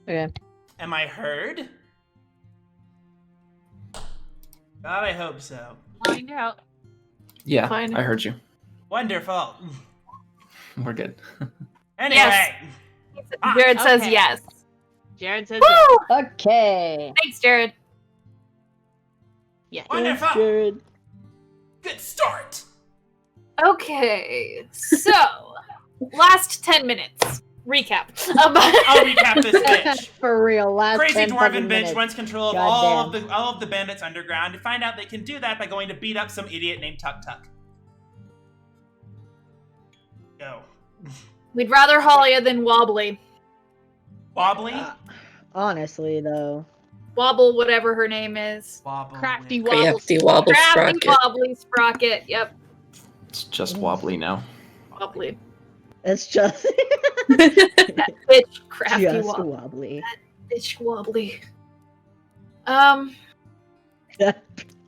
Okay. Am I heard? God, I hope so. Find out. Yeah, Fine. I heard you. Wonderful. We're good. Anyway. Jared says Okay. yes. Jared says yes. Woo! Okay. Thanks, Jared. Yes. Wonderful. Jared. Good start. Okay, so last 10 minutes. Recap. I'll recap this bitch. For real, last Crazy 10 dwarven fucking bitch minutes. wants control of Goddamn. all of the bandits underground. To find out they can do that by going to beat up some idiot named Tuk Tuk. Go. We'd rather Halia than Wobbly. Wobbly? Honestly, though. Wobble, whatever her name is. Wobbly. Crafty wobble. Crafty wobble Crafty sprocket. Wobbly Sprocket. Yep, It's just wobbly now. Wobbly. It's just... That bitch, Crafty just Wobbly. wobbly. Bitch, Wobbly.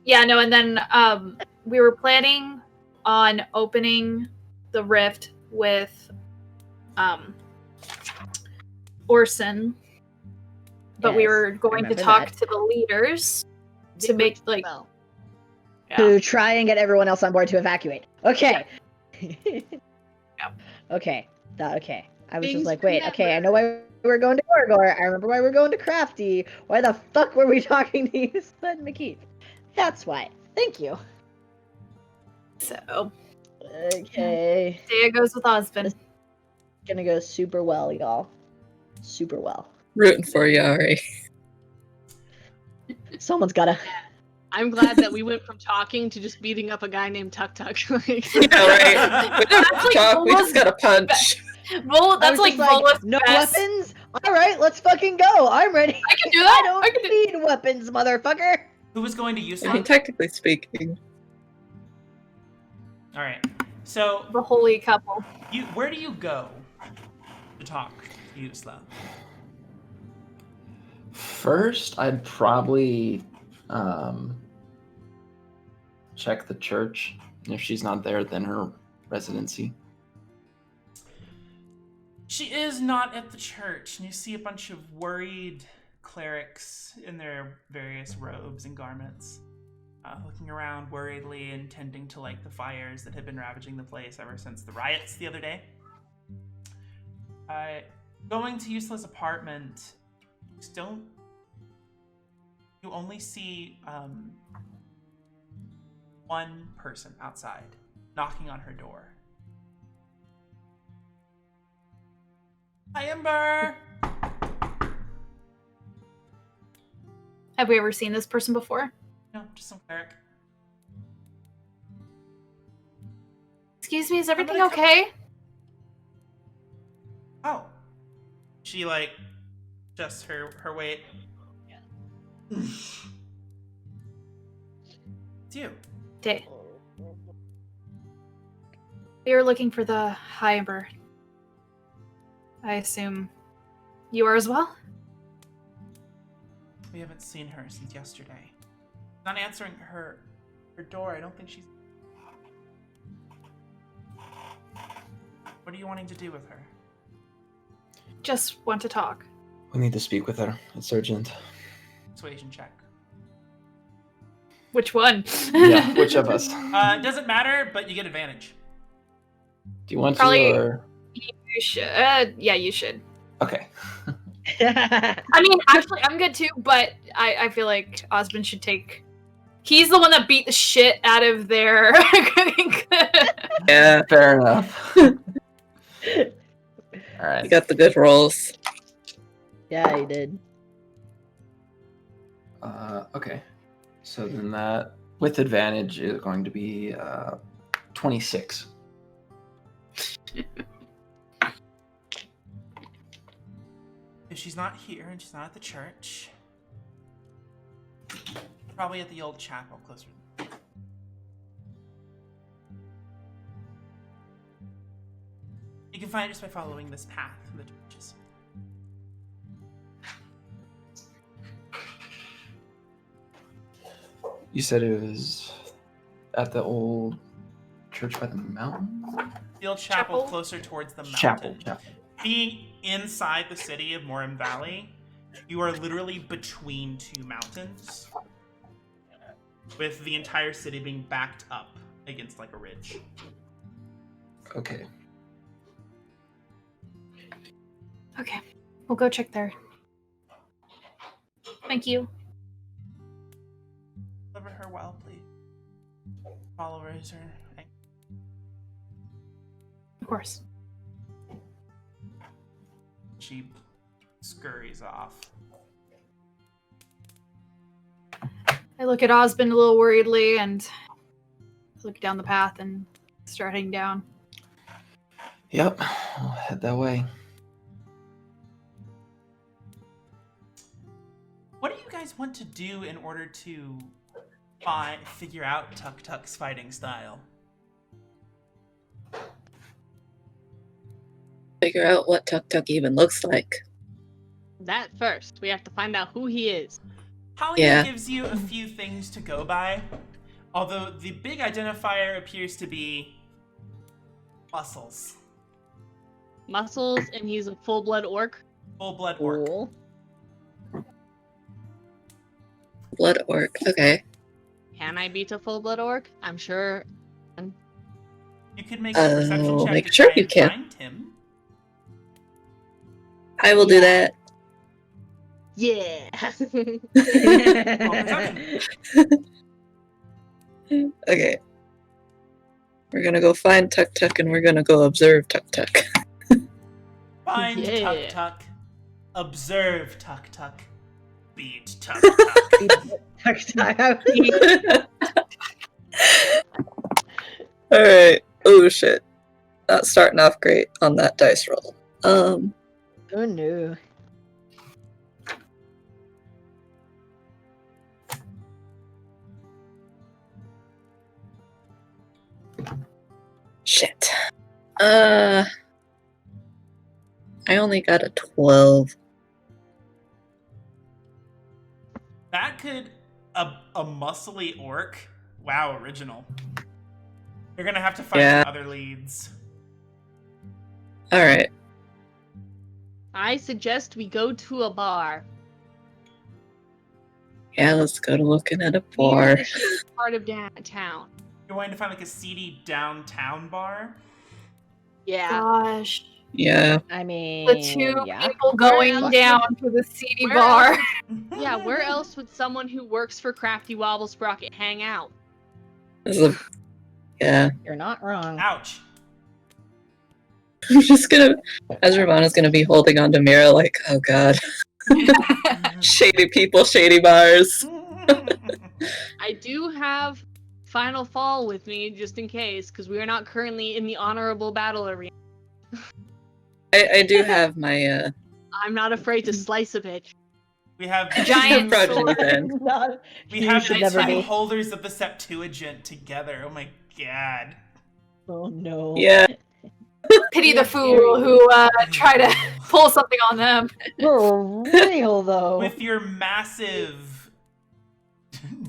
Yeah, no, and then we were planning on opening the rift with Orson, but we Yes, were going to remember talk that. to the leaders to make like yeah. To try and get everyone else on board to evacuate. Okay. Okay. Okay. I was just Things like, to wait, okay, I remember. know why we're going to Gorgor. I remember why we're going to Crafty. Why the fuck were we talking to you, Sled McKeith? That's why. Thank you. So Okay. Dea goes with Osmond. Gonna go super well, y'all. Super well. Rooting for you, Ari. Someone's gotta. I'm glad that we went from talking to just beating up a guy named Tuk Tuk. Like, Yeah, right. We don't That's like talk, we just almost gotta punch. Well, I that's was like just Vola's no best. weapons. All right, let's fucking go. I'm ready. I can do that. I don't I can do- need weapons, motherfucker. Who was going to use I mean, technically speaking. Alright. So, The holy couple. where do you go to talk to Yusla? First, I'd probably check the church. If she's not there, then her residency. She is not at the church, and you see a bunch of worried clerics in their various robes and garments, looking around worriedly and tending to like the fires that have been ravaging the place ever since the riots the other day. Going to Useless apartment, you only see one person outside knocking on her door. Hi, Ember! Have we ever seen this person before? No, just some cleric. Excuse me, is everything gonna come- okay? Oh. She, like, adjusts her weight. It's you. Day. We were looking for the Hyber. I assume you are as well? We haven't seen her since yesterday. Not answering her door. I don't think she's... What are you wanting to do with her? Just want to talk. We need to speak with her. It's urgent. Persuasion check. Which one? Yeah, which of us? It doesn't matter, but you get advantage. Do you want Probably- to, or... You should. Yeah, you should. Okay. I mean, actually, I'm good too, but I feel like Osmond should take... He's the one that beat the shit out of their... Yeah, Fair enough. you Alright. got the good rolls. Yeah, he did. Okay. So then that, with advantage, is going to be 26. If she's not here and she's not at the church, probably at the old chapel closer. You can find it just by following this path from the churches. You said it was at the old church by the mountain? The old chapel Chapel? closer towards the mountain. Chapel. Being inside the city of Morim Valley, You are literally between two mountains, with the entire city being backed up against like a ridge. Okay. Okay, we'll go check there. Thank you. Deliver her well, please. Followers are. Of course. She scurries off. I look at Osmond a little worriedly and look down the path and start heading down. Yep, I'll head that way. What do you guys want to do in order to figure out Tuk Tuk's fighting style? Figure out what Tuk Tuk even looks like. That first. We have to find out who he is. Holly Yeah. gives you a few things to go by, although the big identifier appears to be muscles. Muscles, and he's a full-blood orc. Full-blood orc. Cool. Blood orc. Okay. Can I beat a full-blood orc? I'm sure. You could make a perception check make to sure try you and can. find him. I will do that. Yeah. Roll perception. Okay. We're gonna go find Tuk Tuk and we're gonna go observe Tuk Tuk. Find Yeah. Tuk Tuk. Observe Tuk Tuk. Beat Tuk Tuk. Alright. Oh shit. Not starting off great on that dice roll. Oh no. Shit. I only got a 12. That could a muscly orc. Wow, original. You're gonna have to find Yeah. some other leads. Alright. I suggest we go to a bar. Yeah, let's go to looking at a Near bar. the shitty part of downtown. You're wanting to find like a seedy downtown bar. Yeah. Gosh. Yeah. I mean, The two yeah. people going else down to the seedy where bar. Yeah, where else would someone who works for Crafty Wobble Sprocket hang out? This is a... Yeah. You're not wrong. Ouch. I'm just gonna... As Ravana's gonna be holding on to Mira like, oh god. Shady people, shady bars. I do have Final Fall with me, just in case, because we are not currently in the honorable battle arena. I do have my, I'm not afraid to slice a bitch. We have Giant progeny sword. then. Not- we you have should the never two be. holders of the Septuagint together. Oh my god. Oh no. Yeah. Pity the fool who try to pull something on them. For real though. With your massive,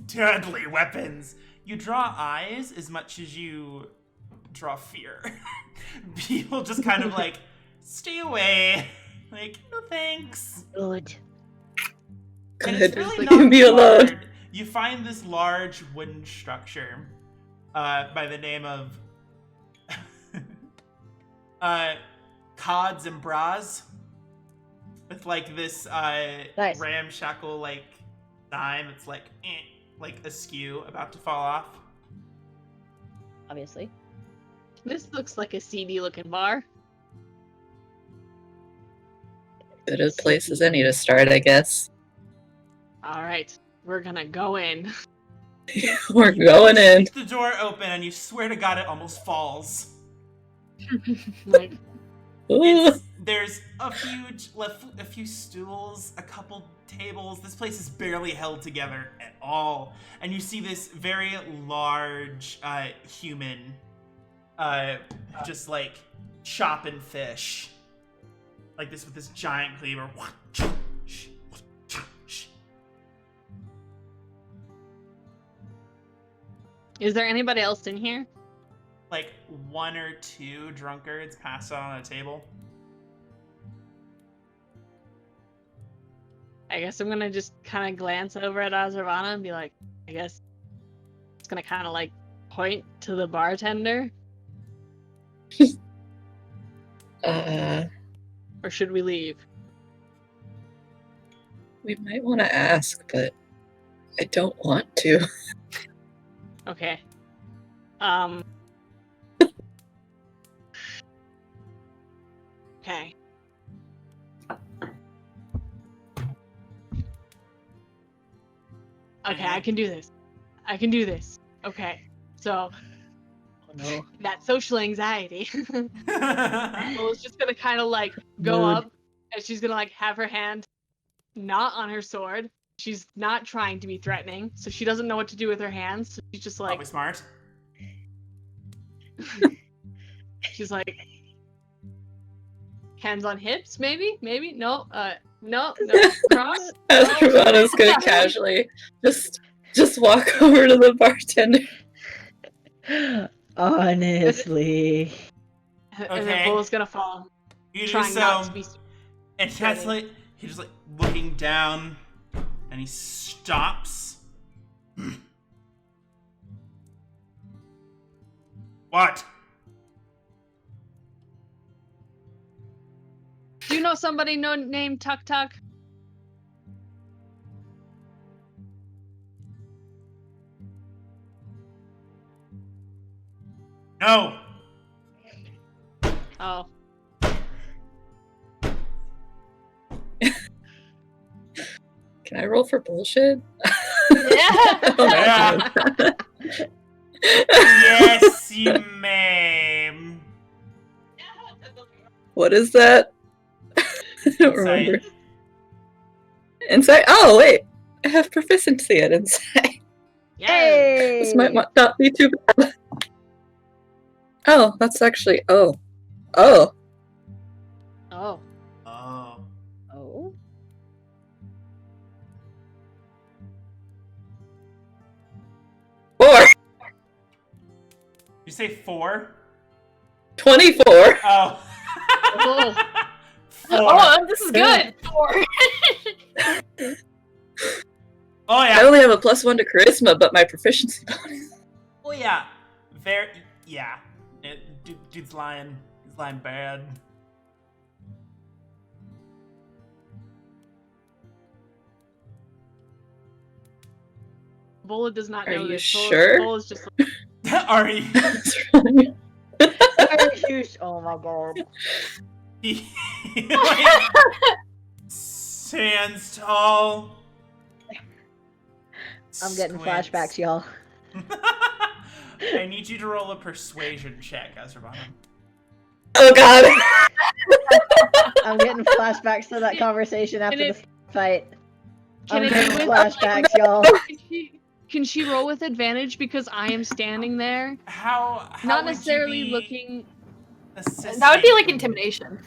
deadly weapons, you draw eyes as much as you draw fear. People just kind of like, stay away. Like, no thanks. Good. And it's Good. really Leave not me alone. hard. You find this large wooden structure by the name of Cods and Bras, with like this Nice. ramshackle like dime. It's like askew, about to fall off. Obviously. This looks like a seedy looking bar. Good a place as any to start, I guess. Alright, we're gonna go in. We're going in. The door open, and you swear to God, it almost falls. Like, Ooh. There's a few stools, a couple tables. This place is barely held together at all. And you see this very large human just like chopping fish. Like this with this giant cleaver. is there anybody else in here? Like one or two drunkards passed out on a table. I guess I'm gonna just kind of glance over at Azravana and be like, I guess it's gonna kind of like point to the bartender. Or should we leave? We might want to ask, but I don't want to. Okay. Okay. Okay, I can do this. I can do this. Okay. So, Oh no. that social anxiety. Bola's just gonna kind of like go Mood. up and she's gonna like have her hand not on her sword. She's not trying to be threatening, so she doesn't know what to do with her hands. So she's just like, Probably smart. she's like, hands on hips, maybe, no, cross. Azravana's gonna casually just walk over to the bartender. Honestly. And Okay. then Bola's gonna fall, You trying just not to be. and that's like he's just like looking down, and he stops. What? Do you know somebody named Tuk Tuk? No. Oh. Can I roll for bullshit? Yeah. Oh, Yeah. God. Yes, you may. What is that? I don't Insight. remember. Insight? Oh, wait. I have proficiency at insight. Yeah. Hey! This might not be too bad. Oh, that's actually. Oh. Oh. Oh. Oh. 4. You say 4? 24. Oh. Oh. 4. Oh, this is good. 4. Oh I yeah. only have a +1 to charisma, but my proficiency bonus. Oh yeah. Very. Yeah. Dude's lying. He's lying bad. Bola does not Are know you this. sure? Bola's just like, Are you? Oh my god. He like, stands tall. I'm getting squints. flashbacks, y'all. I need you to roll a persuasion check, Azravana. Oh god. I'm getting flashbacks to that conversation after it- the fight. Can I'm it be getting with- flashbacks, y'all. can she roll with advantage because I am standing there? How Not would you necessarily be looking. assisting? That would be like intimidation.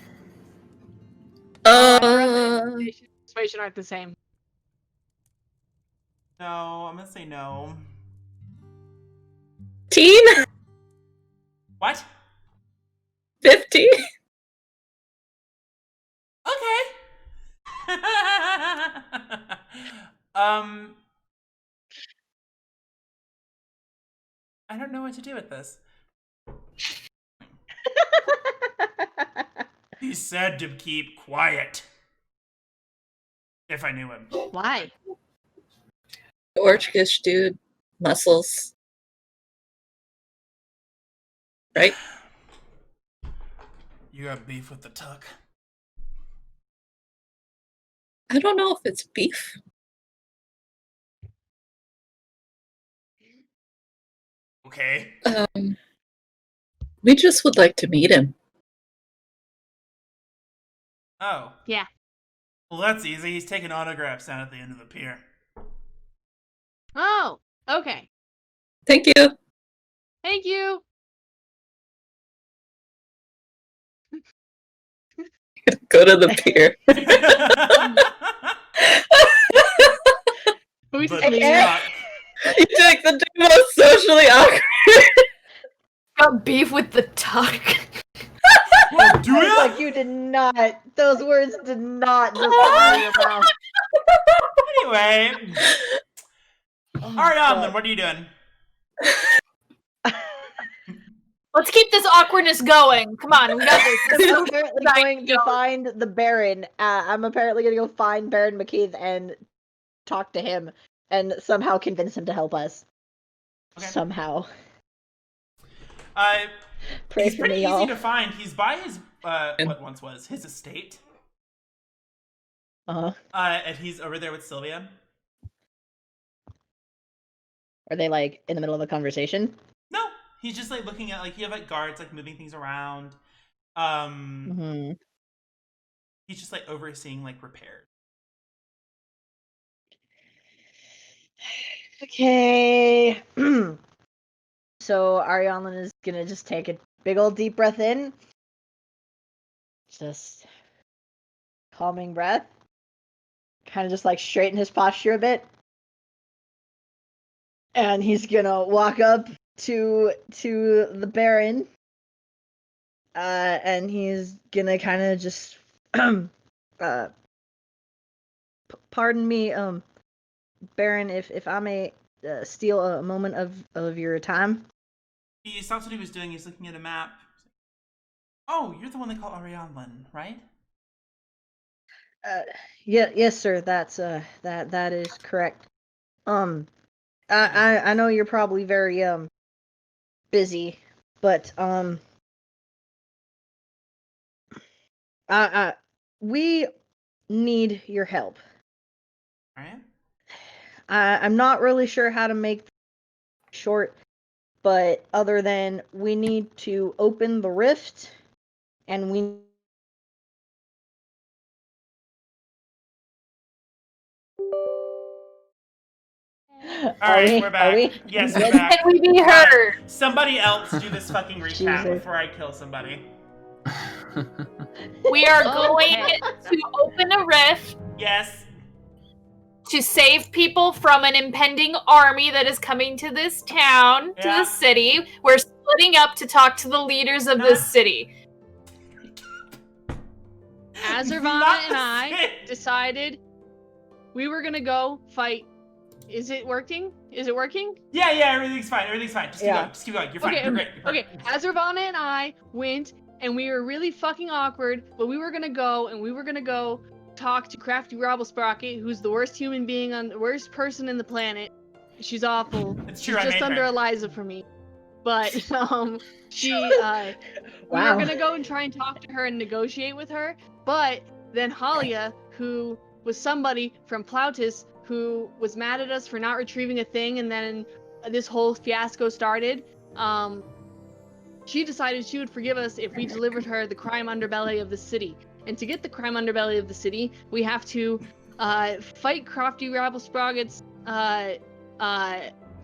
Persuasion aren't the same. No, I'm gonna say no. Teen? What? 50? Okay. I don't know what to do with this. He said to keep quiet. If I knew him. Why? Orcish dude. Muscles. Right? You have beef with the tuck. I don't know if it's beef. Okay. We just would like to meet him. Oh. Yeah. Well, that's easy. He's taking autographs down at the end of the pier. Oh, okay. Thank you. Thank you. Go to the pier. We But just leave. tuck. You take the most socially awkward. Got beef with the tuck. Well, do It's ya? like you did not. Those words did not just come out of your mouth. Anyway, Ariane, what are you doing? Let's keep this awkwardness going. Come on, we got this. I'm apparently going to find the Baron. I'm apparently going to go find Baron McKeith and talk to him and somehow convince him to help us. Okay. Somehow. Pray He's for pretty me, easy y'all. to find. He's by his what once was his estate. And he's over there with Sylvia. Are they like in the middle of a conversation? No, he's just like looking at like you have like guards like moving things around. He's just like overseeing like repairs. Okay. So Ariana is gonna just take a big old deep breath in. Just calming breath. Kind of just like straighten his posture a bit. And he's gonna walk up to the Baron. And he's gonna kind of just pardon me, Baron, if I may steal a moment of your time. He stops what he was doing. He's looking at a map. Oh, you're the one they call Arianlin, right? Yes, sir. That's that is correct. I know you're probably very busy, but we need your help. All right. I'm not really sure how to make this short, but other than we need to open the rift, and we. All right, we're back. Are we? Yes, we're back. Can we be heard? Somebody else do this fucking recap Jesus. before I kill somebody. We are going to open a rift Yes. to save people from an impending army that is coming to this town, to Yeah. the city. We're splitting up to talk to the leaders of this city. Azurvana and I decided we were gonna go fight. Is it working? Is it working? Yeah, everything's fine. Everything's fine. Just keep going. Just keep going. You're fine. You're great. You're Okay. Azurvana and I went, and we were really fucking awkward, but we were gonna go talk to Crafty Robblesprocket, who's the worst human being on the worst person in the planet. She's awful. It's true. She's I just made under her. Eliza for me. But she we Wow. were gonna go and try and talk to her and negotiate with her, but then Halia, who was somebody from Plautus, who was mad at us for not retrieving a thing, and then this whole fiasco started. She decided she would forgive us if we delivered her the crime underbelly of the city. And to get the crime underbelly of the city, we have to fight Crafty Rabblesprocket's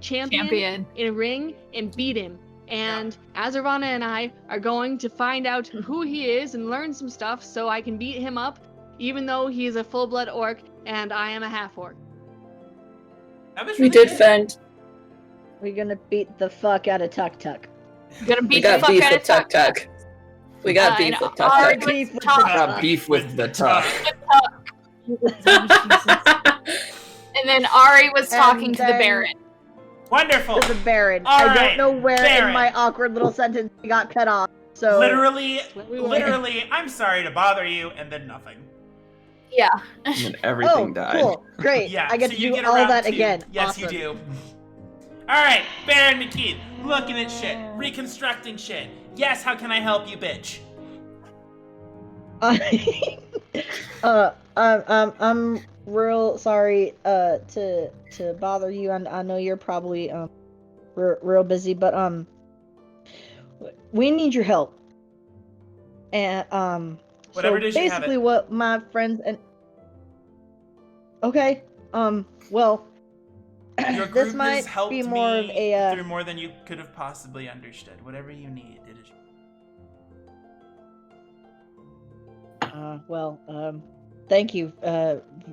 champion in a ring and beat him. And Azurvana and I are going to find out who he is and learn some stuff so I can beat him up, even though he is a full-blood orc and I am a half-orc. That was We really did good. find. We're gonna beat the fuck out of Tuk Tuk. Gonna We beat the got fuck beef out with of Tuk Tuk. We got beef and with Tuk Ari Tuk. Beef was with talking- I got beef with the tuck. And then Ari was talking And to the then- Baron. Wonderful. To the Baron. All I right, don't know where Baron. in my awkward little sentence we got cut off. So Literally, I'm sorry to bother you, and then nothing. Yeah. And then everything died. Cool, great. Yeah, I get so to you do get all around that to- again. Yes, Awesome. you do. All right, Baron McKeith, looking at shit, reconstructing shit. Yes, how can I help you, bitch? I'm real sorry to bother you, and I know you're probably real busy, but we need your help. And Whatever so it is, you have basically it. what my friends and okay, well, Your group this might has helped be more of me a through more than you could have possibly understood. Whatever you need, it is. thank you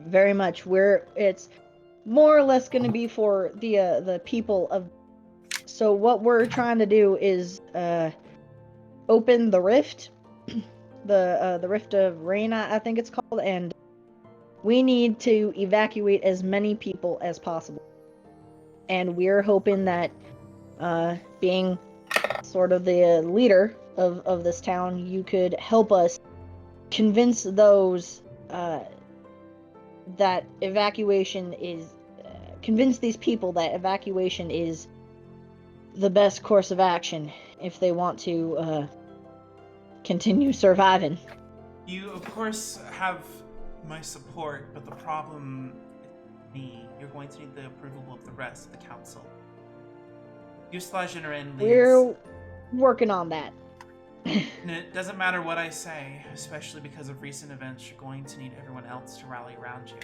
very much. It's more or less going to be for the people of. So what we're trying to do is open the rift, the rift of Rain, I think it's called, and we need to evacuate as many people as possible. And we're hoping that, being sort of the leader of this town, you could help us convince those that evacuation is convince these people that evacuation is the best course of action if they want to continue surviving. You, of course, have my support, but the problem is me. You're going to need the approval of the rest of the council. Diceaholics We're working on that. And it doesn't matter what I say, especially because of recent events, you're going to need everyone else to rally around you.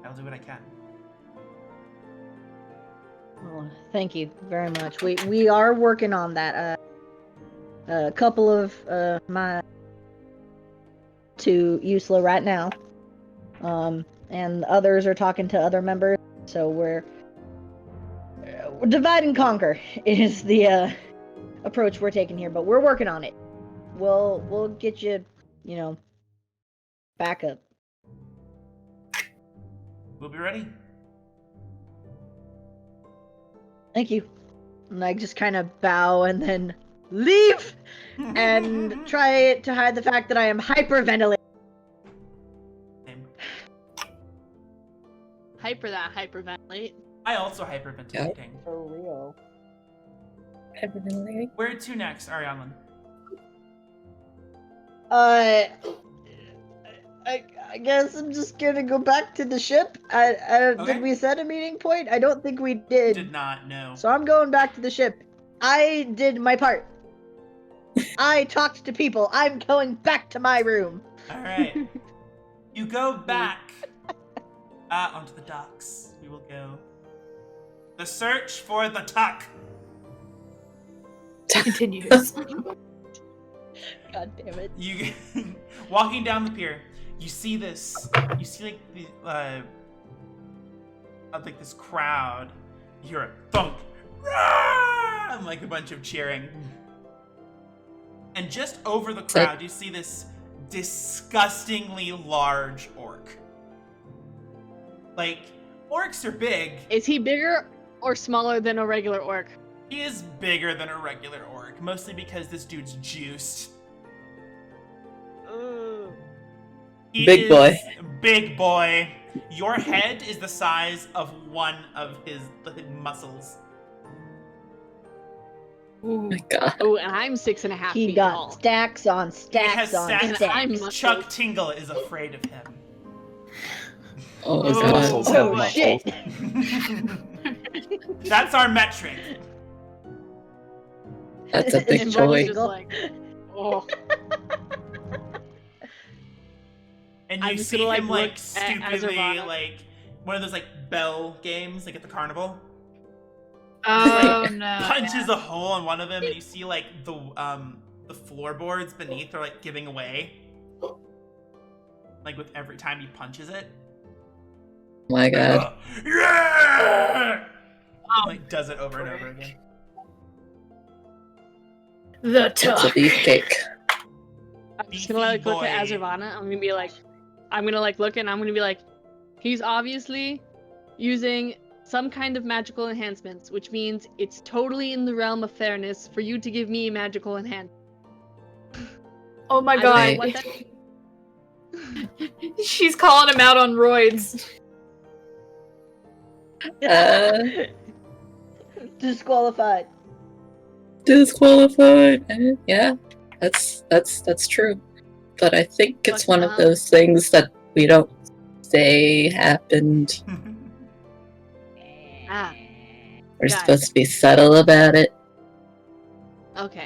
I'll do what I can. Well, thank you very much. We are working on that. A couple of my to Usla right now, and others are talking to other members. So we're divide and conquer is the approach we're taking here, but we're working on it. We'll get you, back up. We'll be ready. Thank you. And I just kind of bow and then leave and try to hide the fact that I am hyperventilating. Hyperventilate. I also hyperventilating. For real. Hyperventilating. Where to next, Arianlin? I guess I'm just gonna go back to the ship. Okay. Did we set a meeting point? I don't think we did. Did not know. So I'm going back to the ship. I did my part. I talked to people. I'm going back to my room. All right. You go back onto the docks. We will go. The search for the tuck. Continues. God damn it. You walking down the pier. You see this. You see like the like this crowd. You hear a thunk, and like a bunch of cheering. And just over the crowd, you see this disgustingly large orc. Like, orcs are big. Is he bigger or smaller than a regular orc? He is bigger than a regular orc, mostly because this dude's juiced. He Big is boy. Big boy. Your head is the size of one of his muscles. Oh my god. Oh, and I'm 6.5 He feet got tall. stacks on He has stacks on stacks. And stacks. I'm muscled. Chuck Tingle is afraid of him. Oh, Oh, god. muscles have Oh muscles. shit! That's our metric. That's a big And boy. Bubba's just like, oh. And I'm you just see gonna, him look like at stupidly Azervana. like one of those like bell games like at the carnival. Oh no. Punches a hole in one of them, and you see like the floorboards beneath are like giving away. Like with every time he punches it. Oh my god. Yeah! Like does it over and over again. The That's a tuck. beefcake. I'm just gonna like look at Beefy boy. Azervana. I'm gonna be like, I'm gonna like look and I'm gonna be like, he's obviously using some kind of magical enhancements, which means it's totally in the realm of fairness for you to give me magical enhancement. Oh my I don't know god. what that- She's calling him out on roids. Disqualified. Disqualified. Yeah, that's true. But I think it's But, one of those things that we don't say happened. Ah, We're Got it. supposed to be subtle about it. okay.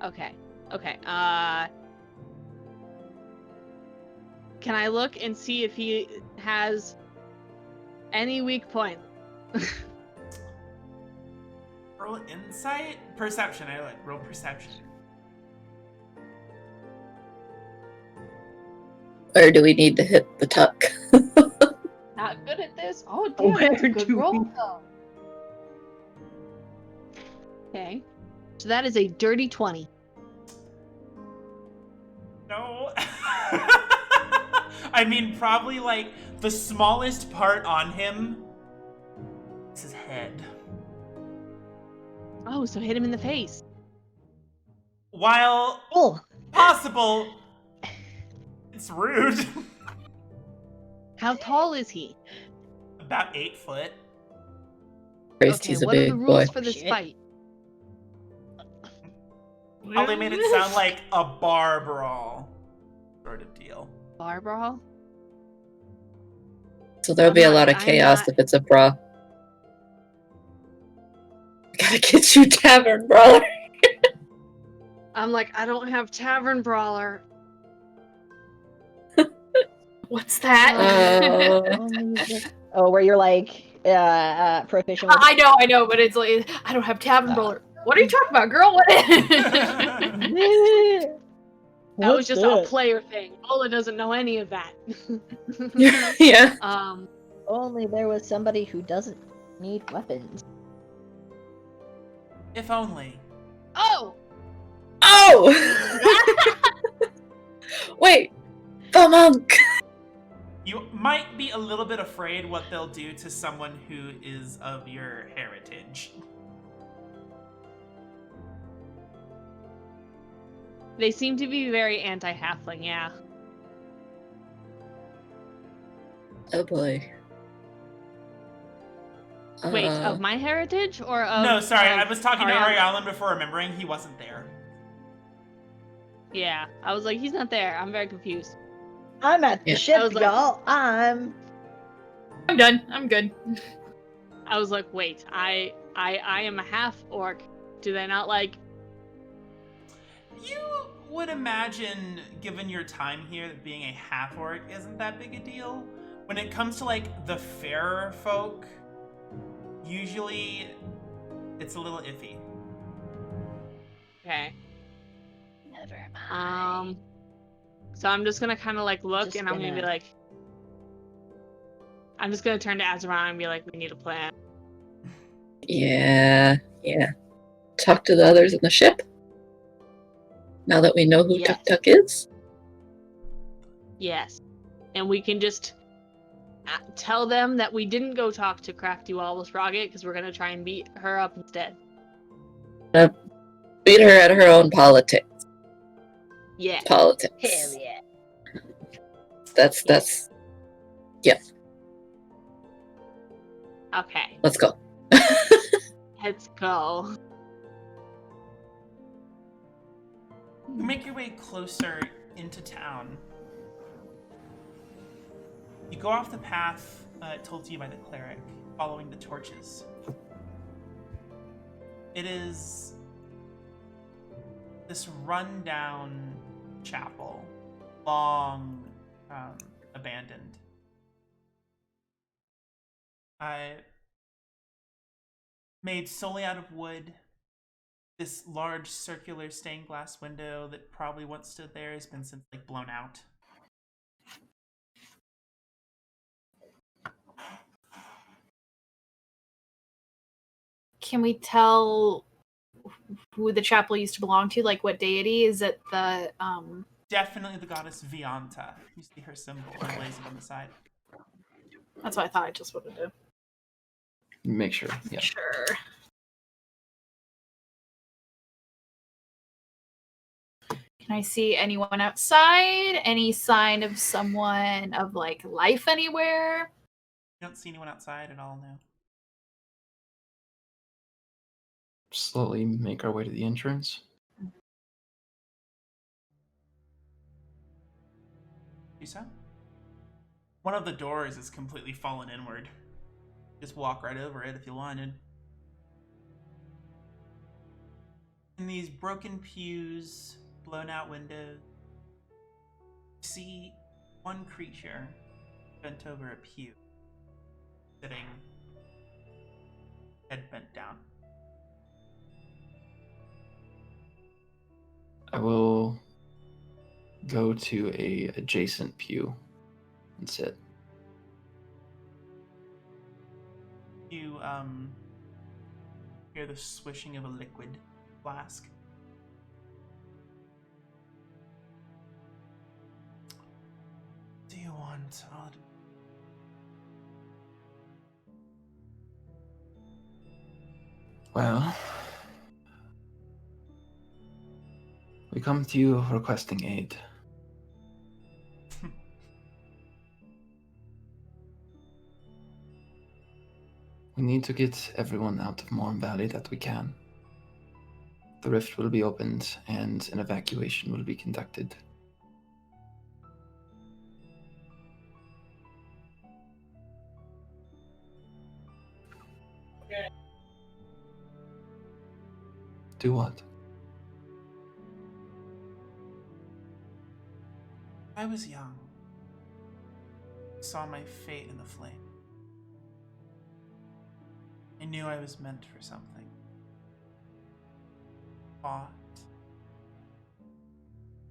Okay. Can I look and see if he has any weak point? Roll insight? Perception, I like. Roll perception. Or do we need to hit the tuck? Not good at this. Oh, damn, Where that's a good do roll, we- though. Okay. So that is a dirty 20. No. I mean, probably like the smallest part on him is his head. Oh, so hit him in the face. While Oh, possible, it's rude. How tall is he? About 8 foot. Christ, Okay, he's a what are the big rules boy. for this Shit. fight? Probably made it sound like a bar brawl sort of deal. Bar brawl? So there'll be a lot of I'm chaos not- if it's a brawl. I gotta get you, Tavern Brawler. I'm like, I don't have Tavern Brawler. What's that? oh, where you're like proficient with I know, but it's like I don't have tavern brawler. What are you talking about, girl? What? That was What's just that? a player thing. Ola doesn't know any of that. Yeah. Only there was somebody who doesn't need weapons. If only. Oh! Oh! Wait, the monk! You might be a little bit afraid what they'll do to someone who is of your heritage. They seem to be very anti-halfling, yeah. Oh boy. Wait, of my heritage or of? No, sorry, of I was talking to Ariana? Arialan before remembering he wasn't there. Yeah, I was like, he's not there. I'm very confused. I'm at the Yeah. I ship, was like- y'all. I'm done. I'm good. I was like, wait, I am a half orc. Do they not like? You would imagine, given your time here, that being a half-orc isn't that big a deal. When it comes to, like, the fairer folk, usually it's a little iffy. Okay. never mind. So I'm just gonna kind of like look, Just and I'm gonna be gonna- like, I'm just gonna turn to Azeron and be like, we need a plan. Yeah. Talk to the others in the ship. Now that we know who Yes. Tuk Tuk is. Yes, and we can just tell them that we didn't go talk to Crafty Walrus Rocket because we're gonna try and beat her up instead. Beat her at her own politics. Yeah. Politics. Hell yeah. That's Okay, let's go. let's go. You make your way closer into town. You go off the path told to you by the cleric, following the torches. It is this rundown chapel, long abandoned. Made solely out of wood. This large circular stained glass window that probably once stood there has been since like blown out. Can we tell who the chapel used to belong to? Like what deity? Is it the Definitely the goddess Vianta. You see her symbol emblazoned on the side. That's what I thought. I just wanted to Make sure. Yeah. sure. Can I see anyone outside? Any sign of someone of like life anywhere? You don't see anyone outside at all now. Slowly make our way to the entrance. You saw? One of the doors is completely fallen inward. Just walk right over it if you wanted. In these broken pews, blown out windows, you see one creature bent over a pew, sitting, head bent down. I will go to a adjacent pew and sit. You hear the swishing of a liquid flask. do you want, Odd? Well, we come to you requesting aid. We need to get everyone out of Morn Valley that we can. The rift will be opened and an evacuation will be conducted. Do what? I was young. I saw my fate in the flame. I knew I was meant for something. Fought.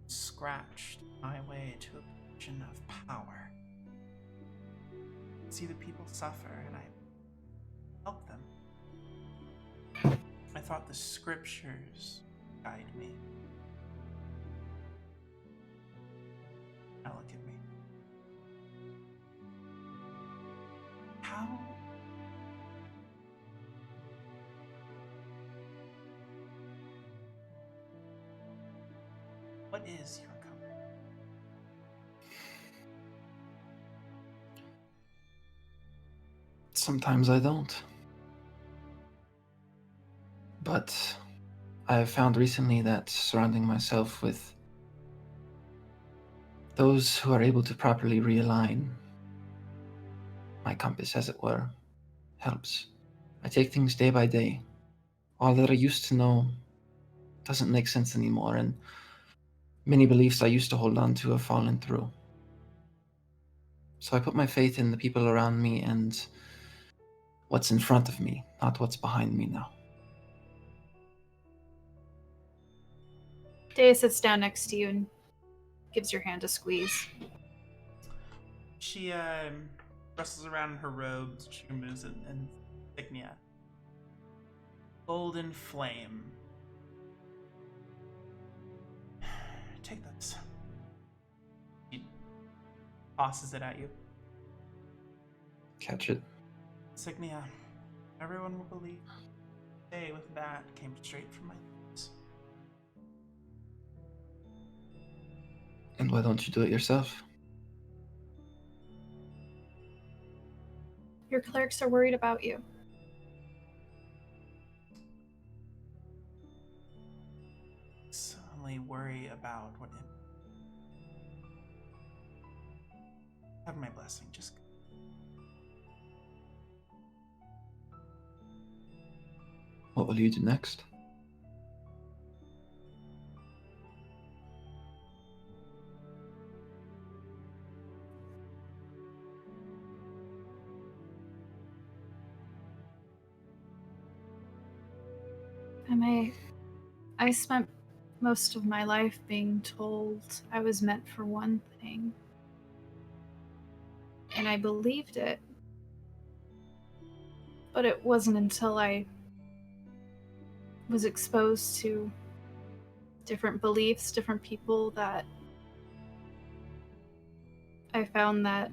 Scratched my way to a position of power. See the people suffer, and I helped them. I thought the scriptures guide me. Now look at me. How? What is your comfort? Sometimes I don't. But I have found recently that surrounding myself with those who are able to properly realign my compass, as it were, helps. I take things day by day. All that I used to know doesn't make sense anymore, and many beliefs I used to hold on to have fallen through. So I put my faith in the people around me and what's in front of me, not what's behind me now. Dea sits down next to you and gives your hand a squeeze. She rustles around in her robes. She moves in insignia. Golden flame. Take this. She tosses it at you. Catch it. Insignia. Everyone will believe. Hey, with that came straight from my lips. And why don't you do it yourself? Your clerics are worried about you. Only worry about what have my blessing. Just What will you do next? I spent most of my life being told I was meant for one thing. And I believed it. But it wasn't until I was exposed to different beliefs, different people, that I found that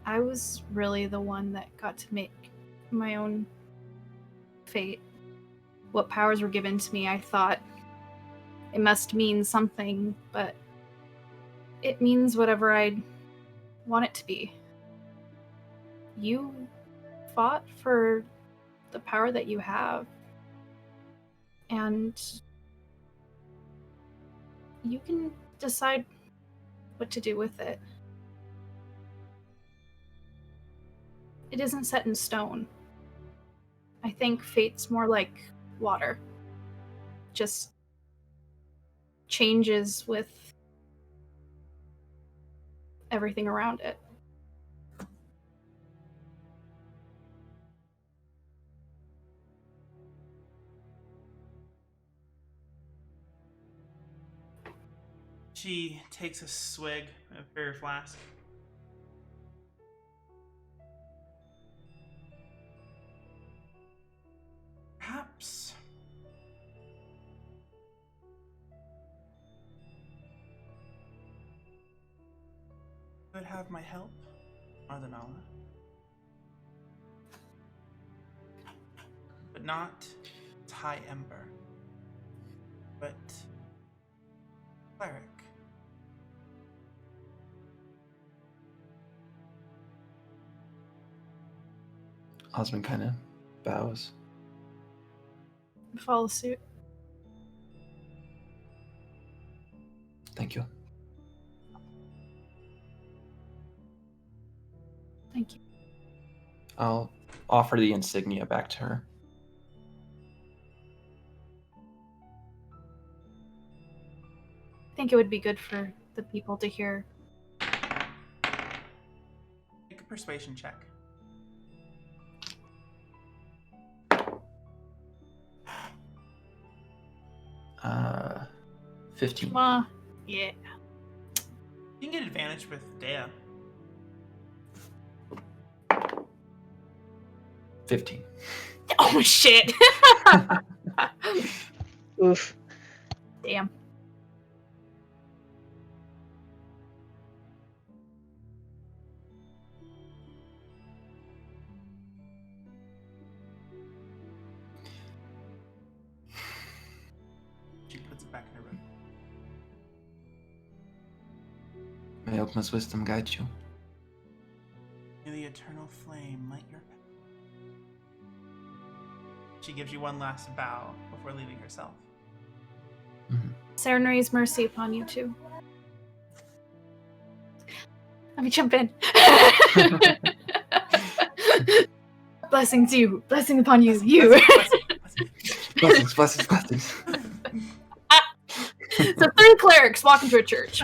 I was really the one that got to make my own fate. What powers were given to me, I thought it must mean something, but it means whatever I want it to be. You fought for the power that you have, and you can decide what to do with it. It isn't set in stone. I think fate's more like water. Just changes with everything around it. She takes a swig of her flask. Perhaps Would have my help, Ardenala. But not High Ember, but cleric. Osmond kind of bows. Follow suit. Thank you. Thank you. I'll offer the insignia back to her. I think it would be good for the people to hear. Make a persuasion check. 15. Yeah. You can get advantage with Dea. 15. Oh shit. Oof. Damn. She puts it back in her room. May Ultima's wisdom guide you. May the eternal flame light your path. She gives you one last bow before leaving herself. Serenades mercy upon you too. Let me jump in. Blessings you. Blessing upon you. You. Blessings, blessings, blessings. So 3 clerics walk into a church.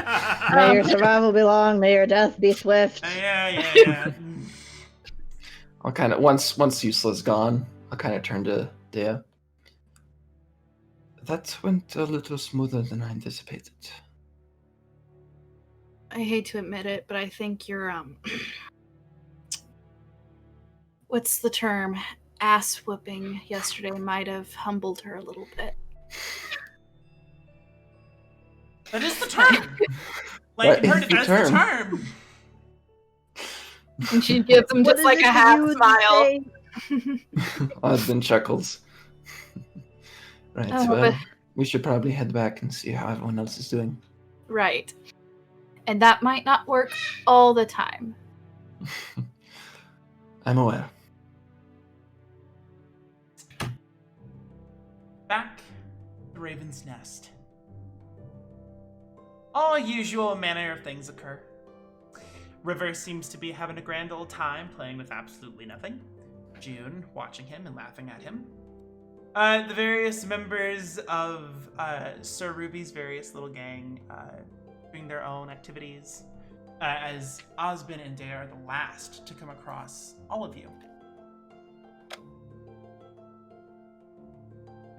May your survival be long. May your death be swift. Yeah. I'll kind of once Useless gone, I'll kind of turn to Dea. That went a little smoother than I anticipated. I hate to admit it, but I think your what's the term? Ass whooping yesterday might have humbled her a little bit. That is the term. What Like, is the that's term? the term. And she gives him What just is like it a that half you would smile. say? Osmond chuckles. Right, Oh, well, but- we should probably head back and see how everyone else is doing. Right. And that might not work all the time. I'm aware. Back to the Raven's Nest. All usual manner of things occur. River seems to be having a grand old time playing with absolutely nothing. June watching him and laughing at him. The various members of Sir Ruby's various little gang doing their own activities, as Osmond and Dea are the last to come across all of you.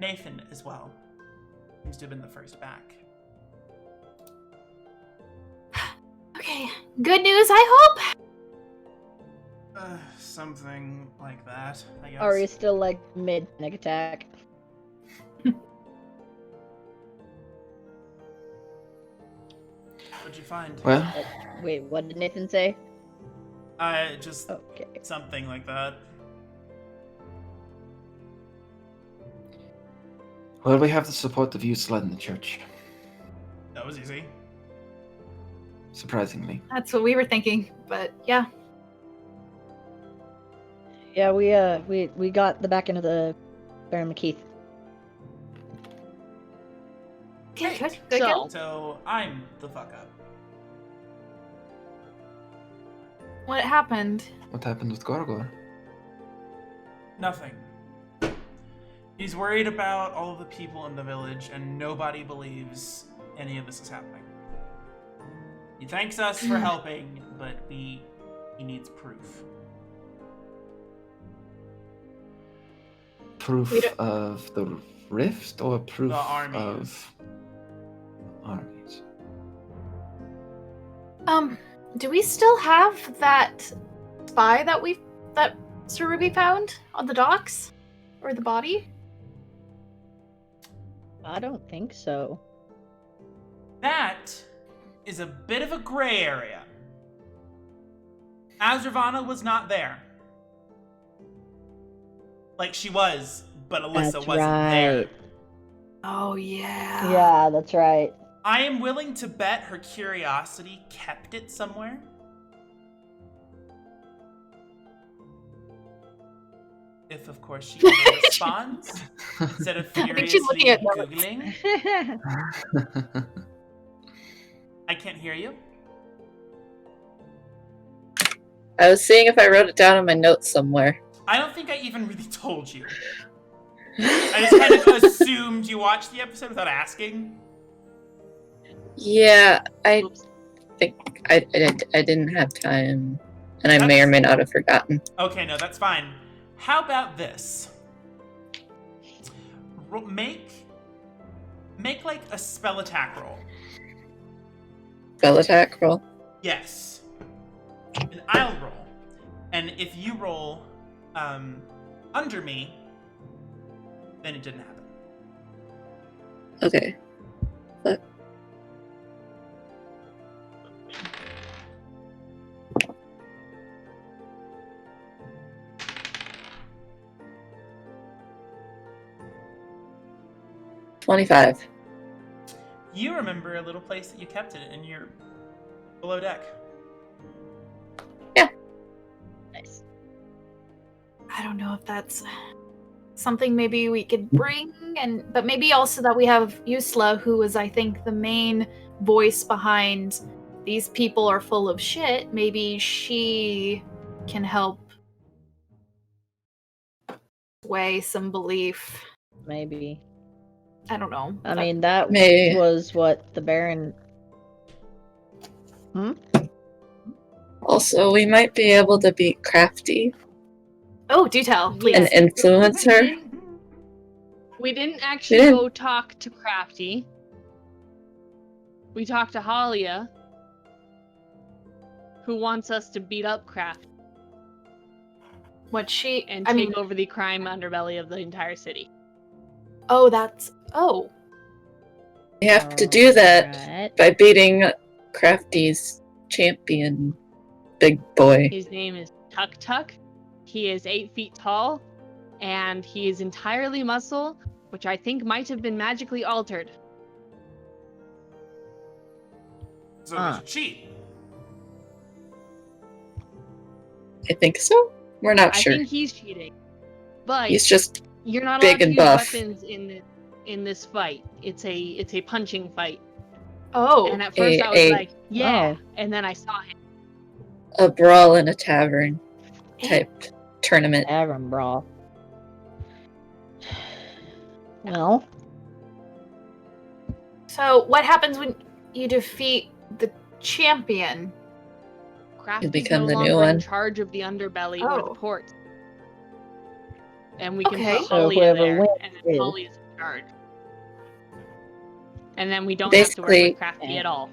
Nathan as well seems to have been the first back. Okay. Good news, I hope. Something like that, I guess. Ari's still like mid panic attack. What'd you find? Well, Wait, what did Nathan say? Just Okay. something like that. we have the support of youths led in the church. That was easy. Surprisingly. That's what we were thinking, but yeah. Yeah, we got the back end of the Baron McKeith. Okay, Great. good. So- So I'm the fuck up. What happened? What happened with Gorgor? Nothing. He's worried about all of the people in the village, and nobody believes any of this is happening. He thanks us for helping, but he needs proof. Proof We don't- of the rift or proof The armies. of armies? Do we still have that spy that Sir Ruby found on the docks? Or the body? I don't think so. That is a bit of a gray area. Azravana was not there. Like, she was, but Alyssa That's wasn't there. right. Oh yeah. Yeah, that's right. I am willing to bet her curiosity kept it somewhere. If, of course, she ever responds, instead of I think she's looking furiously at notes. Googling. I can't hear you. I was seeing if I wrote it down in my notes somewhere. I don't think I even really told you. I just kind of assumed you watched the episode without asking. Yeah, I Oops. think I didn't have time, and I may or may not have forgotten. Okay, no, that's fine. How about this? Make like a spell attack roll. Spell attack roll. Yes. And I'll roll. And if you roll under me, then it didn't happen. Okay. But 25. You remember a little place that you kept it in your below deck. Nice. I don't know if that's something maybe we could bring, but maybe also that we have Yusla, who is, I think, the main voice behind these people are full of shit. Maybe she can help sway some belief. Maybe. I don't know. I mean, that May- was what the Baron. Also, we might be able to beat Crafty Oh, do tell, please. and influence her. We didn't actually go talk to Crafty. We talked to Halia, who wants us to beat up Crafty What she and I take mean, over the crime underbelly of the entire city. oh. We have to do that Alright. by beating Crafty's champion, big boy. His name is Tuk Tuk. He is 8 feet tall, and he is entirely muscle, which I think might have been magically altered. So we should cheat. I think so. We're not I sure. think he's cheating, but He's just you're not big allowed to and use buff. weapons in this fight. It's a punching fight. Oh. And at first I was a- like, yeah, Oh. and then I saw him. a brawl in a tavern type tournament. Tavern brawl. Well, So what happens when you defeat the champion? Crafty's become no the new longer one. in charge of the underbelly or the Oh. port. And we can Okay. put So Halia whoever there, wins and then is- Halia's in charge. And then we don't have to work Basically- with Crafty at all.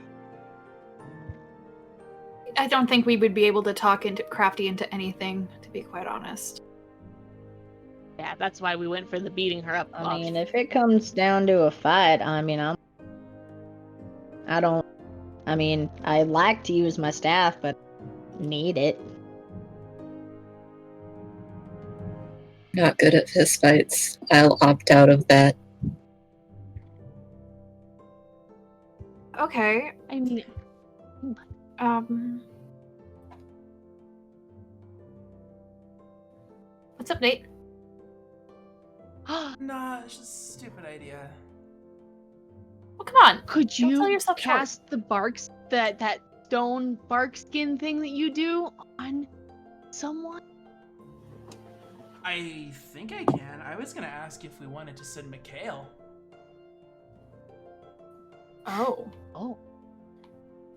I don't think we would be able to talk into Crafty into anything, to be quite honest. Yeah, that's why we went for the beating her up. I mean, if it comes down to a fight, I mean, I like to use my staff, but need it. Not good at fistfights. I'll opt out of that. Okay. I mean, What's up, Nate? Nah, it's just a stupid idea. Well, come on. could Don't you sell yourself short. cast the barks that stone bark skin thing that you do on someone? I think I can. I was gonna ask if we wanted to send Mikhail. Oh. Oh,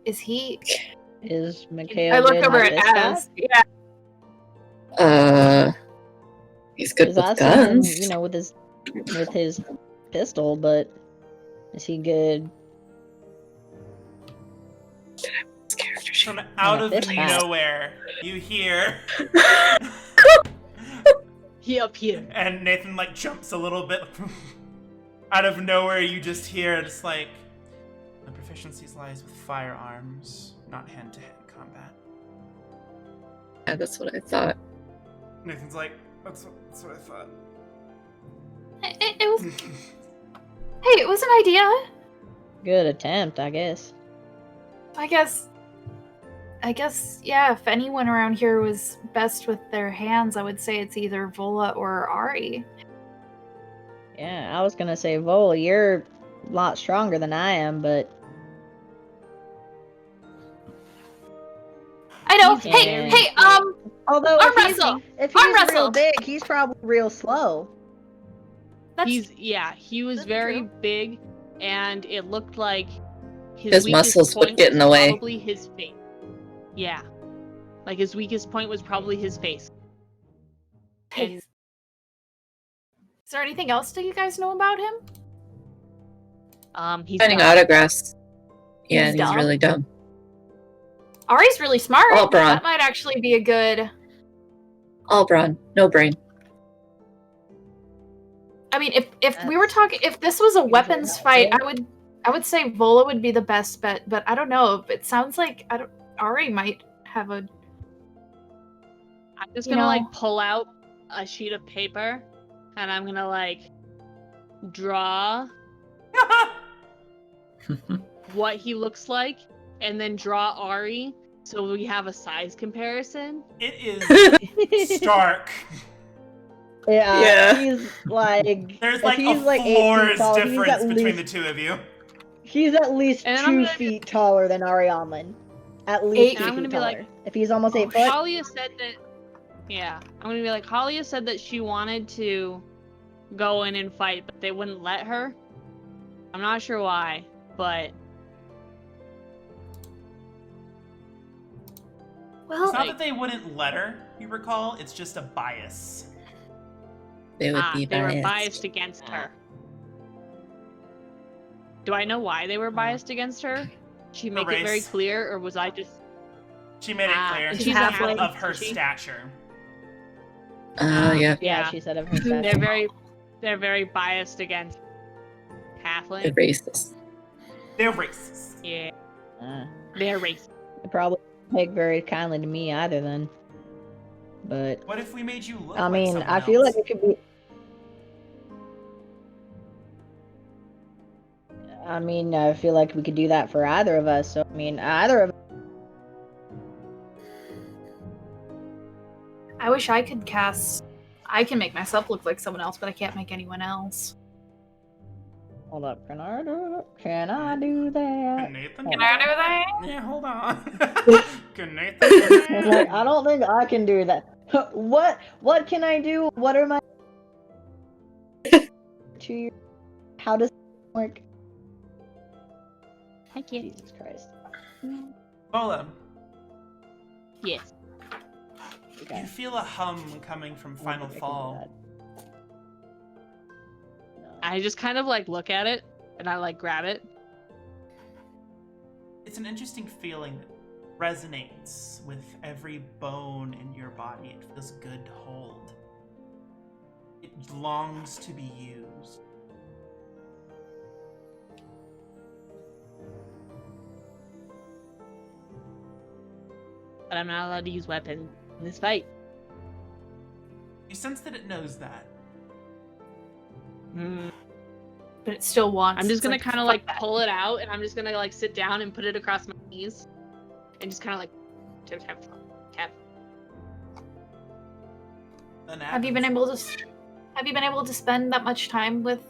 Is he? Is Mikhail I look good over with at this Az. guy? Yeah. He's good 'Cause with I saw him, guns. with his pistol, but is he good? Character sheet. From out of this guy. nowhere, you hear, he up here. and Nathan like jumps a little bit. Out of nowhere, you just hear it's like, the proficiencies lies with firearms, not hand-to-hand combat. Yeah, that's what I thought. Nathan's like, that's what I thought. It was. Hey, it was an idea. Good attempt, I guess. I guess, yeah, if anyone around here was best with their hands, I would say it's either Vola or Ari. Yeah, I was gonna say, Vola, you're a lot stronger than I am, but I know. He's Hey, very although Arm if he's, wrestle! if Arm he's wrestle! real big, he's probably real slow. That's he was that's very true. big, and it looked like His weakest muscles would point get in was the way. Probably his face. Yeah, like his weakest point was probably his face. Hey, And is there anything else that you guys know about him? he's Finding dumb. autographs. Yeah, He's and he's dumb? really dumb. Ari's really smart. All brawn. That might actually be a good. All brawn, no brain. I mean, if we were talking, if this was a weapons fight, I would say Vola would be the best bet. But I don't know. It sounds like Ari might have a. I'm just You gonna know- like pull out a sheet of paper, and I'm gonna like draw what he looks like, and then draw Ari, so we have a size comparison. It is stark. Yeah, he's like There's if like he's a like 8 feet floor's tall, difference between the two of you. He's at least And then I'm 2 gonna- feet taller than Ariaman. At least Eight- 2 And I'm feet gonna be taller. like, if he's almost 8 foot, Halia said that. Yeah, I'm gonna be like, Halia said that she wanted to go in and fight, but they wouldn't let her. I'm not sure why, but Well, It's not Like- that they wouldn't let her, you recall, it's just a bias. They would be they biased. were biased against her. Do I know why they were biased against her? Did she make it very race. clear, or was I just? She made it clear. and she's She's halfling, of her isn't she? stature. Yeah. yeah, she said of her They're stature. they're very biased against halfling. They're racist. They're racist. Yeah, Uh, they're racist. they probably don't take very kindly to me either then. But What if we made you look I like mean, someone I feel else? like it could be. I mean, I feel like we could do that for either of us. So I mean, either of. I wish I could cast. I can make myself look like someone else, but I can't make anyone else. Hold up, can I do that? Can I do that? Can Nathan Can I do that? Yeah, hold on. Can Nathan do I was that? like, I don't think I can do that. What can I do? What are my to you? How does it work? I can't. Jesus Christ. Bola, Yes. Okay. you feel a hum coming from I Final don't think I can do Fall. that. No. I just kind of like look at it and I like grab it. It's an interesting feeling that resonates with every bone in your body. It feels good to hold. It longs to be used. But I'm not allowed to use weapons in this fight. You sense that it knows that. But it still wants. I'm just it's gonna like, kind of fuck like that. pull it out, and I'm just gonna like sit down and put it across my knees, and just kind of like tap tap tap. Then Have you been able to? Have you been able to spend that much time with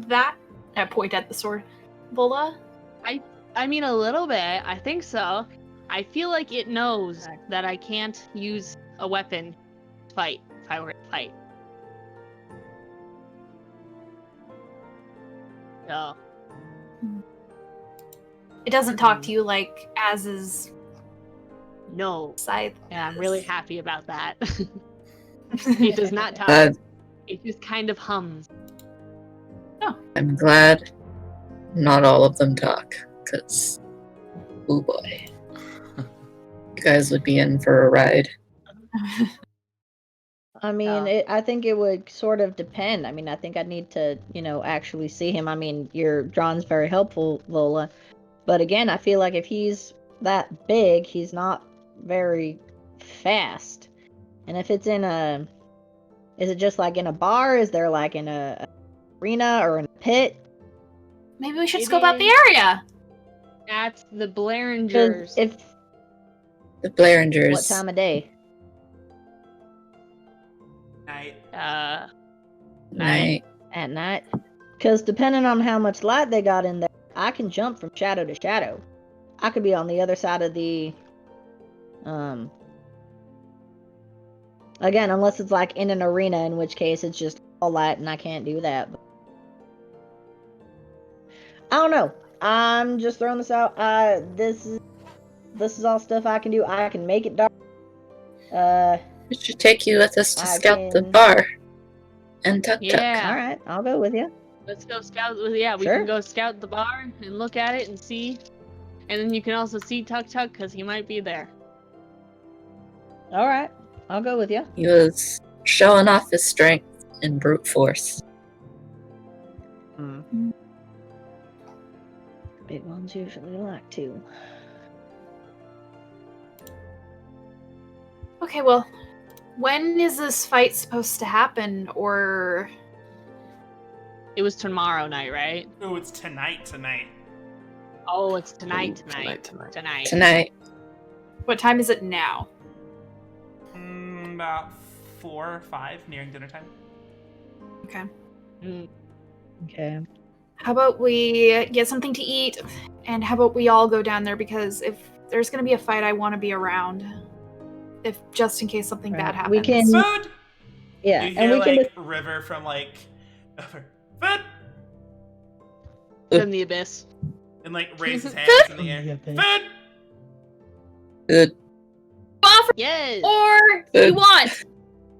that? I point at the sword, Vola. I mean, a little bit. I think so. I feel like it knows that I can't use a weapon to fight if I were to fight. So, It doesn't talk to you like Az's no. scythe. And I'm really does. happy about that. It does not talk. Uh, It just kind of hums. I'm glad not all of them talk, because, oh boy. You guys would be in for a ride. I mean, I think it would sort of depend. I mean, I think I'd need to, actually see him. I mean, your drawing's very helpful, Lola. But again, I feel like if he's that big, he's not very fast. And if it's in a... Is it just like in a bar? Is there like in a arena or in a pit? Maybe we should It scope out the is. area. At the 'Cause Blaringers. if... The Blaringers. What time of day? Night. Night. At night? Because depending on how much light they got in there, I can jump from shadow to shadow. I could be on the other side of the... Again, unless it's like in an arena, in which case it's just all light and I can't do that. But... I don't know. I'm just throwing this out. This is all stuff I can do. I can make it dark. We should take you with us to I scout the can- bar. And Tuk Tuk. Yeah. All right, I'll go with you. Let's go scout. Yeah, we Sure. can go scout the bar and look at it and see. And then you can also see Tuk Tuk because he might be there. All right, I'll go with you. He was showing off his strength and brute force. Big ones usually like to. Okay, well, when is this fight supposed to happen, or... It was tomorrow night, right? Oh, it's tonight. Oh, it's tonight. Tonight. What time is it now? About 4 or 5, nearing dinner time. Okay. Mm. Okay. How about we get something to eat, and how about we all go down there, because if there's going to be a fight, I want to be around. If just in case something Right. bad happens. We can- Food! Yeah, You hear, and we can. like, River from, like, over. Food! From the abyss. And, like, raise his hands in the air. Food! Good. Offer, Yes. or Good. you want.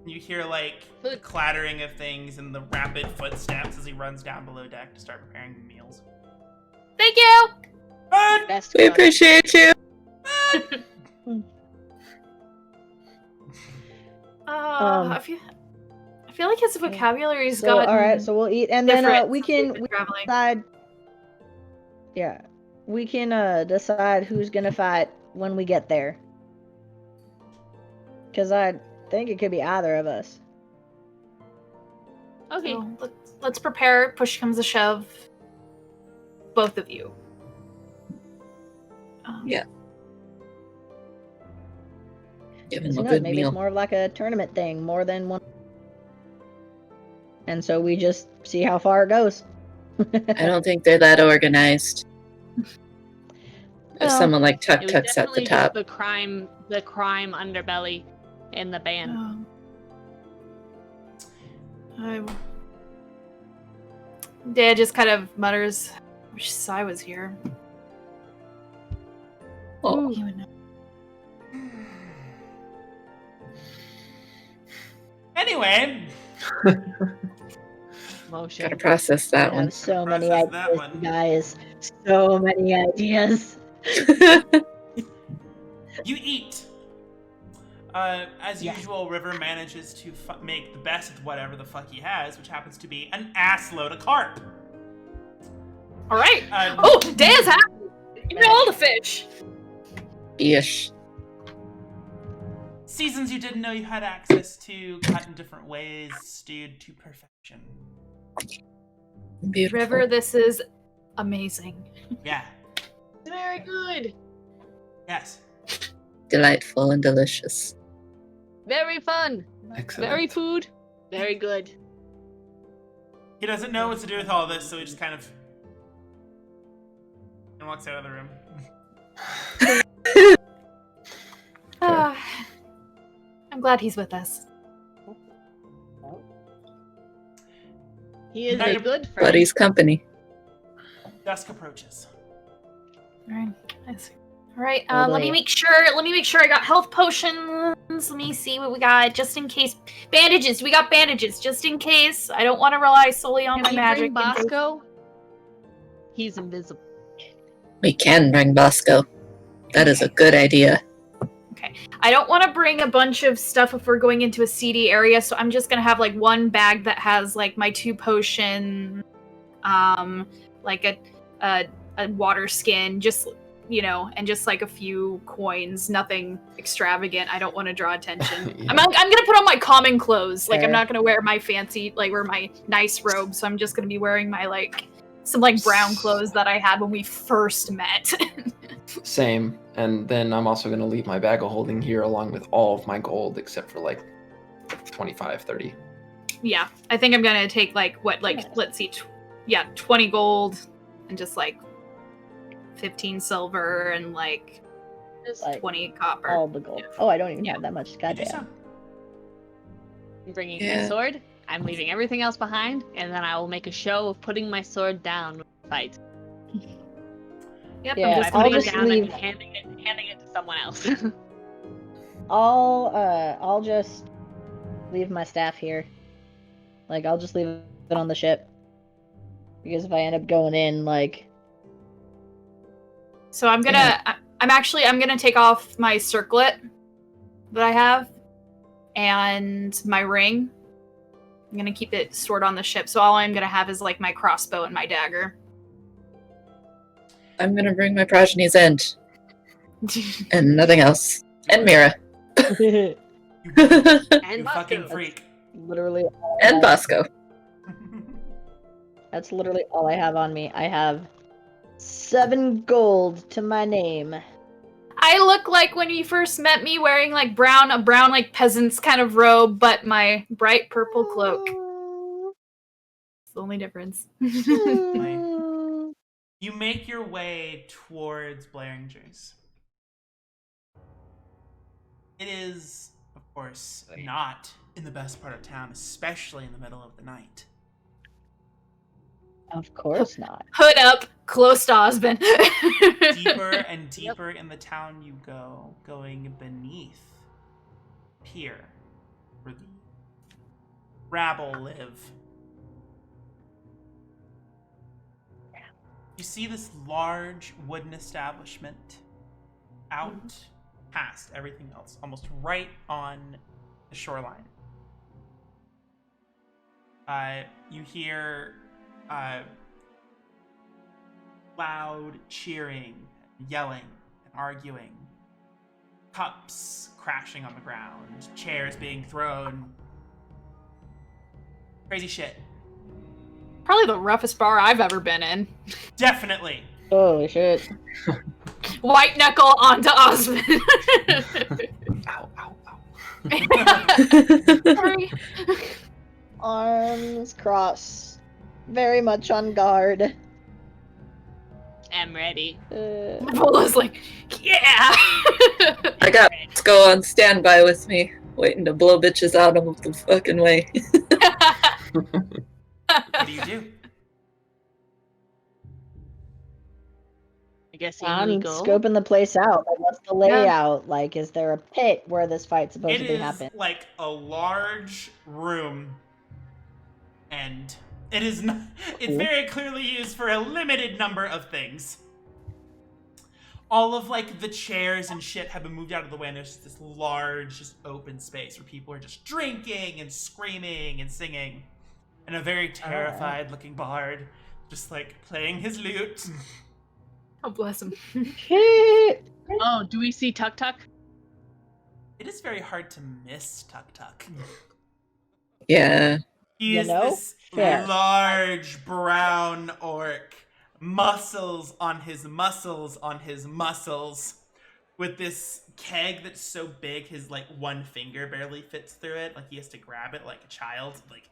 You hear, like, the clattering of things and the rapid footsteps as he runs down below deck to start preparing the meals. Thank you. Food! Best We cook. appreciate you. I feel like his vocabulary's So, got. all right, so we'll eat, and then we can traveling. decide. Yeah, we can decide who's gonna fight when we get there. Because I think it could be either of us. Okay. So, let's prepare. Push comes to shove. Both of you. Yeah. Give him Who a knows, good maybe meal. it's more of like a tournament thing, more than one. And so we just see how far it goes. I don't think they're that organized. If Well, someone like Tuk It was Tuk's at the definitely just top. the crime underbelly in the band. Dad just kind of mutters, "Wish Sai was here." Oh, He would know. Anyway, Motion. gotta process that I one. have so many Process that ideas, one. you guys. So many ideas. you eat. As Yeah. usual, River manages to make the best of whatever the fuck he has, which happens to be an ass load of carp. All right. Uh, Oh, Dad's happy. Give me all the fish. Ish. Seasons you didn't know you had access to, cut in different ways, stewed to perfection. Beautiful. River, this is amazing. Yeah. Very good. Yes. Delightful and delicious. Very fun. Excellent. Very food. Very good. He doesn't know what to do with all this, so he just kind of and walks out of the room. I'm glad he's with us. He is a Night. good friend. Buddy's company. Dusk approaches. All right. I see. All right. Oh, Let me boy. make sure. Let me make sure I got health potions. Let me see what we got, just in case. Bandages. We got bandages, just in case. I don't want to rely solely on Can my we magic. bring Bosco? He's invisible. We can bring Bosco. That is a good idea. I don't want to bring a bunch of stuff if we're going into a seedy area, so I'm just gonna have like one bag that has like my 2 potions, like a water skin, just you know, and just like a few coins, nothing extravagant. I don't want to draw attention. Yeah. I'm gonna put on my common clothes. Like, I'm Fair. not gonna wear my fancy, like, wear my nice robe. So I'm just gonna be wearing my, like, some, like, brown clothes that I had when we first met. Same. And then I'm also going to leave my bag of holding here along with all of my gold except for like 25, 30. Yeah, I think I'm gonna take, like, what, like, let's see, 20 gold and just, like, 15 silver and, like, Just Like, 20 copper. all the gold. Oh, I don't even have that much. You do Goddamn. so. I'm bringing Yeah. my sword. I'm leaving everything else behind, and then I will make a show of putting my sword down when we fight. Yep, Yeah, I'm By just I'll putting gonna it just down leave- and handing it to someone else. I'll just leave my staff here. Like, I'll just leave it on the ship. Because if I end up going in, like, So I'm gonna, I'm gonna take off my circlet that I have and my ring. I'm gonna keep it stored on the ship. So all I'm gonna have is, like, my crossbow and my dagger. I'm gonna bring my progeny's end and nothing else. And Mira. You, And you Bosco. fucking freak. literally, And Bosco. that's literally all I have on me. I have 7 gold to my name. I look like when you first met me, wearing, like, a brown like peasant's kind of robe, but my bright purple cloak. It's the only difference. You make your way towards Blaringer's. It is, of course, not in the best part of town, especially in the middle of the night. Of course not. Hood up, close to Osmond. Deeper and deeper in the town you go, going beneath pier, where the rabble live. You see this large wooden establishment out past everything else, almost right on the shoreline. You hear loud cheering, yelling, and arguing. Cups crashing on the ground, chairs being thrown. Crazy shit. Probably the roughest bar I've ever been in. Definitely. Holy shit. White knuckle onto Osmond. Ow, ow, ow. Sorry. Arms crossed. Very much on guard. I'm ready. Vola's like, yeah. I got Bosco on standby with me, waiting to blow bitches out of the fucking way. What do you do? I guess I'm you go. scoping the place out. Like, what's the layout? Like, is there a pit where this fight's It supposedly is happen? like a large room, and it is not. It's very clearly used for a limited number of things. All of like the chairs and shit have been moved out of the way, and there's just this large, just open space where people are just drinking and screaming and singing, and a very terrified-looking bard just like playing his lute. Oh, bless him. Oh, do we see Tuk Tuk? It is very hard to miss Tuk Tuk. Yeah. He You is know? this Fair. large brown orc, muscles on his muscles on his muscles, with this keg that's so big his like one finger barely fits through it. Like he has to grab it like a child. Like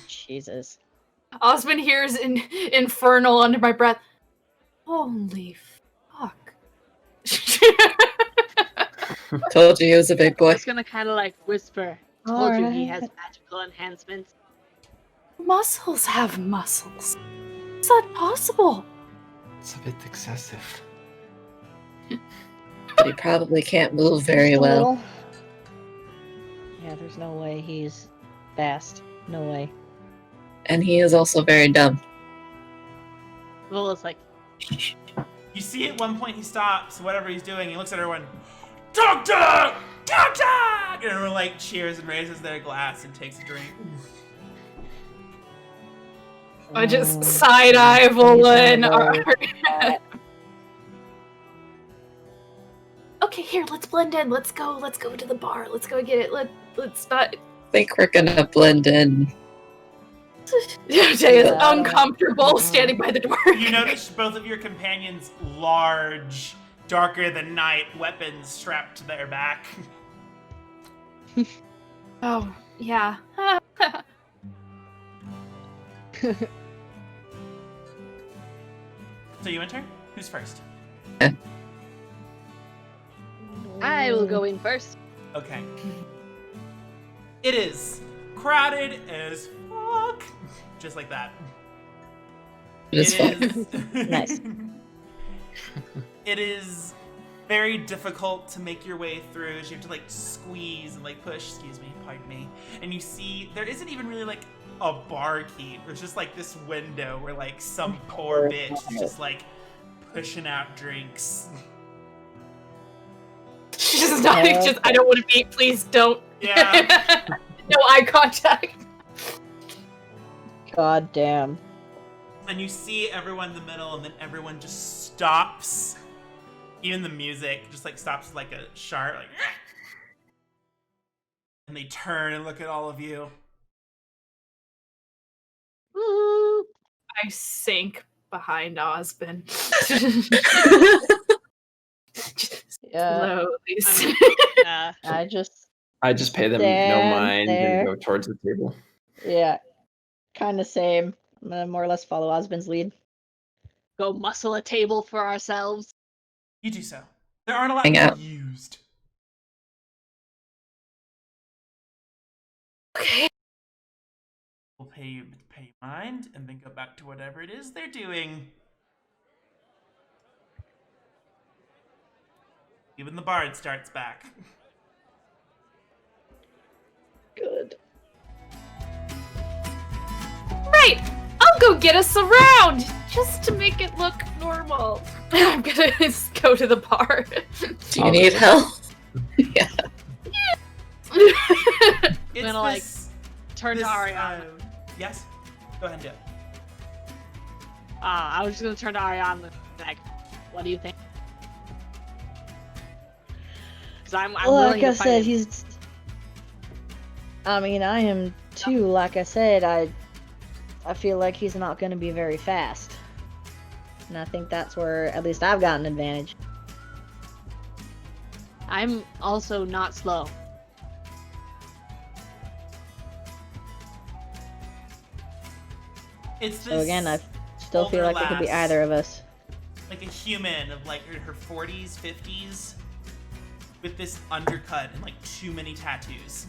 Jesus. Osmond hears infernal under my breath. Holy fuck. Told you he was a big boy. Just gonna kind of like whisper. Told you he has magical enhancements. Muscles have muscles. Is that possible? It's a bit excessive. But he probably can't move very Just a well. little. Yeah, there's no way he's fast. No way. And he is also very dumb. Vola's like, you see at one point he stops whatever he's doing. He looks at everyone. Tuk Tuk! Tuk Tuk! And everyone like cheers and raises their glass and takes a drink. I just side eye Vola and Here, let's blend in. Let's go to the bar. Let's go get it. Let's not. I think we're gonna blend in. Jay is Yeah. uncomfortable standing by the door. You notice both of your companions' large, darker than night weapons strapped to their back. Oh, yeah. So you enter? Who's first? I will go in first. Okay. It is crowded as fuck. Just like that. It's fun. is. Nice. It is very difficult to make your way through. You have to like squeeze and like push. Excuse me, pardon me. And you see there isn't even really like a barkeep. There's just like this window where like some poor bitch is just like pushing out drinks. She's just not. Just I don't want to be. Please don't. Yeah. No eye contact. God damn. And you see everyone in the middle, and then everyone just stops. Even the music just like stops like a sharp, like. And they turn and look at all of you. Woo. I sink behind Osmond. Yeah. Slowly. I just I just pay them no Stand mind there. and go towards the table. yeah. Kinda same. I'm gonna more or less follow Osmond's lead. Go muscle a table for ourselves. You do so. There aren't a lot Hang out. used. Okay. We'll pay mind and then go back to whatever it is they're doing. Even the bard starts back. Good. Right. I'll go get us a round just to make it look normal. I'm gonna just go to the bar. Do you need help? Yeah. It's gonna, like, this- Turn to this, Ariana. Yes? Go ahead and do it. I was just gonna turn to Ariana. Like, what do you think? Because I'm Well, willing like I to fight said, him. he's. I mean, I am too. Like I said, I feel like he's not going to be very fast, and I think that's where at least I've got an advantage. I'm also not slow. It's this. So again, I still feel older like it could be lass. either of us. Like a human of like her 40s, 50s, with this undercut and like too many tattoos.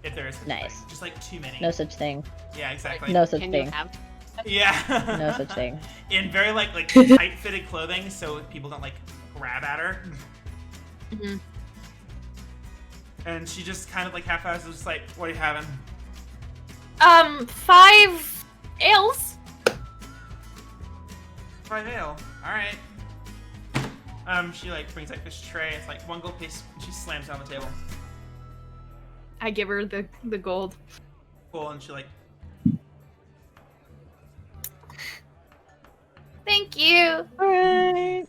If there is such a Nice. thing. Just like too many. No such thing. Yeah, exactly. No such Can thing. you have? Yeah. No such thing. In very like tight-fitted clothing, so people don't like grab at her. Mhm. And she just kind of like half-assed, just like, "What are you having?" 5 ales. 5 ale. All right. She like brings like this tray. It's like 1 gold piece. And she slams down the table. I give her the gold. Cool. And she like, Thank you. Alright.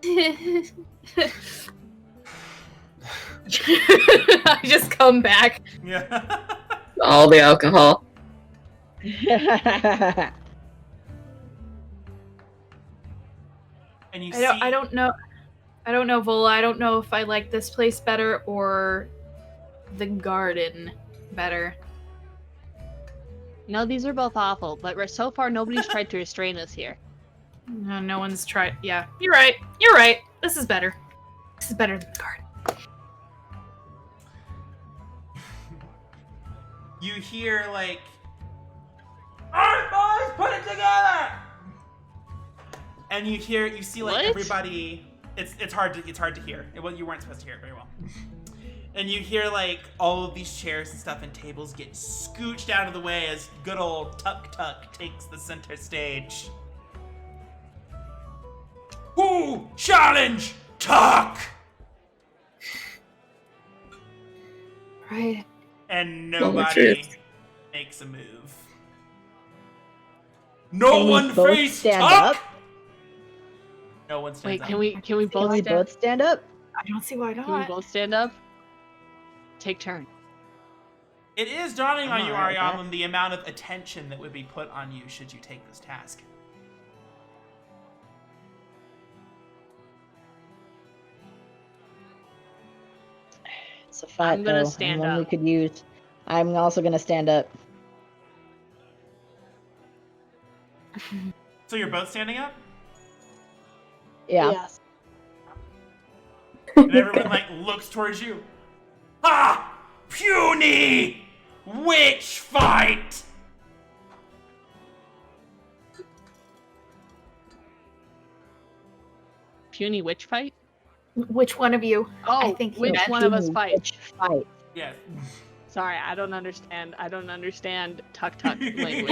I just come back. yeah. All the alcohol. And you I don't know. I don't know, Vola. I don't know if I like this place better or the garden better. No, these are both awful, but so far nobody's tried to restrain us here. No, no one's tried. Yeah, you're right. You're right. This is better. This is better than the garden. You hear like, "Alright, boys, put it together!" And you see like What? everybody. It's hard to hear. Well, you weren't supposed to hear it very well. And you hear like all of these chairs and stuff and tables get scooched out of the way as good old Tuk Tuk takes the center stage. Who challenge Tuck? Right. And Well, the nobody truth. makes a move. No Can we one both face stand Tuck. up? No one stands Wait, up. can we Can both we stand? both stand up? I don't see why Can we not. both stand up? Take turn. It is dawning I'm on you, alright with that. Ariam, the amount of attention that would be put on you should you take this task. It's a fight, I'm gonna though, stand and one we up. could use. I'm also gonna stand up. So you're both standing up? Yeah. Yes. And everyone, like, looks towards you. Ha! Puny! Witch fight! Puny witch fight? Which one of you? Oh, I think he which meant one of us Puny fight? witch fight. Yeah. Sorry, I don't understand. I don't understand tuk language.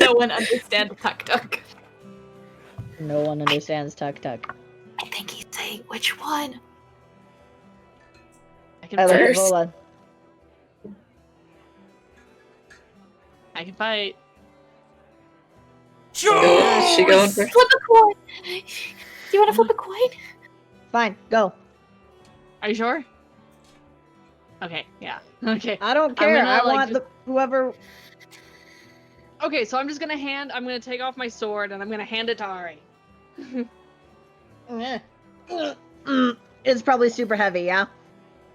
No one understands tuk tuk. No one understands tuk tuk. I think he's saying which one. I can I look fight. at First. Vola. I can fight. Is she going for? Flip a coin. Do you want to flip a coin? Fine, go. Are you sure? Okay, yeah. Okay. I don't care. gonna, I like, want the whoever. Okay, so I'm gonna take off my sword and I'm gonna hand it to Ari. It's probably super heavy. Yeah.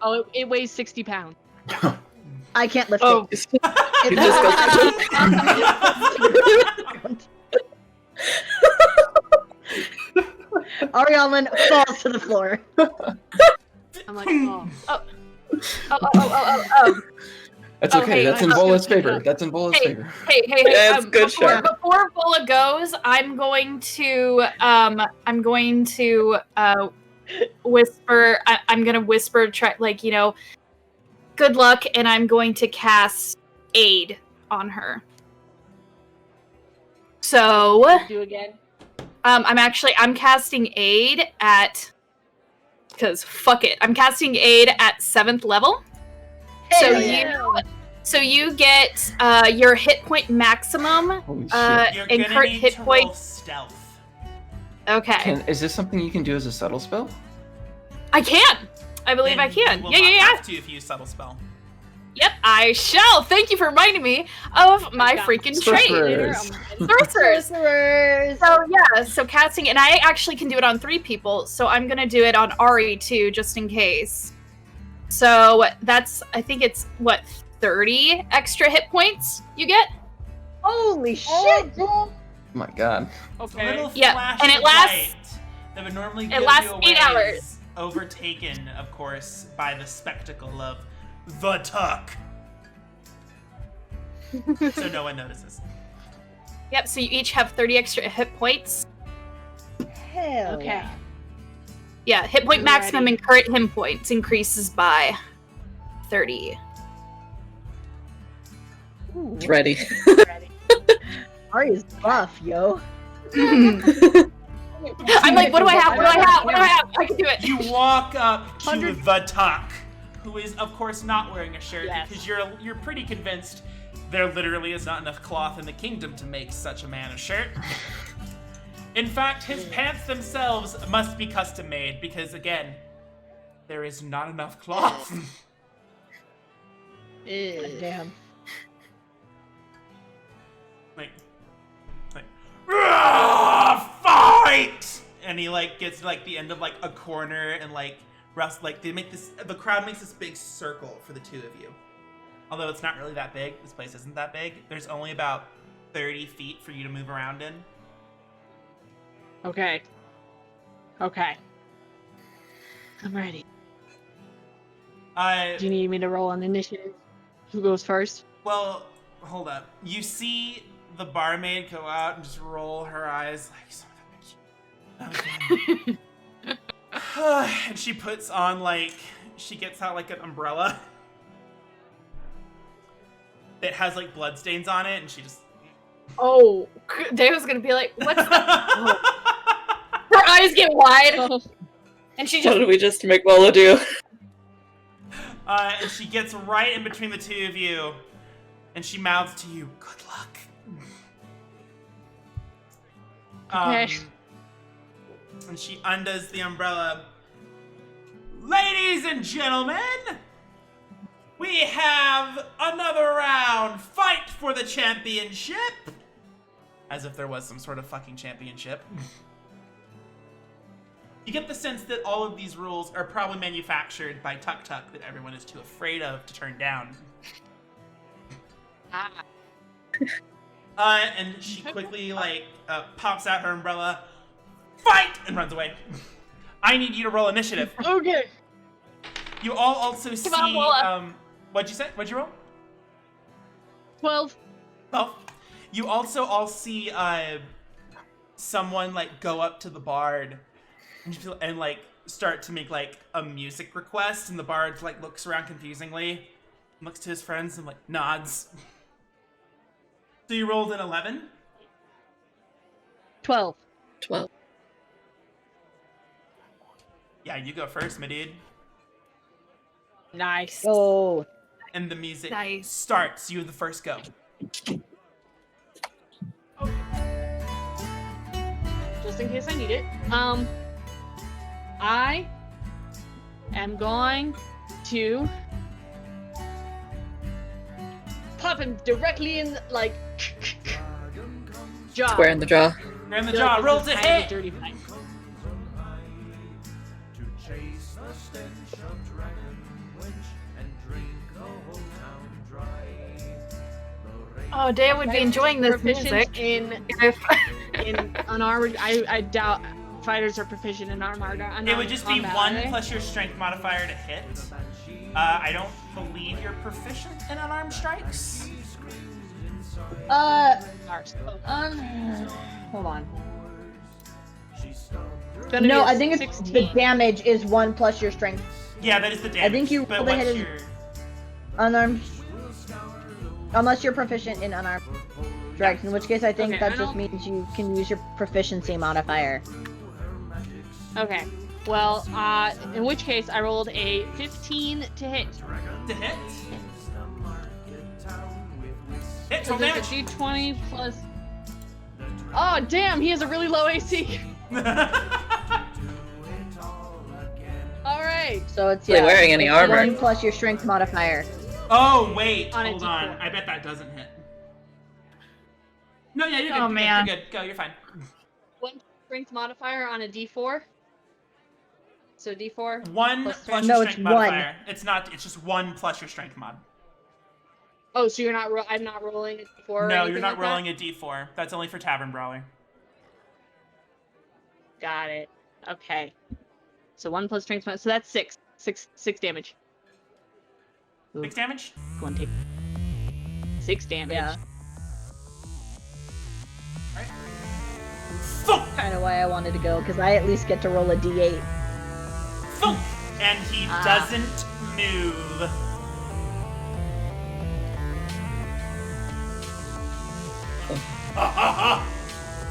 Oh, it weighs 60 pounds. I can't lift Oh. it. You just Arialan falls to the floor. I'm like, oh. Oh. That's okay. Okay, That's in I'm Vola's just gonna favor. pick That's in Vola's Hey. favor. Hey. Yeah, it's good shot. Before Bola goes, I'm going to whisper. I'm gonna whisper, try good luck, and I'm going to cast aid on her. So, Do again. I'm casting aid at, because fuck it, I'm casting aid at 7th level. So Hell you get your hit point maximum. Holy shit. You're And gonna crit need hit to point- roll stealth. Okay, Is this something you can do as a subtle spell? I can. I believe I Then can. You will Yeah. not have to if you use subtle spell. Yep, I shall. Thank you for reminding me of my got freaking Sorcerers. trait. Sorcerers. So casting, and I actually can do it on 3 people, so I'm gonna do it on Ari too, just in case. So I think it's 30 extra hit points you get? Holy shit! Oh my god. It's a Okay. little Yeah, flash and it of lasts- light that would normally it give lasts you 8 away hours. is overtaken, of course, by the spectacle of the tuck. So no one notices. Yep, so you each have 30 extra hit points. Hell. Okay. Yeah, hit point I'm maximum ready. and current hit points increases by 30. Ooh, Ready. Ari's buff, yo. I'm like, what do I have? I can do it. You walk up to 100 the tuck, who is, of course, not wearing a shirt Yes. because you're pretty convinced there literally is not enough cloth in the kingdom to make such a man a shirt. In fact, his pants themselves must be custom made because, again, there is not enough cloth. Damn. like, fight! And he gets to the end of a corner and Russ the crowd makes this big circle for the two of you. Although it's not really that big, this place isn't that big. There's only about 30 feet for you to move around in. Okay. I'm ready. Do you need me to roll an initiative? Who goes first? Well, hold up. You see the barmaid go out and just roll her eyes like, son of a bitch. Okay. And she puts on she gets out an umbrella that has bloodstains on it, and she just Oh, Dave was gonna be like, what's that? Her eyes get wide, and she What just did we just make Bola do? and she gets right in between the two of you, and she mouths to you, "Good luck." Okay. And she undoes the umbrella. Ladies and gentlemen, we have another round. Fight for the championship. As if there was some sort of fucking championship. You get the sense that all of these rules are probably manufactured by Tuk Tuk that everyone is too afraid of to turn down. And she quickly, pops out her umbrella. Fight! And runs away. I need you to roll initiative. Okay. You all also see, on, Walla. What'd you say? What'd you roll? 12. Oh. You also all see, someone, go up to the bard and start to make, a music request, and the bard, looks around confusingly, looks to his friends, and, nods. So you rolled an 11? 12. 12. Yeah, you go first, my dude. Nice. Oh, And the music Nice. starts. You have the first go. Just in case I need it. I am going to pop him directly in, jaw. Square in the jaw. You're in the I feel jaw. like Roll this to is kind of a hit. dirty fight. Oh, Dea would be enjoying this Proficient music. in If unarmored. I doubt fighters are proficient in unarmored. It would just be combat, 1 are they? plus your strength modifier to hit. I don't believe you're proficient in unarmed strikes. hold on. It's gonna No, be a I think it's 16. the damage is 1 plus your strength. Yeah, that is the damage. think you but rolled a what's hit your... Unarmed. Unless you're proficient in unarmed strikes, in which case I think Okay, that I just don't- means you can use your proficiency modifier. Okay. Well, in which case I rolled a 15 to hit. To hit? Hit, So roll there's damage. a d20 plus. Oh damn! He has a really low AC. All right. So it's Are they wearing any it's armor? 1 plus your strength modifier. Oh, wait. On a Hold on. D4. I bet that doesn't hit. No, yeah, you're good. Oh, you're good, man. You're good. Go, you're fine. 1 strength modifier on a d4. So d4. 1 Plus plus strength. your No, strength it's modifier. It's not. It's just 1 plus your strength mod. Oh, so you're not. I'm not rolling a d4. or No, anything you're not like rolling a d4. That's only for Tavern Brawler. That? Got it. Okay. So 1 plus strength. So that's 6. 6 damage. 6 damage? Go on, take 6 damage. Yeah. Right. Thump! Kind of why I wanted to go, because I at least get to roll a d8. Thump! And he doesn't move.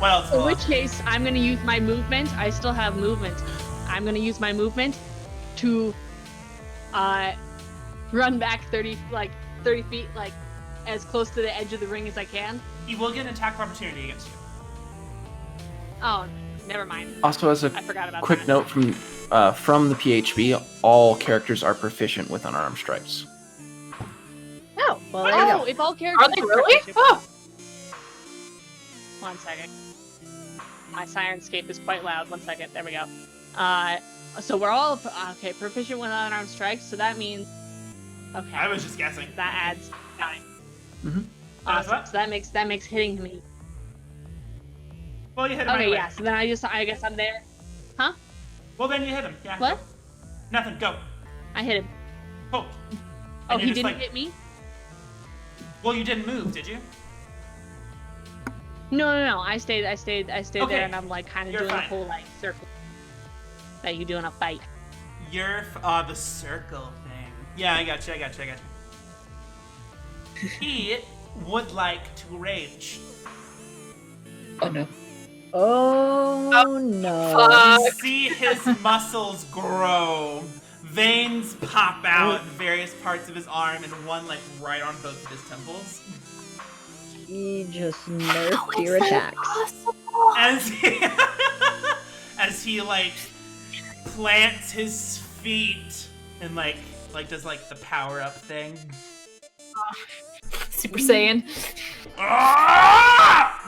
Well, it's In cool. which case, I'm gonna use my movement. I still have movement. I'm gonna use my movement to run back 30 feet, as close to the edge of the ring as I can. He will get an attack of opportunity against you. Oh, never mind. Also, as a I forgot about quick that. note from the PHB, all characters are proficient with unarmed strikes. Oh, well, there you Oh, go. if all characters are they really? proficient- Oh, 1 second. My Sirenscape is quite loud. 1 second. There we go. So we're all proficient with unarmed strikes. So that means okay. I was just guessing. That adds 9. Mhm. That's Awesome. what? So that makes hitting me. Well, you hit him Okay, anyway. yeah. So then I guess I'm there. Well, then you hit him. Yeah. What? Go. Nothing. Go. I hit him. Oh. Oh, And he you're just didn't hit me? Well, you didn't move, did you? No. I stayed Okay. there, and I'm kind of You're doing a fine. whole circle that you do in a fight. You're the circle thing. Yeah, I got you. He would like to rage. Oh no. Oh, no. You see his muscles grow. Veins pop out in various parts of his arm, and one right on both of his temples. He just nerfed your attacks. As he, as as he like plants his feet and like does like the power up thing. Super Saiyan.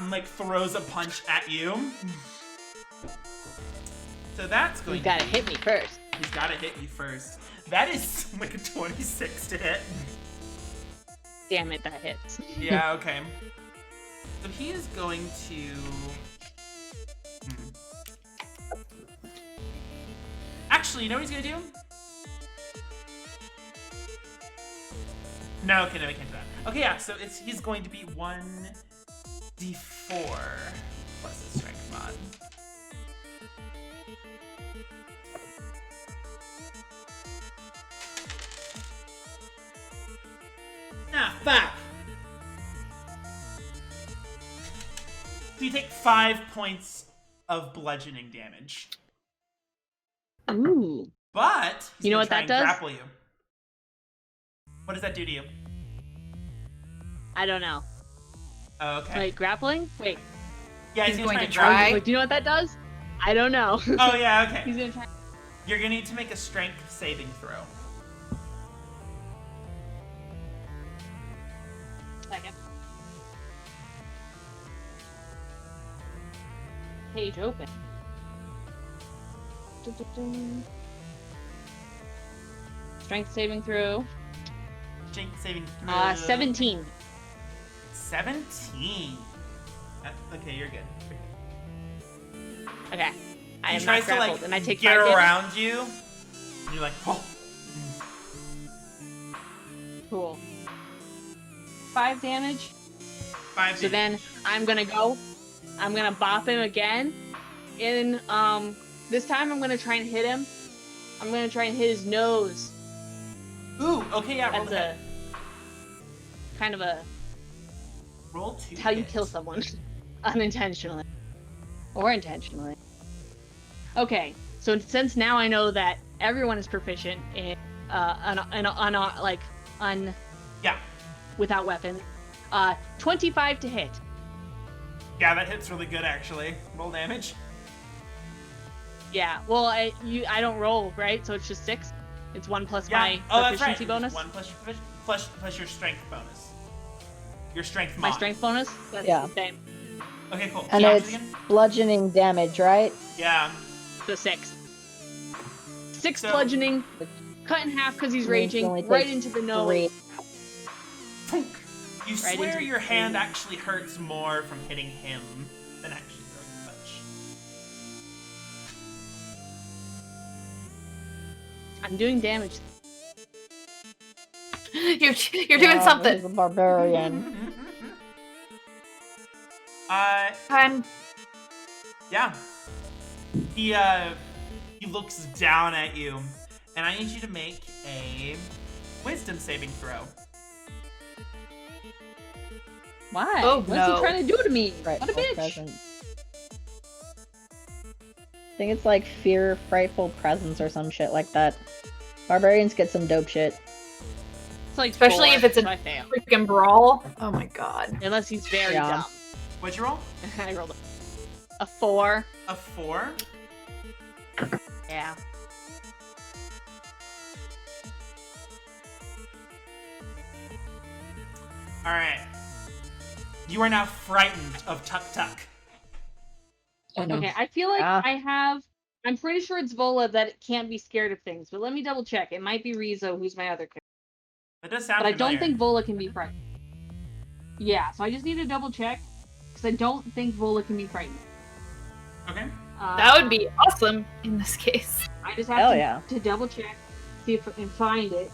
And like throws a punch at you. So that's going. You gotta hit me first. He's gotta hit you first. That is like a 26 to hit. Damn it, that hits. Yeah, okay. So he is going to... Actually, you know what he's gonna do? No, okay, no, he can't do that. Okay, yeah, so he's going to be 1d4 plus his strength mod. Ah, fuck! So you take 5 points of bludgeoning damage. Ooh. But he's You know gonna what try that and does? grapple you. What does that do to you? I don't know. Oh, okay. Wait, grappling? Wait. Yeah, He's going to and try. Wait, do you know what that does? I don't know. grapple. Oh yeah, okay. He's gonna try. You're gonna need to make a strength saving throw. Second. Page open. Strength saving throw. Strength saving throw. 17. 17. Okay, you're good. Okay. I He am tries not to grappled, like and I take get 5 damage. around you. And you're like, oh. Cool. 5 damage. 5 So then I'm gonna bop him again. And this time I'm gonna try and hit him. I'm gonna try and hit his nose. Ooh, okay, yeah, roll That's the hit. kind of a Roll 2 it's how you hits. kill someone unintentionally or intentionally. Okay, so since now I know that everyone is proficient in Yeah. without weapons, 25 to hit. Yeah, that hits really good, actually. Roll damage. Yeah, well I don't roll, right? So it's just 6. It's 1 plus Yeah. my Oh, that's proficiency right. bonus. 1 plus your strength bonus. Your strength My mod. strength bonus. That's Yeah. the same. Okay, cool. And So it's again? bludgeoning damage, right? Yeah. The 6. 6 So- bludgeoning, cut in half because he's Means he raging, only right takes into the nose. 3. You Right swear into your the hand face. actually hurts more from hitting him than actually throwing the punch. I'm doing damage. You're doing This something. is a barbarian. I'm Yeah. He looks down at you, and I need you to make a wisdom saving throw. Why? Oh, What's no. he trying to do to me? Right. What a bitch! Presence. I think it's like fear, frightful presence, or some shit like that. Barbarians get some dope shit. It's like Especially 4, if it's a- so I fail. freaking brawl. Oh my god. Unless he's very Yeah. dumb. What'd you roll? I rolled a 4. A 4? Yeah. Alright. You are now frightened of Tuk Tuk. Oh no. Okay, I feel like Ah. I'm pretty sure it's Vola that it can't be scared of things, but let me double check. It might be Rizzo, who's my other character. That does sound But I familiar. don't think Vola can be frightened. Yeah, so I just need to double check, because I don't think Vola can be frightened. Okay. That would be awesome in this case. I just have Hell to, yeah. to double check, see if I can find it.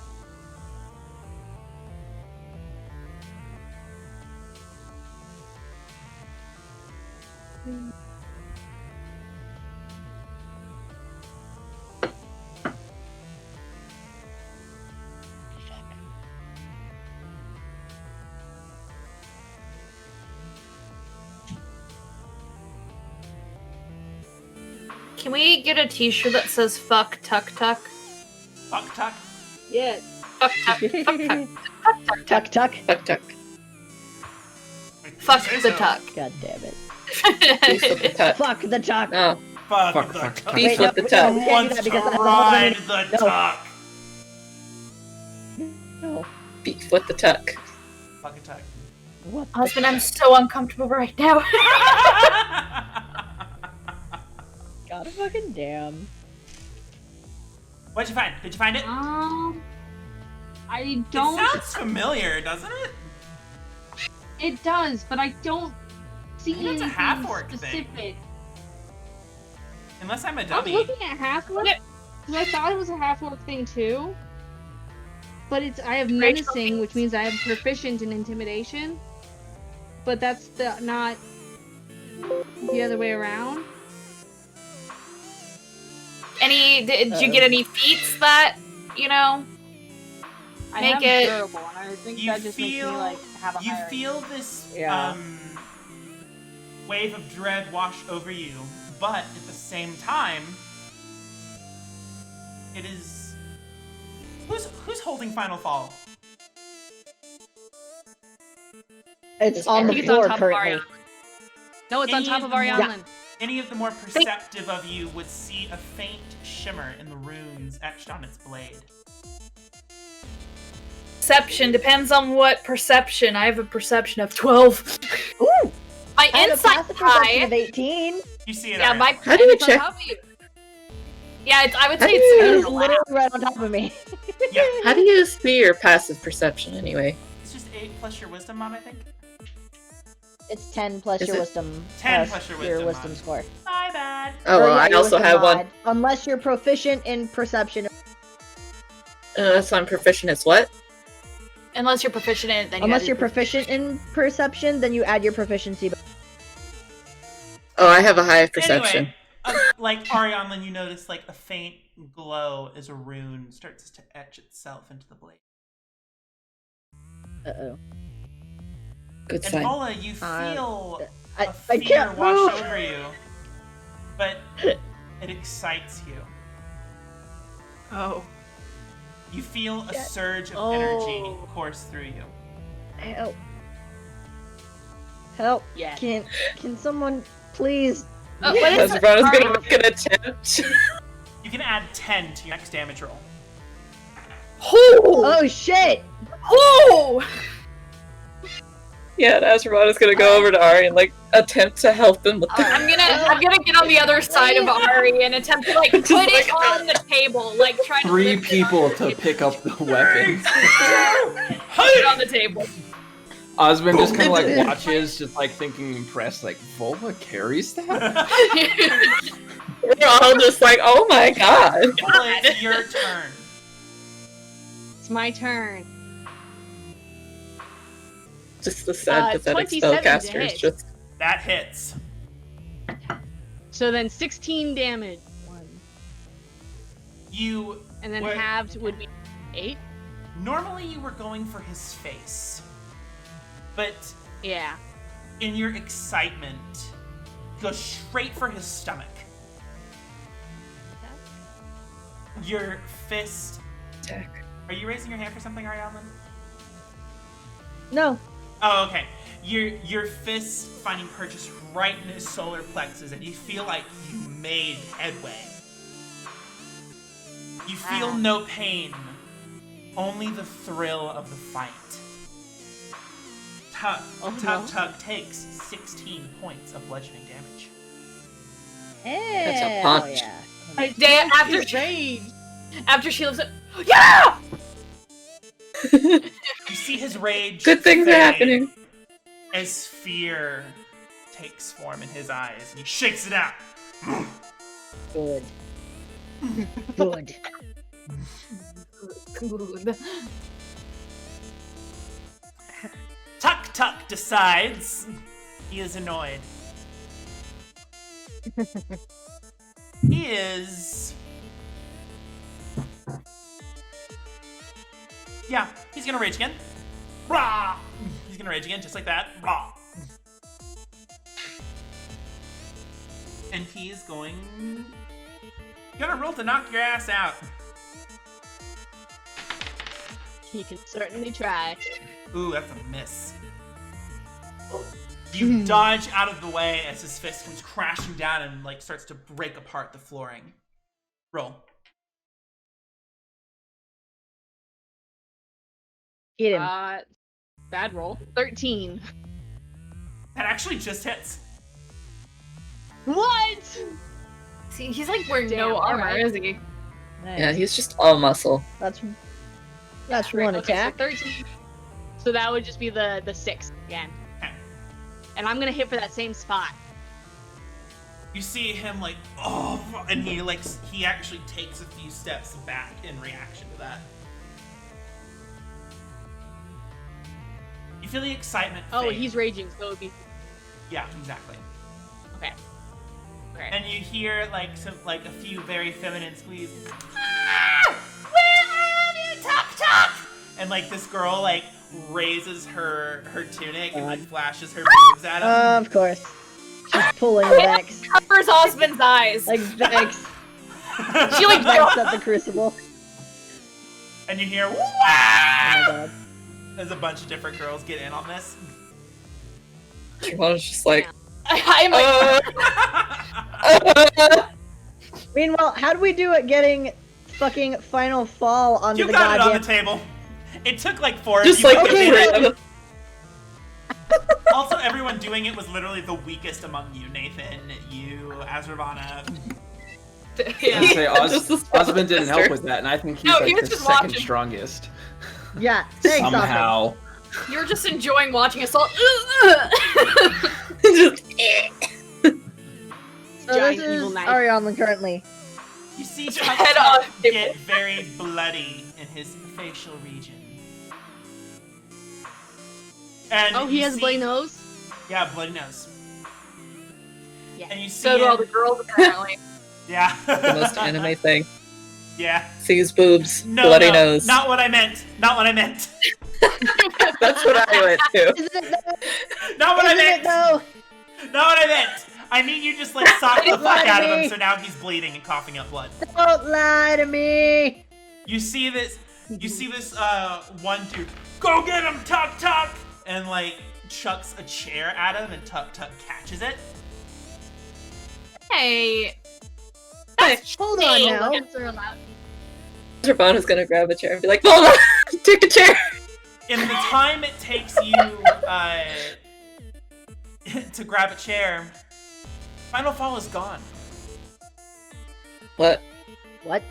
Can we get a t-shirt that says fuck Tuk Tuk? Tuk Tuk. Yes. Fuck Tuk Tuk. Tuck tuck. Tuck tuck. Wait, did Fuck you say the so? Tuck. God damn it. Please flip the tuck. Fuck the tuck. No. Fuck Fuck, the fuck, tuck. fuck. Beef Wait, with the no, tuck. we can't do Wants that to because that's a ride whole the other- no. tuck. No. Beef with the tuck. Fuck a tuck. What the Husband, I'm so uncomfortable right now. God fucking damn. What'd you find? Did you find it? I don't. It sounds familiar, doesn't it? It does, but I don't see think it's a anything half-orc thing. specific. Unless I'm a I was dummy. looking at half-orc because I thought it was a half-orc thing too. But I have menacing, which means I have proficient in intimidation. But that's not the other way around. Did you get any feats that, I Make have it- durable, and I think that just makes me have a You higher. feel this Yeah. wave of dread wash over you, but at the same time, it is who's holding Final Fall? It's on I the think it's on floor top of currently. Ariana. No, it's on Any top of of the more- Ariana. Any of the more perceptive of you would see a faint shimmer in the runes etched on its blade. Perception depends on what perception. I have a perception of 12. Ooh! My I have a insight passive perception high. of 18. You see it? Yeah, Ariana. my How do you it's on check? top of you. Yeah, I would say How do It you- is literally right on top of me. Yeah. How do you see your passive perception anyway? It's just 8 plus your wisdom, Mom, I think. It's 10 plus Is your it- wisdom. 10 plus your wisdom mod. score. My bad. Oh, Or, well, yeah, I your also wisdom have one. mod. Unless you're proficient in perception. So I'm proficient as what? unless you're proficient in it, then Unless you you're proficient in perception, then you add your proficiency. Oh, I have a high perception. Anyway, like Ariana, you notice like a faint glow as a rune starts to etch itself into the blade. Uh-oh. Good And sign. Paula, you feel a I fear can't wash move. over you, but it excites you. Oh. You feel a Yeah. surge of Oh. energy course through you. Help. Help. Yeah. Can someone please? What is it? Esmeralda's gonna make an attempt. You can add 10 to your next damage roll. Oh shit! Oh! Yeah, and Esmeralda's gonna go over to Ari and like attempt to help him with the. I'm gonna get on the other side of Ari and attempt to like put it on the table, like try to 3 lift it people on the to table. pick up the weapons. Put it on the table. Osmond just kind of like watches, just like thinking impressed, like Volva carries that? We're all just like, oh my god. Paula, it's your turn. It's my turn. Just the sad, pathetic 27 to spellcasters. hit. Just That hits. So then 16 damage. You And then Wait. halved would be 8. normally you were going for his face, but Yeah. in your excitement, you go straight for his stomach. Your fist. attack. Are you raising your hand for something, Ariadne? No. Oh, okay. Your fist finding purchase right in his solar plexus, and you feel like you made headway. You feel no pain, only the thrill of the fight. Tug takes 16 points of bludgeoning damage. That's a Hell punch. yeah. After she lifts it, yeah! You see his rage. Good things are fade happening. as fear takes form in his eyes, and he shakes it out. Good. Good. Good. Tuck decides he is annoyed. He is. Yeah, he's gonna rage again. Rah! He's gonna rage again, just like that. Rah! And he is gonna roll to knock your ass out. He can certainly try. Ooh, that's a miss. You dodge out of the way as his fist comes crashing down and like starts to break apart the flooring. Roll. Hit him. Bad roll. 13. That actually just hits. What? See, he's like wearing Damn, no armor, alright. is he? Nice. Yeah, he's just all muscle. That's one Okay, attack. So 13. So that would just be the 6 again. Okay. And I'm gonna hit for that same spot. You see him like, and he actually takes a few steps back in reaction to that. You feel the excitement Oh, fade. he's raging, so it would be. Yeah, exactly. Okay. Okay. And you hear like a few very feminine squeals. Ah! Where are you? Talk, talk! And like this girl like raises her tunic and like flashes her boobs at him. Of course. She's pulling Vex. Covers Osmond's eyes. Like Vex. She like Vex at the crucible. And you hear, Oh wow! my god. As a bunch of different girls get in on this. Shimano's just like, I'm like, Meanwhile, how do we do at getting fucking final fall onto You the got it on goddamn... the table. It took like 4 just of you. like to the get it. three of them. Also, everyone doing it was literally the weakest among you. Nathan, you, Azravana. yeah. I'd say Just the Osmond didn't help sister. with that, and I think he's No, he like was the just second watching. strongest. Yeah, thanks, Osmond. Somehow. You're just enjoying watching us all. Just, So Giant this is evil knife. Ariana currently. You see Head Chuck on get very bloody in his facial region. And Oh, he you has a see- bloody nose? Yeah, bloody nose. Yeah. And you see So do all him- the girls, apparently. Yeah. the most anime thing. Yeah. Sees boobs, No, bloody no, nose. not what I meant. Not what I meant. That's what I went to. Isn't it though? Not what I Isn't it meant. though? Not what I meant. I mean, you just like socked the fuck Lie to out of me. him, so now he's bleeding and coughing up blood. Don't lie to me. You see this one dude, go get him, Tuck Tuck! And like chucks a chair at him and Tuck Tuck catches it. Hey. Hold on now. Pets are allowed. Ravana's gonna grab a chair and be like, hold on, take a chair. In the time it takes you to grab a chair, Final Fall is gone. What? What?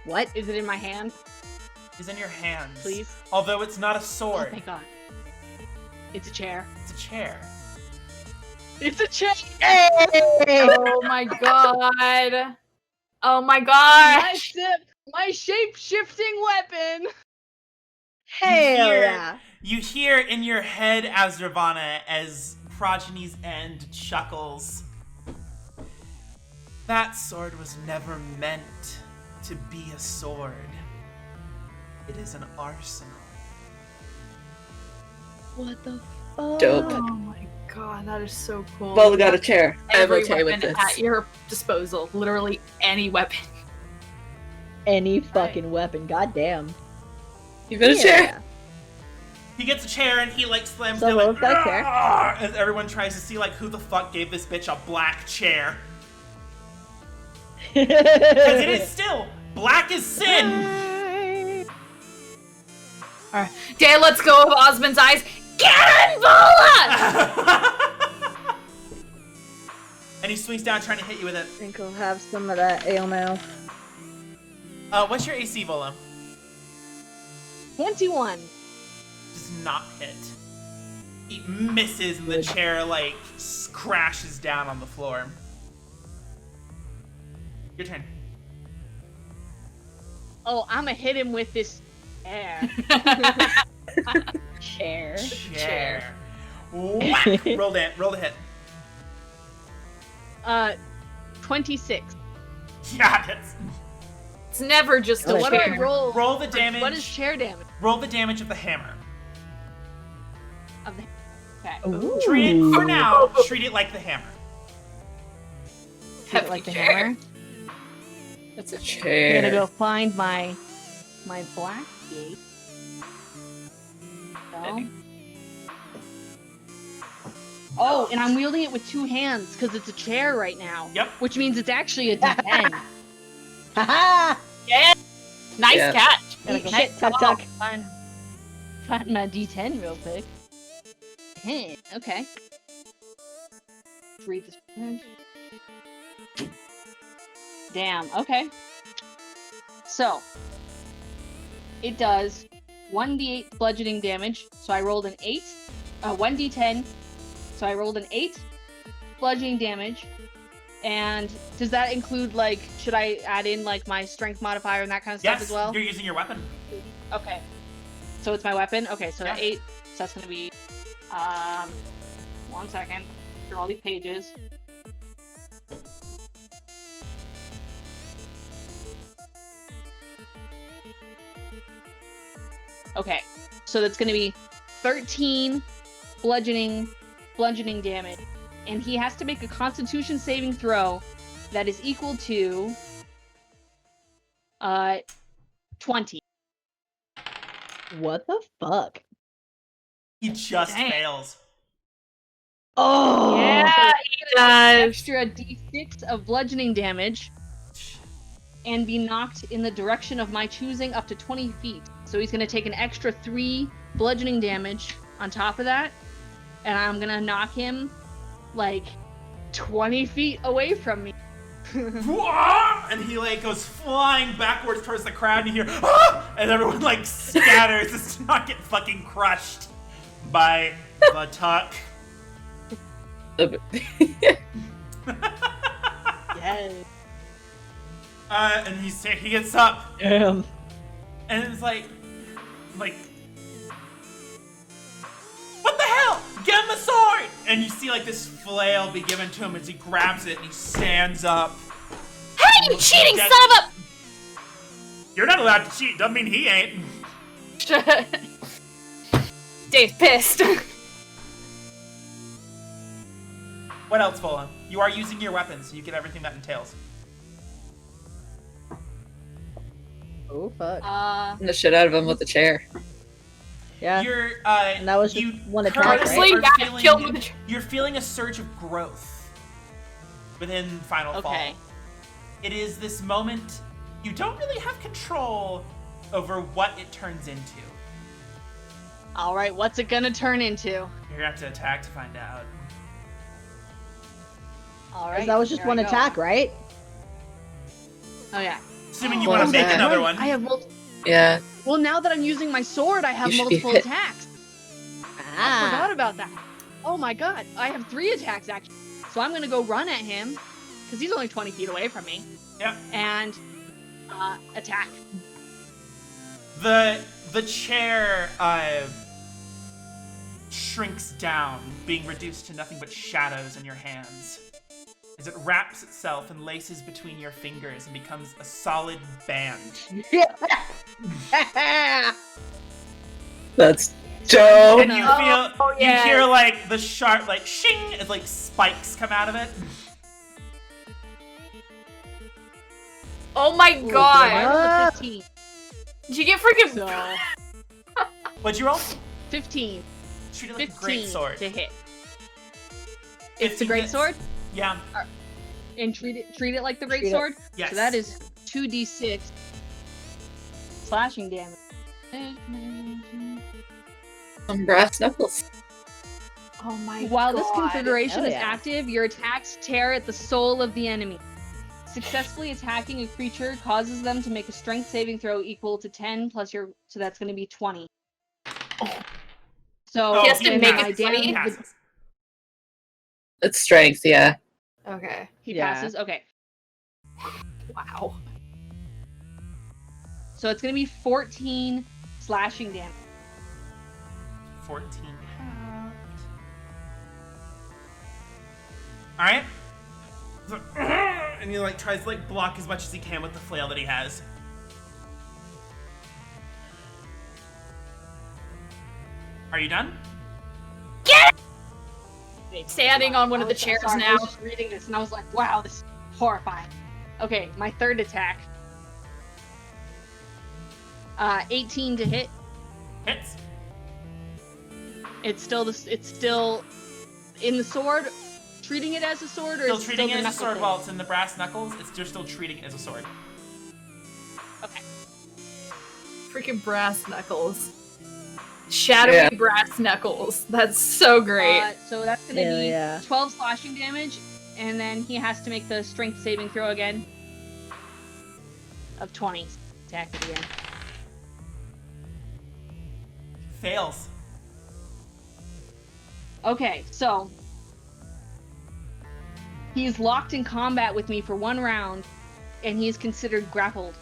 What? Is it in my hand? It's in your hands. Please? Although it's not a Oh, sword. thank God. It's a chair. It's a chair. It's a chair! Oh my god. Oh my gosh. My shape-shifting weapon! Hell hear- yeah. You hear in your head, Azravana, as Progeny's End chuckles. That sword was never meant to be a sword. It is an arsenal. What the fuck? Dope. Oh my god, that is so cool. Well, we got a chair. I have Every a chair with weapon this. at your disposal. Literally any weapon. Any fucking weapon. Goddamn. You got a chair? He gets a chair and he like slams So down Will's got a chair. "Argh!" as everyone tries to see like who the fuck gave this bitch a black chair. Because it is still black as sin. Alright. Okay, let's go with Osmond's eyes. Cannonball! And he swings down trying to hit you with it. I think I'll have some of that ale now. What's your AC, Volo? 21. Does not hit. He misses and the chair like crashes down on the floor. Your turn. Oh, I'ma hit him with this chair. Chair. Chair. Whack! Roll the hit. 26. Yeah, that's... It's never just Oh, a What do I chair. roll? Roll the damage. What is chair damage? Roll the damage of the hammer. Of the... Okay. Ooh. Treat it, for now, treat it like the hammer. Treat it like the chair. hammer. That's a I'm chair. gonna go find my black gate. So, Oh, and I'm wielding it with 2 hands because it's a chair right now. Yep. Which means it's actually a D10. Haha! Yeah. Nice Yeah. catch. Eat Nice shit, Tuck call. Tuck. Find my D10 real quick. Okay. Let's read this. Damn, okay. So, it does 1d8 bludgeoning damage, so I rolled an 8. 1d10, so I rolled an 8 bludgeoning damage. And does that include, like, should I add in, like, my strength modifier and that kind of stuff as well? You're using your weapon. Okay. So it's my weapon? Okay, so Yeah. 8, so that's gonna be, 1 second, through all these pages. Okay, so that's gonna be 13 bludgeoning damage, and he has to make a Constitution saving throw that is equal to 20. What the fuck? He just Dang. fails. Oh! Yeah, he does. Extra d6 of bludgeoning damage, and be knocked in the direction of my choosing up to 20 feet. So he's going to take an extra 3 bludgeoning damage on top of that, and I'm going to knock him, like, 20 feet away from me. And he like goes flying backwards towards the crowd, and you hear "Ah!" and everyone like scatters to not get fucking crushed by the tuck. Yes. And he gets up, Damn. and it's like, what the hell? Give him a sword! And you see like this flail be given to him as he grabs it and he stands up. Hey, you cheating Dead- son of You're not allowed to cheat. Doesn't mean he ain't. a... Dave's pissed. What else, Volan? You are using your weapon, so you get everything that entails. Oh, fuck. The shit out of him with the chair. Yeah. You're And that was just you one attack, currently right? are Yeah, kill him with feeling, you're feeling a surge of growth within Final Fall. Okay. It is this moment you don't really have control over what it turns into. Alright, what's it gonna turn into? You're gonna have to attack to find out. Alright. That was just here one I go. attack, right? Oh, yeah. Assuming you What want to was make that? another Right, one. I have multiple. Yeah. Well, now that I'm using my sword, I have You should be multiple hit. attacks. I Ah. forgot about that. Oh my god, I have 3 attacks actually. So I'm gonna go run at him, because he's only 20 feet away from me, Yep. and attack. The chair shrinks down, being reduced to nothing but shadows in your hands, as it wraps itself and laces between your fingers and becomes a solid band. That's dope. And you feel yes. you hear like the sharp like shing as like spikes come out of it. Oh my I god. rolled a 15. Did you get freaking... So What'd you roll? 15. Treat it like a 15 great sword. to hit. It's the 15 great hits. sword, Yeah. and treat it like the great Treat it. sword. Yes. So that is 2d6 slashing damage. Some brass knuckles. Oh my While god. this configuration Hell is yeah. active, your attacks tear at the soul of the enemy. Successfully attacking a creature causes them to make a strength saving throw equal to 10 plus your, so that's going to be 20. So Oh, He has to then make my it damage- 20? passes. It's strength, yeah. Okay. He Yeah. passes. Okay, Wow. so it's going to be 14 slashing damage. 14 Alright. And he like tries to like block as much as he can with the flail that he has. Are you done? Standing on one of the I'm chairs sorry, I now. was just reading this and I was like, wow, this is horrifying. Okay, my third attack. 18 to hit. Hits. It's still in the sword, treating it as a sword, or Still is it treating still it the as a sword knuckle while it's in the brass knuckles. You're still treating it as a sword. Okay. Freaking brass knuckles. Shadowy brass knuckles. That's so great. So that's gonna Hell be yeah. 12 slashing damage, and then he has to make the strength saving throw again. Of 20. Attack it again. Fails. Okay, so he's locked in combat with me for 1 round, and he's considered grappled.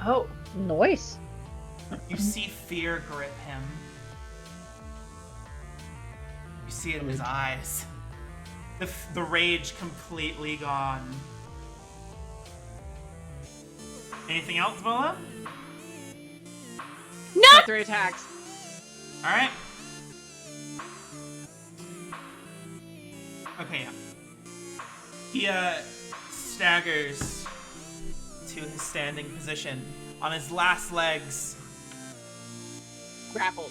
Oh. Nice. You see fear grip him. You see it in his eyes. The rage completely gone. Anything else, Vola? No! 3 attacks. Alright. Okay, yeah. He staggers to his standing position on his last legs. Grappled.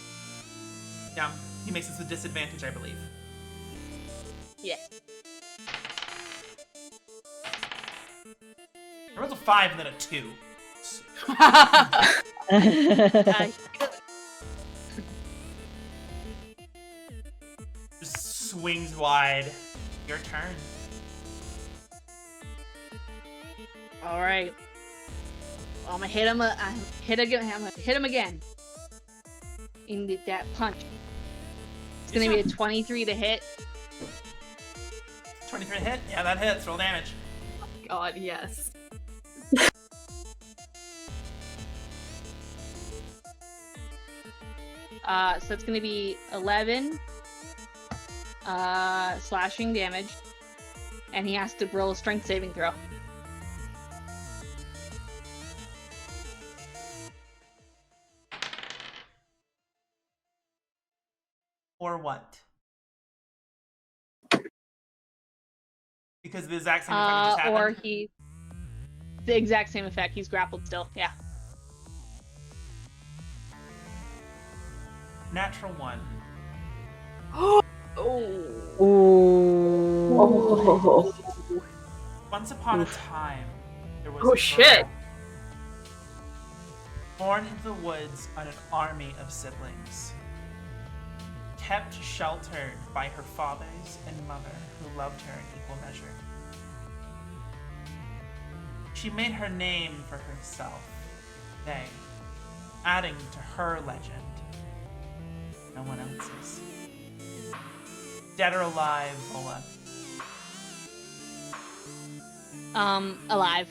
Yeah, he makes this with disadvantage, I believe. Yeah. There was a 5 and then a 2. Just swings wide. Your turn. All right. I'm gonna hit him. I'm gonna hit him again. In that punch. It's gonna be a 23 to hit. 23 to hit? Yeah, that hits. Roll damage. God, yes. So it's gonna be 11 slashing damage, and he has to roll a strength saving throw. Or what? Because the exact same effect just happened. Or the exact same effect. He's grappled still. Yeah. Natural 1. Oh. Ooh. Once upon a time, there was Oh, a shit. girl born into the woods on an army of siblings, kept sheltered by her fathers and mother who loved her in equal measure. She made her name for herself, they, adding to her legend. No one else's. Dead or alive, Vola? Alive.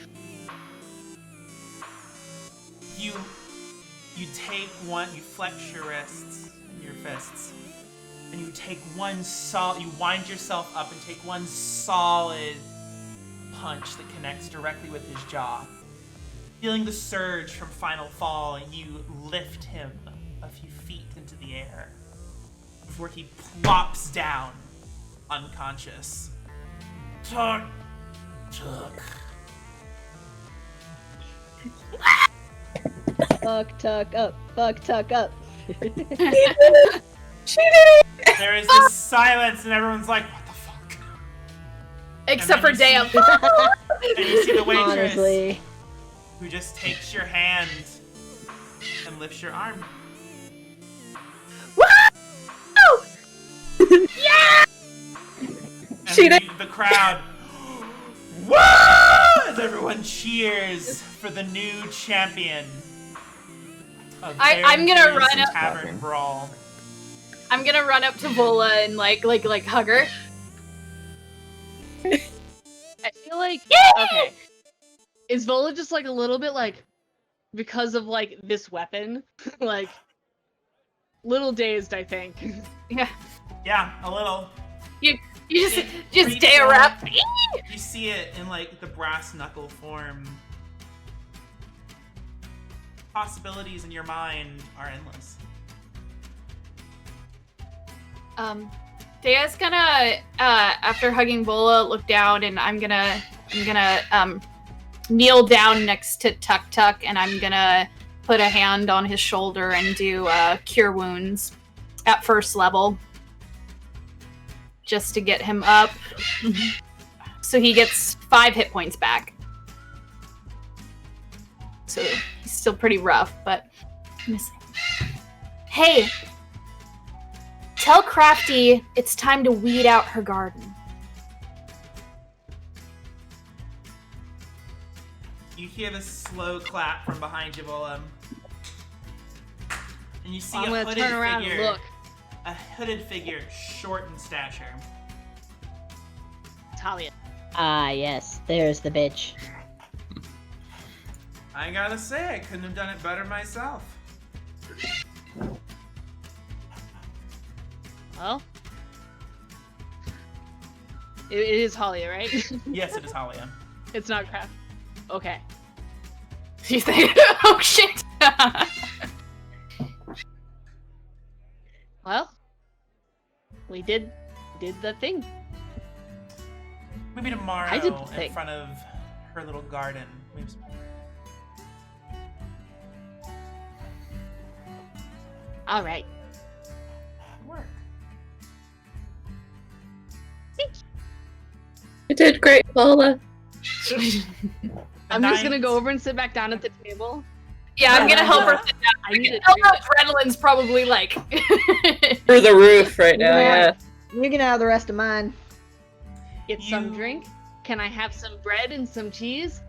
You take one, you flex your wrists, your fists, and you take you wind yourself up and take one solid punch that connects directly with his jaw. Feeling the surge from Final Fall, you lift him a few feet into the air before he plops down, unconscious. Tuck. Fuck tuck up. Fuck tuck up. She did it! There is this silence, and everyone's like, "What the fuck?" Except for And then Dam. And you see the waitress Honestly. who just takes your hand and lifts your arm. Yeah! And the crowd, woo! As everyone cheers for the new champion of I'm gonna Bear run Grylls up- Tavern Brawl. I'm gonna run up to Vola and like hug her. I feel like okay. Is Vola just like a little bit like because of like this weapon? Like little dazed, I think. Yeah. Yeah, a little. You It just reads stare forward. up. You see it in like the brass knuckle form. Possibilities in your mind are endless. Dea's gonna after hugging Vola, look down, and I'm gonna kneel down next to Tuk Tuk, and I'm gonna put a hand on his shoulder and do cure wounds at first level. Just to get him up. So he gets 5 hit points back. So he's still pretty rough, but... Hey! Tell Crafty it's time to weed out her garden. You hear the slow clap from behind you, Volum. And you see I'm a gonna hooded turn around figure. and look. A hooded figure, short in stature. Talia. Ah, yes, there's the bitch. I gotta say, I couldn't have done it better myself. Well, it is Halia, right? Yes, it is Halia. It's not Craft. Okay. You think? Oh shit! Well, we did the thing. Maybe tomorrow, I did the in thing. front of her little garden. All right. Work. You did great, Lola. I'm just gonna go over and sit back down at the table. Yeah, I'm gonna help her sit down. I need Oh, to adrenaline's probably like... Through the roof right now, yeah. You can have the rest of mine. get some drink. Can I have some bread and some cheese?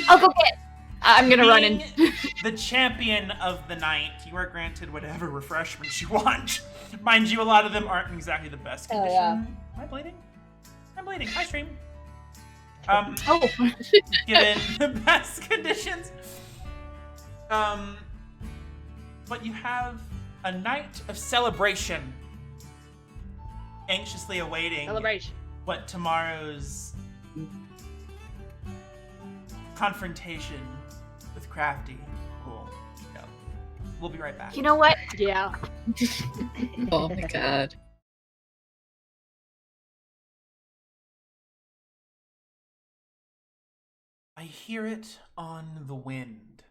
I'll go get... I'm gonna run in. Being the champion of the night, you are granted whatever refreshments you want. Mind you, a lot of them aren't in exactly the best Oh, condition. yeah. Am I bleeding? I'm bleeding. Hi, stream. Oh. Given the best conditions. But you have a night of celebration. Anxiously awaiting Celebration. what tomorrow's confrontation with Crafty will go. We'll be right back. You know what? Yeah. Oh my god. I hear it on the wind.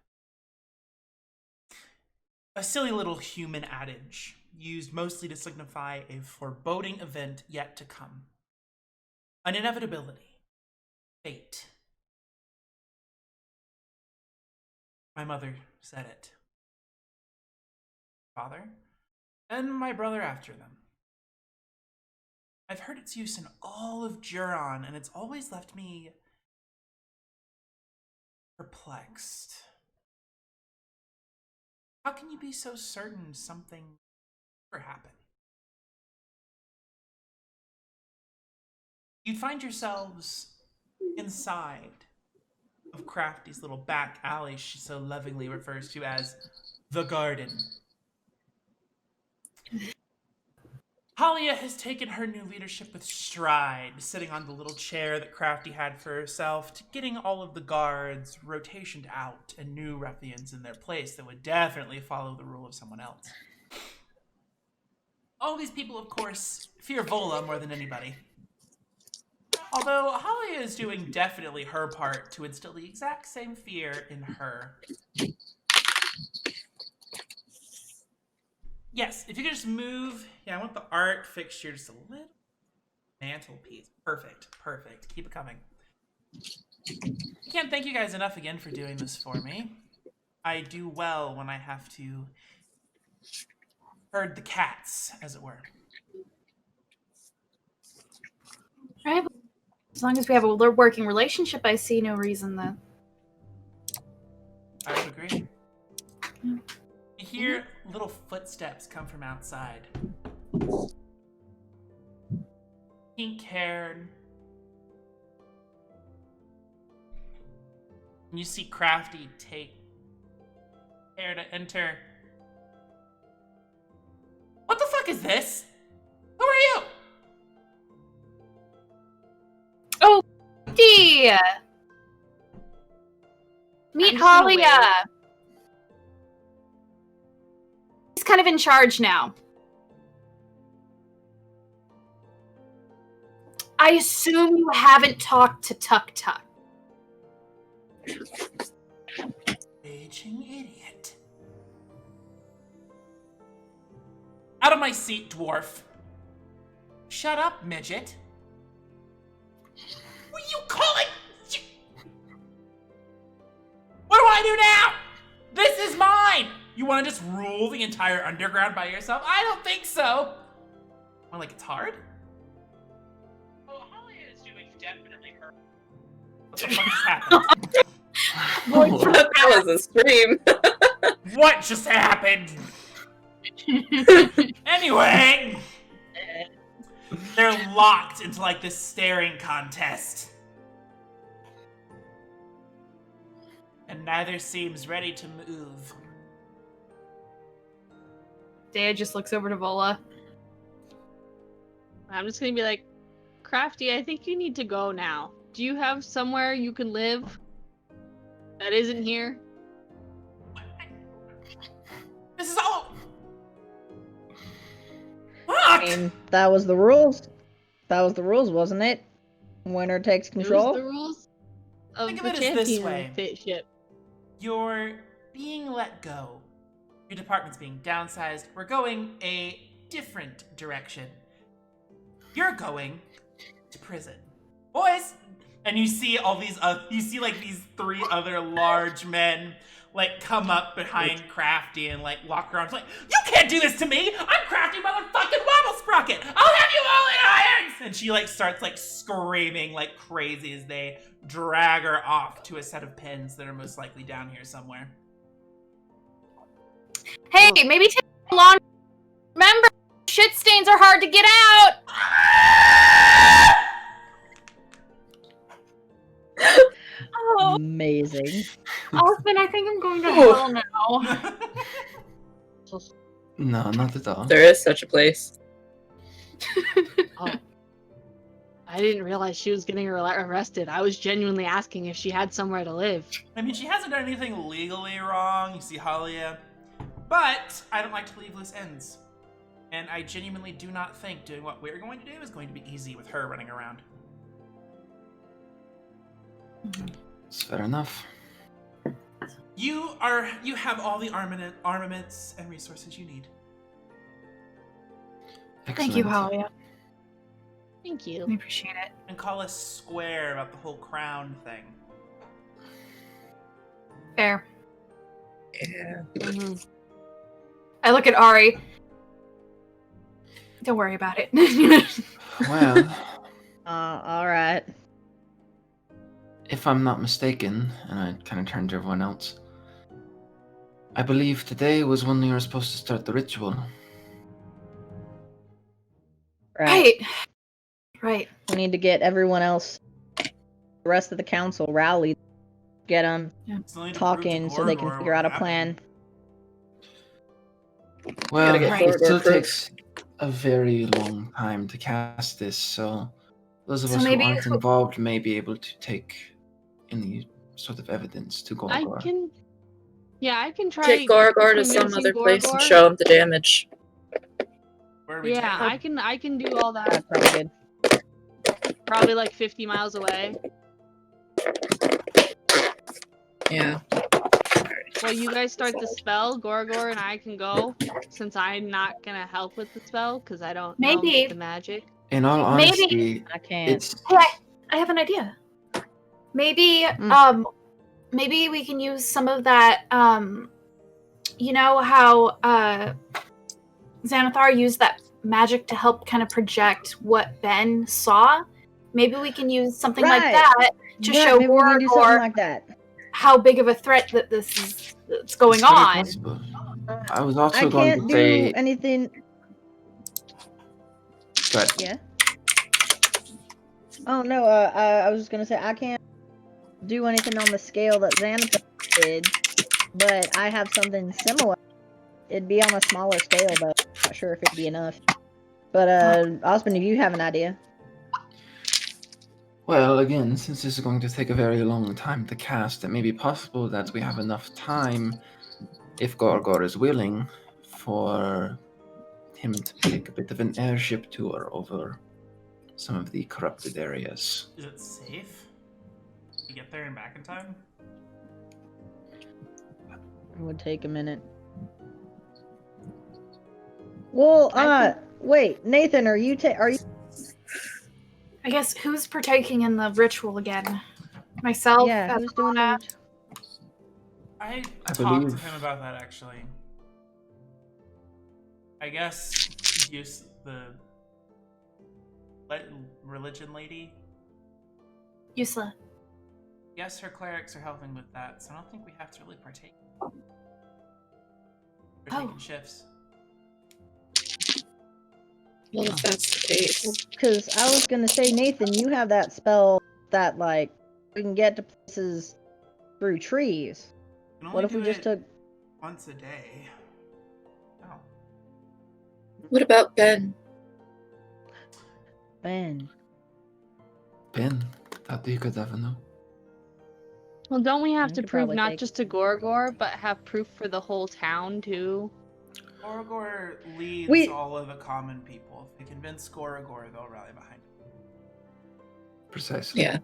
A silly little human adage, used mostly to signify a foreboding event yet to come. An inevitability. Fate. My mother said it. Father, and my brother after them. I've heard its use in all of Juron, and it's always left me perplexed. How can you be so certain something will ever happen? You'd find yourselves inside of Crafty's little back alley she so lovingly refers to as the garden. Halia has taken her new leadership with stride, sitting on the little chair that Crafty had for herself, to getting all of the guards rotationed out and new ruffians in their place that would definitely follow the rule of someone else. All these people, of course, fear Vola more than anybody. Although Halia is doing definitely her part to instill the exact same fear in her. Yes, if you could just move. Yeah, I want the art fixture just a little. Mantelpiece. Perfect. Perfect. Keep it coming. Can't thank you guys enough again for doing this for me. I do well when I have to herd the cats, as it were. Right. As long as we have a working relationship, I see no reason that... I would agree. You hear little footsteps come from outside. Pink-haired. And you see Crafty take care to enter. What the fuck is this? Who are you? Oh, dear! Meet I'm just gonna Halia! He's kind of in charge now. I assume you haven't talked to Tuk Tuk. Raging idiot. Out of my seat, dwarf. Shut up, midget. What are you calling? What do I do now? This is mine! You want to just rule the entire underground by yourself? I don't think so. Well, like, it's hard? Oh, Holly is doing definitely her. What the fuck just happened? That was a scream. What just happened? Anyway, they're locked into like this staring contest. And neither seems ready to move. Dea just looks over to Vola. I'm just gonna be like, Crafty, I think you need to go now. Do you have somewhere you can live that isn't here? This is all. I Fuck! mean, that was the rules. That was the rules, wasn't it? Winner takes control. Those the rules of Think the of it as this way. championship. You're being let go. Your department's being downsized. We're going a different direction. You're going to prison. Boys! And you see all these, you see like these 3 other large men like come up behind Crafty and like lock her arms like, you can't do this to me! I'm Crafty motherfucking Wobble Sprocket! I'll have you all in irons! And she like starts like screaming like crazy as they drag her off to a set of pins that are most likely down here somewhere. Hey, maybe take a long. Remember, shit stains are hard to get out. Oh, Amazing. Austin, I think I'm going to hell now. No, not at all. There is such a place. Oh. I didn't realize she was getting arrested. I was genuinely asking if she had somewhere to live. I mean, she hasn't done anything legally wrong, you see Halia, but I don't like to leave loose ends. And I genuinely do not think doing what we're going to do is going to be easy with her running around. It's fair enough. You have all the armaments and resources you need. Thank you, Excellent. Halia. Thank you. We appreciate it. And call us square about the whole crown thing. Fair. Yeah. Mhm. I look at Ari. Don't worry about it. Well, Alright. if I'm not mistaken, and I kind of turn to everyone else, I believe today was when you were supposed to start the ritual. Right. We need to get everyone else, the rest of the council rallied, get them Still need to talking prove to so they can Gorgor figure out a what plan. Well, Gotta get it Gorgor still proof. takes a very long time to cast this, so those of So us who maybe aren't it's- involved may be able to take any sort of evidence to I Gorgor. can. Yeah, I can try. Take Gorgor to some convincing other place and Gorgor. show him the damage. Where are we Yeah, taking? I can do all that. That's probably good. Probably like 50 miles away. Yeah. Well, you guys start the spell, Gorgor and I can go, since I'm not gonna help with the spell because I don't Maybe. know the magic. In all Maybe- honesty, I can't. it's Hey, I have an idea. Maybe, maybe we can use some of that, you know how, Xanathar used that magic to help kind of project what Ben saw? Maybe we can use something like Right. that to Yeah, show maybe we can do something Gorgor like that. how big of a threat that this is that's going it's very on. possible. I was also I going can't to do say, anything. but Yeah. Oh no, I was just gonna say I can't do anything on the scale that Xanathar did, but I have something similar. It'd be on a smaller scale, but I'm not sure if it'd be enough. But Osmond, if you have an idea. well, again, since this is going to take a very long time to cast, it may be possible that we have enough time, if Gorgor is willing, for him to take a bit of an airship tour over some of the corrupted areas. Is it safe? You get there and back in time? It would take a minute. Well, I wait, Nathan, are you? I guess who's partaking in the ritual again? Myself. Yeah, as who's doing Alana? the? I I talked to believe- him about that actually. I guess use the religion lady. Yusla. Yes, her clerics are helping with that, so I don't think we have to really partake. We're taking shifts. Well, if that's the case. Because I was gonna say, Nathan, you have that spell that like we can get to places through trees. Can only What if do we just it took once a day? Oh. What about Ben? Ben? Ben, that you could ever know. Well, don't we have You to could prove probably not take- just to Gorgor, but have proof for the whole town too? Gorgor leads We- all of the common people. If they convince Gorgor, they'll rally behind him. Precisely. Yeah.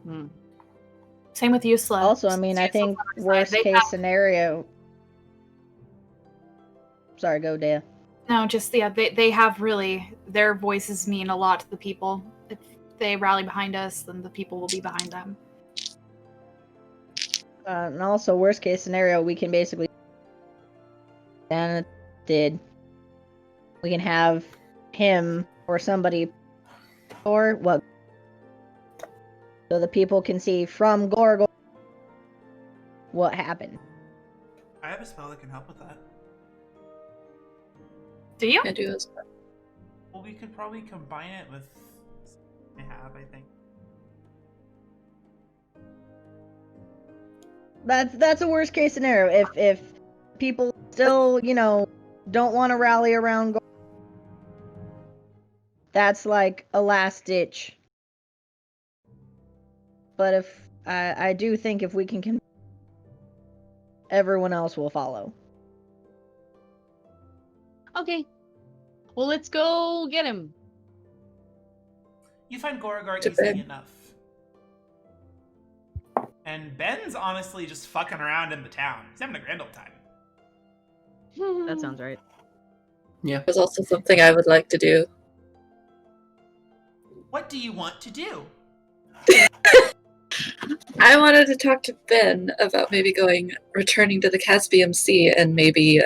Same with Yusla. Also, I mean, I Since think on our side, worst they case have- scenario. Sorry, go Dea. No, just yeah, they have really their voices mean a lot to the people. If they rally behind us, then the people will be behind them. And also, worst case scenario, we can basically. Dan did. We can have him or somebody, or what? So the people can see from Gorgor what happened. I have a spell that can help with that. Do you? I do as well. Well, we could probably combine it with something I have, I think. That's a worst case scenario. If people still, don't want to rally around Gorgor, that's like a last ditch. But if I do think if we can everyone else will follow. Okay. Well, let's go get him. You find Gorgor To easily Ben. enough. And Ben's honestly just fucking around in the town. He's having a grand old time. That sounds right. Yeah. There's also something I would like to do. What do you want to do? I wanted to talk to Ben about maybe returning to the Caspian Sea and maybe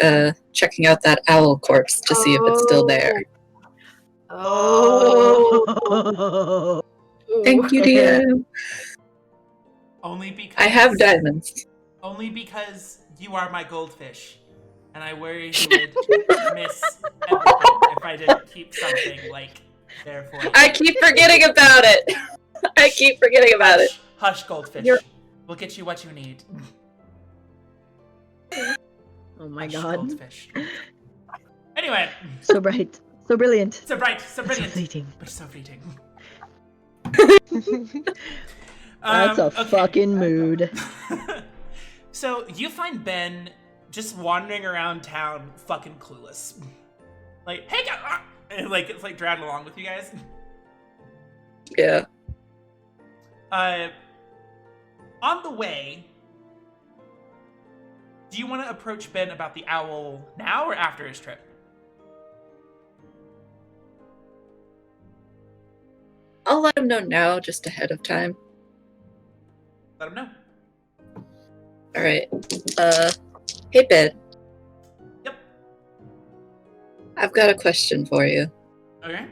checking out that owl corpse to see if it's still there. Oh. Thank you, DM. Only because I have diamonds. Only because you are my goldfish, and I worry you would miss everything if I didn't keep something like there for you. I keep forgetting about it. I keep forgetting about it. Hush, goldfish. You're- We'll get you what you need. Oh my Hush, god. goldfish. Anyway, So bright. So brilliant. so bright, so So brilliant, fleeting. but so fleeting. That's a okay. fucking mood. So you find Ben just wandering around town, fucking clueless. Like, hey, guys! And like it's like dragging along with you guys. Yeah. On the way, do you want to approach Ben about the owl now or after his trip? I'll let him know now, just ahead of time. Let him know. Alright. Hey Ben. Yep. I've got a question for you. Okay.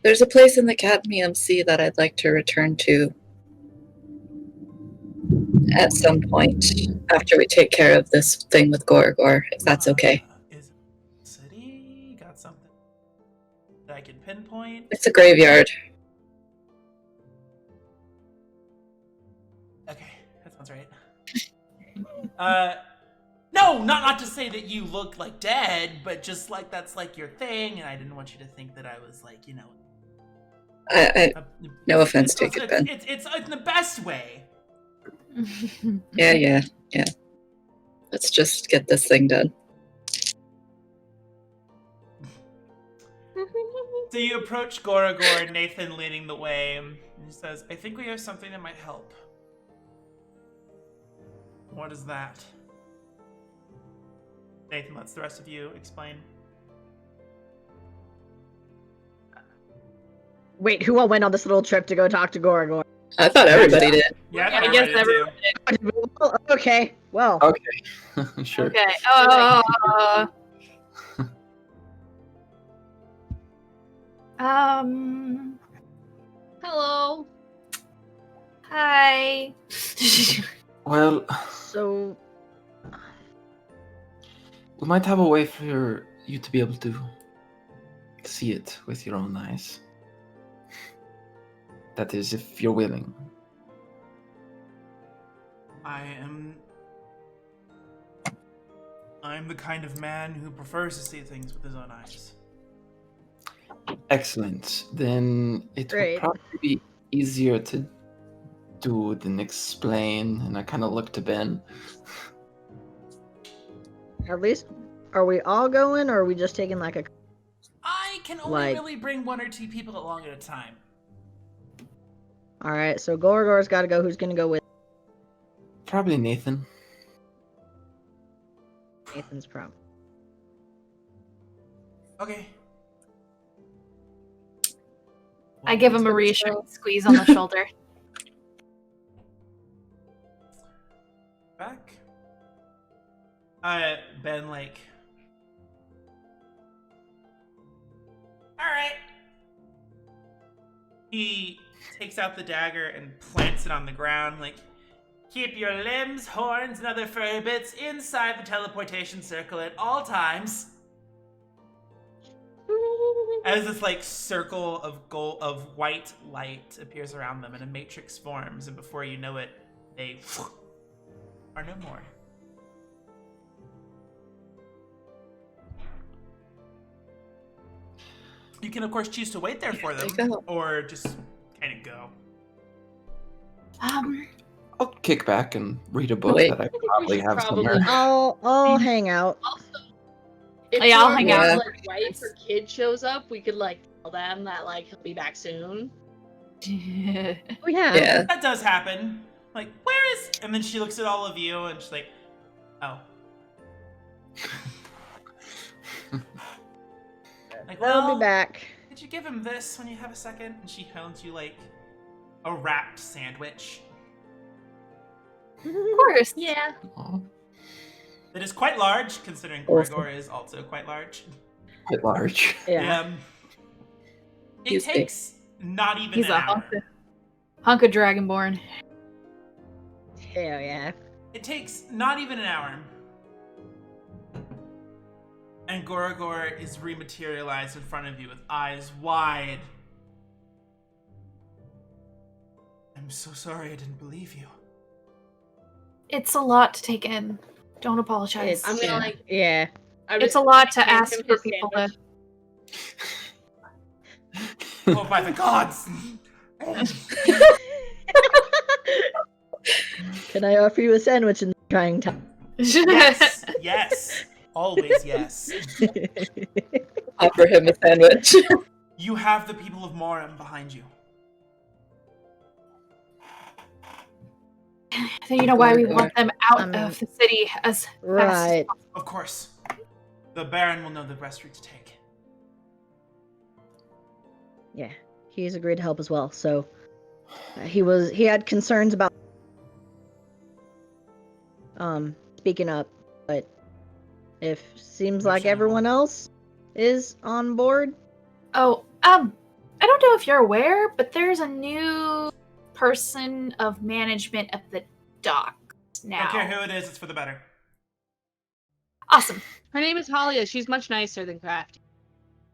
There's a place in the Cadmium Sea that I'd like to return to at some point after we take care of this thing with Gorgor, if that's okay. Is it city? Got something that I can pinpoint? It's a graveyard. Okay, that sounds right. No, not to say that you look like dead, but just like that's like your thing, and I didn't want you to think that I was like, No offense taken, Ben. It's in the best way. Yeah. Let's just get this thing done. So you approach Gorgor, Nathan leading the way, and he says, I think we have something that might help. What is that? Nathan lets the rest of you explain. Wait, who all went on this little trip to go talk to Gorgor? I thought everybody did. Yeah, I guess everyone everyone Okay, well. Okay. Sure. Okay. Hello. Hi. Well, So, we might have a way for you to be able to see it with your own eyes. That is, if you're willing. I'm the kind of man who prefers to see things with his own eyes. Excellent. Then it Great. would probably be easier to do than explain. And I kind of look to Ben. at least, are we all going, or are we just taking like a... I can only really bring 1 or 2 people along at a time. Alright, so Gorgor's gotta go. Who's gonna go with? Probably Nathan. Nathan's prom. Okay. I give him a reassuring squeeze on the shoulder. Back. Ben, like... Alright. He takes out the dagger and plants it on the ground, like, keep your limbs, horns, and other furry bits inside the teleportation circle at all times. As this, like, circle of white light appears around them and a matrix forms, and before you know it, they are no more. You can, of course, choose to wait there for them, or just kind of go. I'll kick back and read a book Wait. that I probably have somewhere. I'll hang out. Also, if Yeah, I'll our hang out. like, wife or kid shows up, we could like tell them that like he'll be back soon. Oh yeah. Yeah. That does happen. Like, where is... And then she looks at all of you, and she's like, oh. Like, I'll be back. Could you give him this when you have a second? And she hands you, like, a wrapped sandwich. Of course. Yeah. Aw, It is quite large, considering Awesome. Gorgor is also quite large. quite large. Yeah. It He's big. takes not even He's an a hour. hunk of Dragonborn. Hell yeah. It takes not even an hour. And Gorgor is rematerialized in front of you with eyes wide. I'm so sorry I didn't believe you. It's a lot to take in. Don't apologize. It's- I'm gonna Yeah. like. Yeah. It's a lot to hand ask him for his people to. sandwich. Oh, by the gods! Can I offer you a sandwich in the trying time? Yes! Yes! Always yes. Offer him a sandwich. You have the people of Morim behind you. So you know why we want them out I mean, of the city as fast as Right. possible. Of course. The Baron will know the best route to take. Yeah. He's agreed to help as well. So he had concerns about speaking up, but if seems like everyone else is on board. Oh, I don't know if you're aware, but there's a new person of management at the docks now. Don't care who it is, it's for the better. Awesome. Her name is Halia. She's much nicer than Crafty.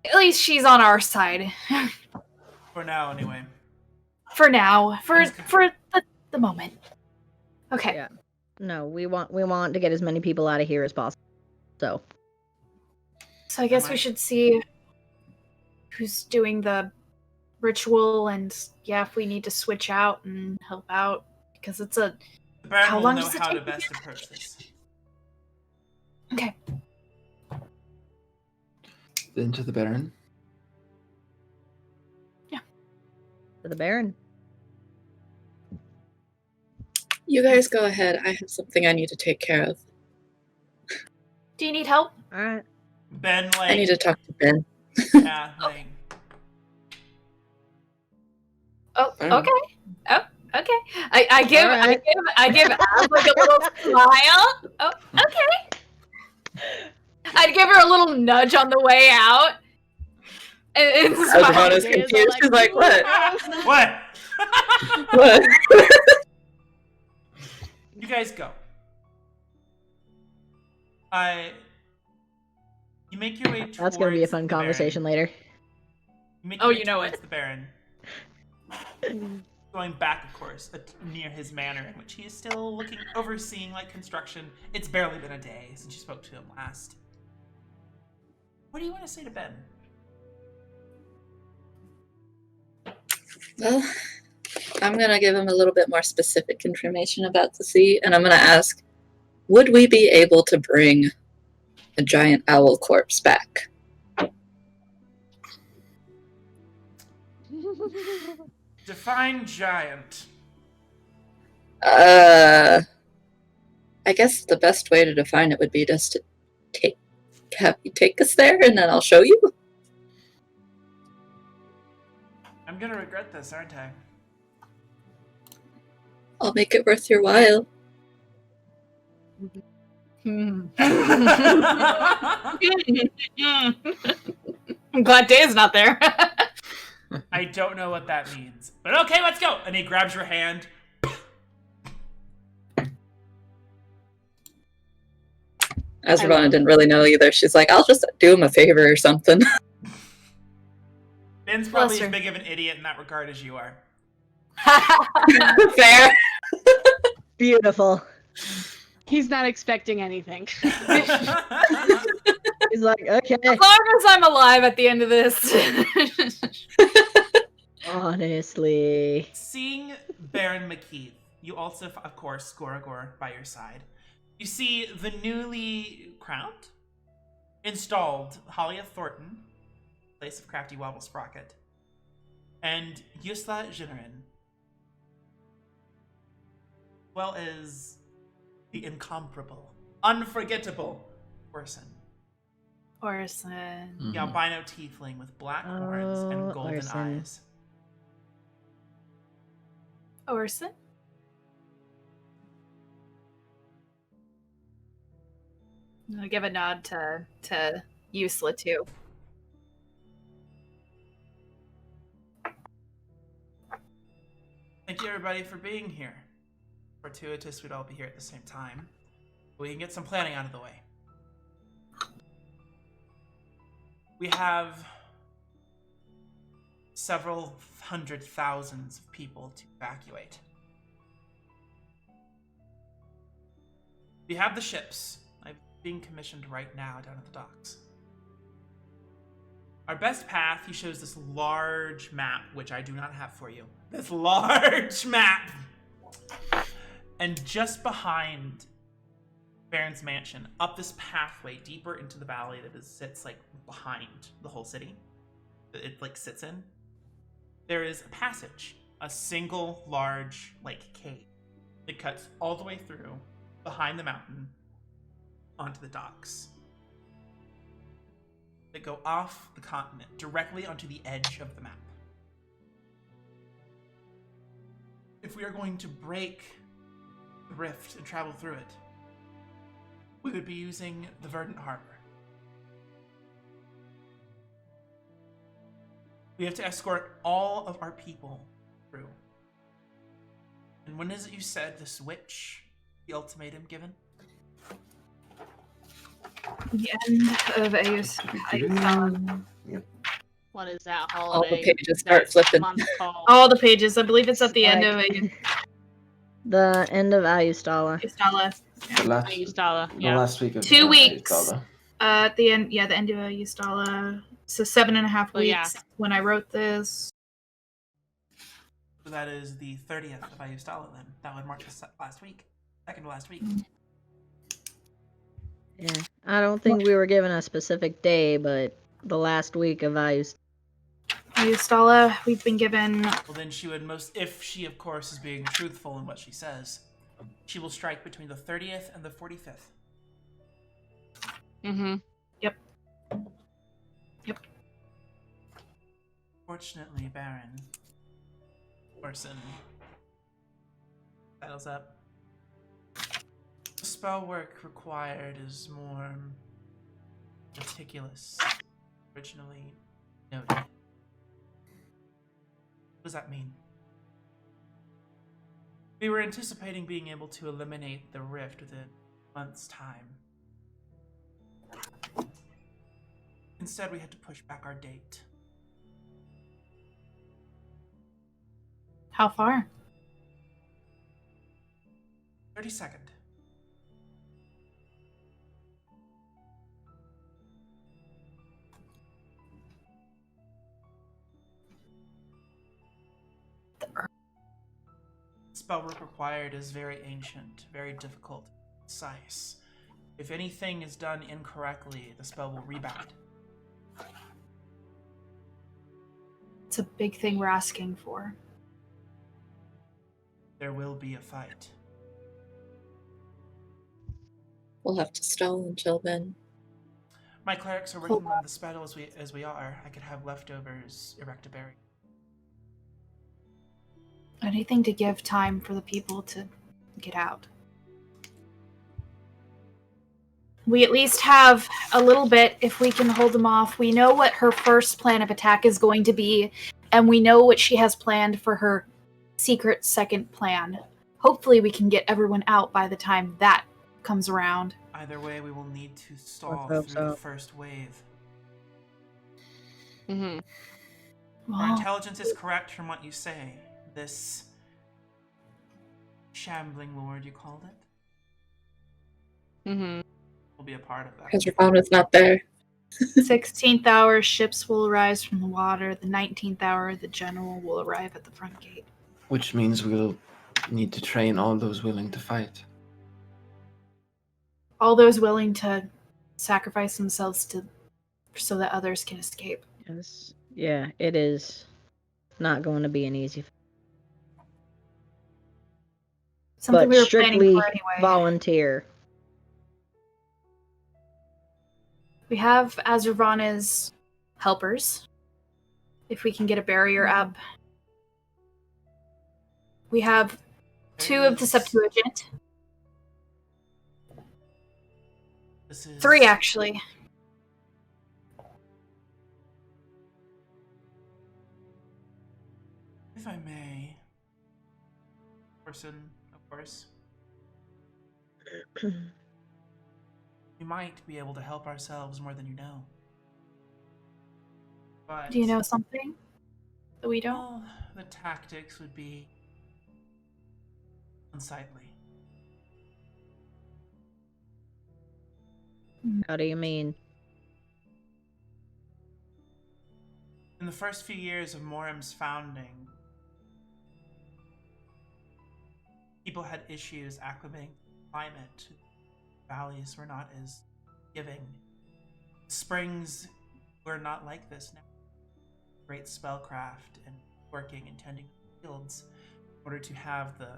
At least she's on our side. For now, anyway. For now. For Okay. the moment. Okay. Yeah. No, we want to get as many people out of here as possible. So So I guess we should see who's doing the ritual and yeah, if we need to switch out and help out. Because it's a The Baron How will long know does it how to take to best get approach this. okay. Then to the Baron. for the Baron. You guys go ahead. I have something I need to take care of. Do you need help? All right. Ben, I need like, to talk to Ben. yeah, like, Fair enough. okay. Oh, okay. I give Alright. I give Av like a little smile. Oh, okay. I'd give her a little nudge on the way out. And smile. Asravana's Jay is all confused. She's like, what? What? What? You guys go. You make your way towards That's gonna be a fun the Baron. conversation later. You make Oh, your way you know towards it. the Baron. Going back, of course, near his manor, in which he is still overseeing like construction. It's barely been a day since you spoke to him last. What do you want to say to Ben? Well, I'm going to give him a little bit more specific information about the sea, and I'm going to ask, would we be able to bring a giant owl corpse back? Define giant. I guess the best way to define it would be just to have you take us there, and then I'll show you. I'm gonna regret this, aren't I? I'll make it worth your while. I'm glad Dave's not there. I don't know what that means. But okay, let's go! And he grabs your hand. Asravana didn't really know either. She's like, I'll just do him a favor or something. Ben's probably Bless her. as big of an idiot in that regard as you are. Fair. Beautiful. He's not expecting anything. He's like, okay. As long as I'm alive at the end of this. Honestly. Seeing Baron McKeith, you also, of course, Goragor by your side. You see the newly crowned, installed Halia Thornton, place of Crafty Wobble Sprocket, and Yusla Jinnerin, as well as the incomparable, unforgettable Orson. Orson. Mhm. The albino tiefling with black horns and golden Orson. eyes. Orson? I'll give a nod to Usla too. Thank you, everybody, for being here. Fortuitous we'd all be here at the same time. We can get some planning out of the way. We have several hundred thousands of people to evacuate. We have the ships. I'm being commissioned right now down at the docks. Our best path, he shows this large map, which I do not have for you. This large map! And just behind Baron's mansion, up this pathway deeper into the valley that sits like behind the whole city, it like sits in, there is a passage, a single large like cave that cuts all the way through behind the mountain onto the docks that go off the continent directly onto the edge of the map. If we are going to break the rift and travel through it, we would be using the Verdant Harbor. We have to escort all of our people through. And when is it you said the switch, the ultimatum given? The end of Ayusala. What is that All holiday? the pages start that flipping. month called? All the pages. I believe it's at the end of The end of Ayustala. Ayusala. The last, Ayustala, the yeah. last week of 2 weeks. Ayustala. At the end, yeah, the end of Ayustala. So 7.5 Oh, yeah. weeks when I wrote this. So that is the 30th of Ayustala then. That would mark the last week. Second to last week. Yeah. I don't think we were given a specific day, but the last week of Ayustala, we've been given. Well, then she would if she, of course, is being truthful in what she says, she will strike between the 30th and the 45th. Mm-hmm. Yep. Fortunately, Baron, Orson settles up. The spell work required is more meticulous, originally noted. What does that mean? We were anticipating being able to eliminate the rift within a month's time. Instead, we had to push back our date. How far? 32nd. Spell work required is very ancient, very difficult, precise. If anything is done incorrectly, the spell will rebound. It's a big thing we're asking for. There will be a fight. We'll have to stall until then. My clerics are working on the spell as we are. I could have leftovers erect a barrier. Anything to give time for the people to get out. We at least have a little bit if we can hold them off. We know what her first plan of attack is going to be, and we know what she has planned for her secret second plan. Hopefully we can get everyone out by the time that comes around. Either way, we will need to stall Let's hope through so. the first wave. Mm-hmm. Our Well, intelligence is correct from what you say. This shambling lord, you called it, Mm-hmm. will be a part of that. Because Ravana's not there. 16th hour, ships will arise from the water. The 19th hour, the general will arrive at the front gate. Which means we'll need to train all those willing to fight. All those willing to sacrifice themselves so that others can escape. Yes. Yeah, it is not going to be an easy. Something But we were planning strictly for anyway. volunteer. We have Azurvana's helpers. If we can get a barrier up. We have 2 of the Septuagint. This is 3 actually. If I may, person, of course, we might be able to help ourselves more than you know. But Do you know something that we don't? well, the tactics would be unsightly. How do you mean? In the first few years of Morim's founding, people had issues acclimating to the climate. Valleys were not as giving. Springs were not like this now. Great spellcraft and working and tending fields in order to have the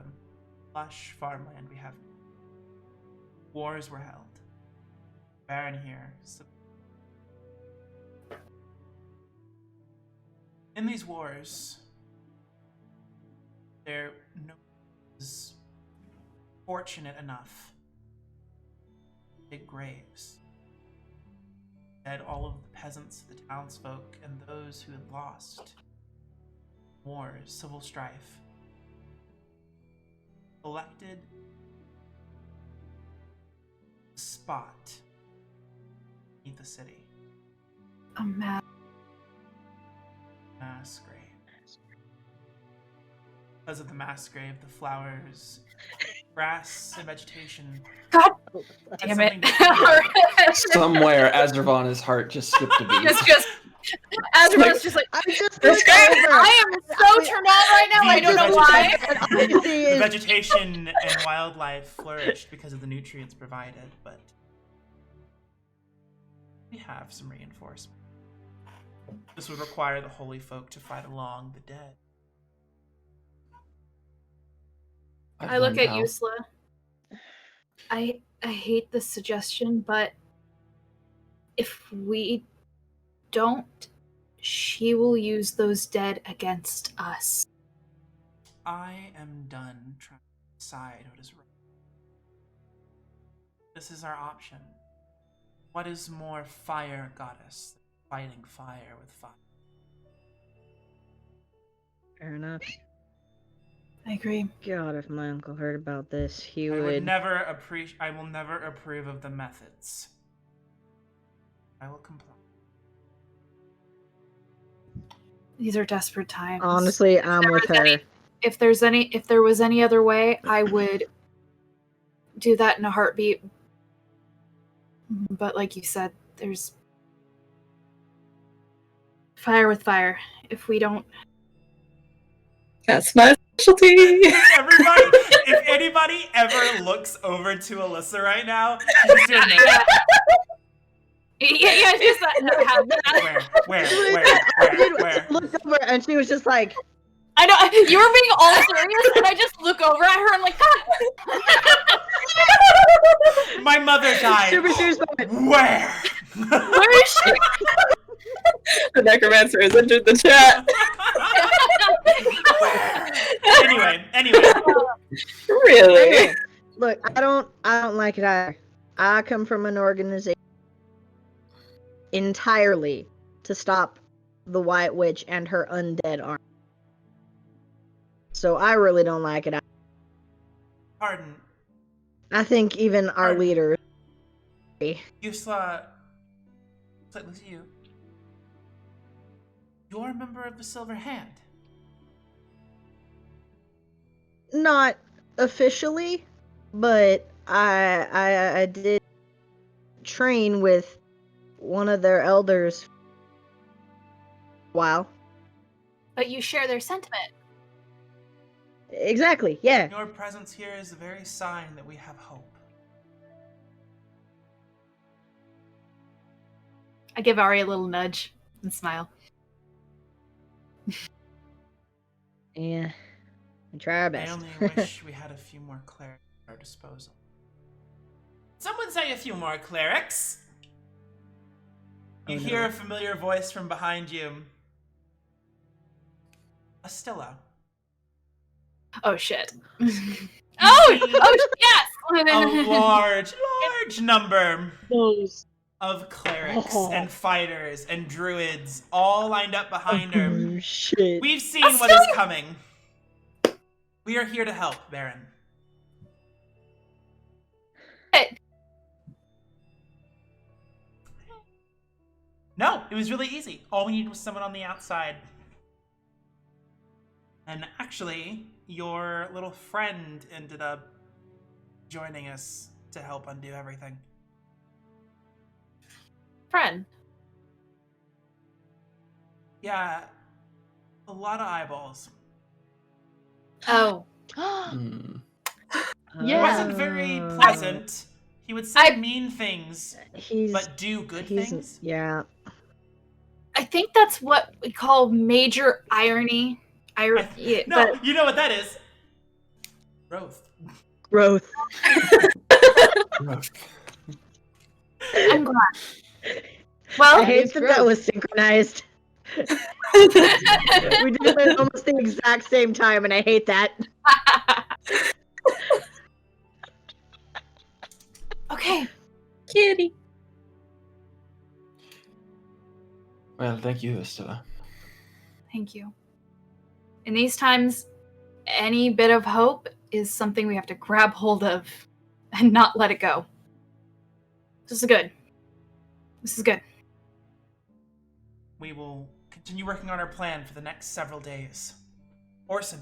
lush farmland we have. Wars were held. Baron here. In these wars, there no one was fortunate enough to dig graves. Instead, all of the peasants, the townsfolk, and those who had lost wars, civil strife, elected a spot beneath the city. A map. Mass grave. Because of the mass grave, the flowers, grass, and vegetation. God had damn something it. to fear. Somewhere, Azurvana's heart just skipped a beat. just Azurvana's just like, I just this guy, I am so turned on right now. I don't know why. The vegetation and wildlife flourished because of the nutrients provided, but we have some reinforcement. This would require the holy folk to fight along the dead. I look at you. Yusla. I hate this suggestion, but if we don't, she will use those dead against us. I am done trying to decide what is right. This is our option. What is more fire goddess than fighting fire with fire? Fair enough. I agree. God, if my uncle heard about this, he I would. I will never approve of the methods. I will comply. These are desperate times. Honestly, I'm with her. If there was any other way, I would do that in a heartbeat. But like you said, there's fire with fire. If we don't, That's my specialty. Everybody, if anybody ever looks over to Alyssa right now, she's doing this. Yeah, just that. Where? Looked over and she was just like, I know you were being all serious, and I just look over at her and like, My mother died. super serious moment. Where? where is she? The necromancer has entered the chat. Anyway. Really? Anyway, look, I don't like it either. I come from an organization entirely to stop the White Witch and her undead army. So I really don't like it. Pardon. I think even our leader. You saw. Look at you. You're a member of the Silver Hand. Not officially, but I did train with one of their elders. Wow. But you share their sentiment. Exactly. Yeah. Your presence here is the very sign that we have hope. I give Ari a little nudge and smile. Yeah. We try our I best. only wish we had a few more clerics at our disposal. Someone say a few more clerics. You hear a familiar voice from behind you. Astilla. Oh shit. Oh yes. A large number Those. of clerics and fighters and druids all lined up behind her. Oh, shit. We've seen what is coming. We are here to help, Baron. No, it was really easy. All we needed was someone on the outside. And actually, your little friend ended up joining us to help undo everything. Friend. Yeah, a lot of eyeballs. Oh. Hmm. He Yeah. wasn't very pleasant. He would say mean things, but do good things. Yeah. I think that's what we call major irony. You know what that is? Growth. Growth. I'm glad. Well, Well, I hate that was synchronized. We did it at almost the exact same time, and I hate that. okay. Kitty. Well, thank you, Astilla. Thank you. In these times, any bit of hope is something we have to grab hold of and not let it go. This is good. This is good. We will continue working on our plan for the next several days. Orson,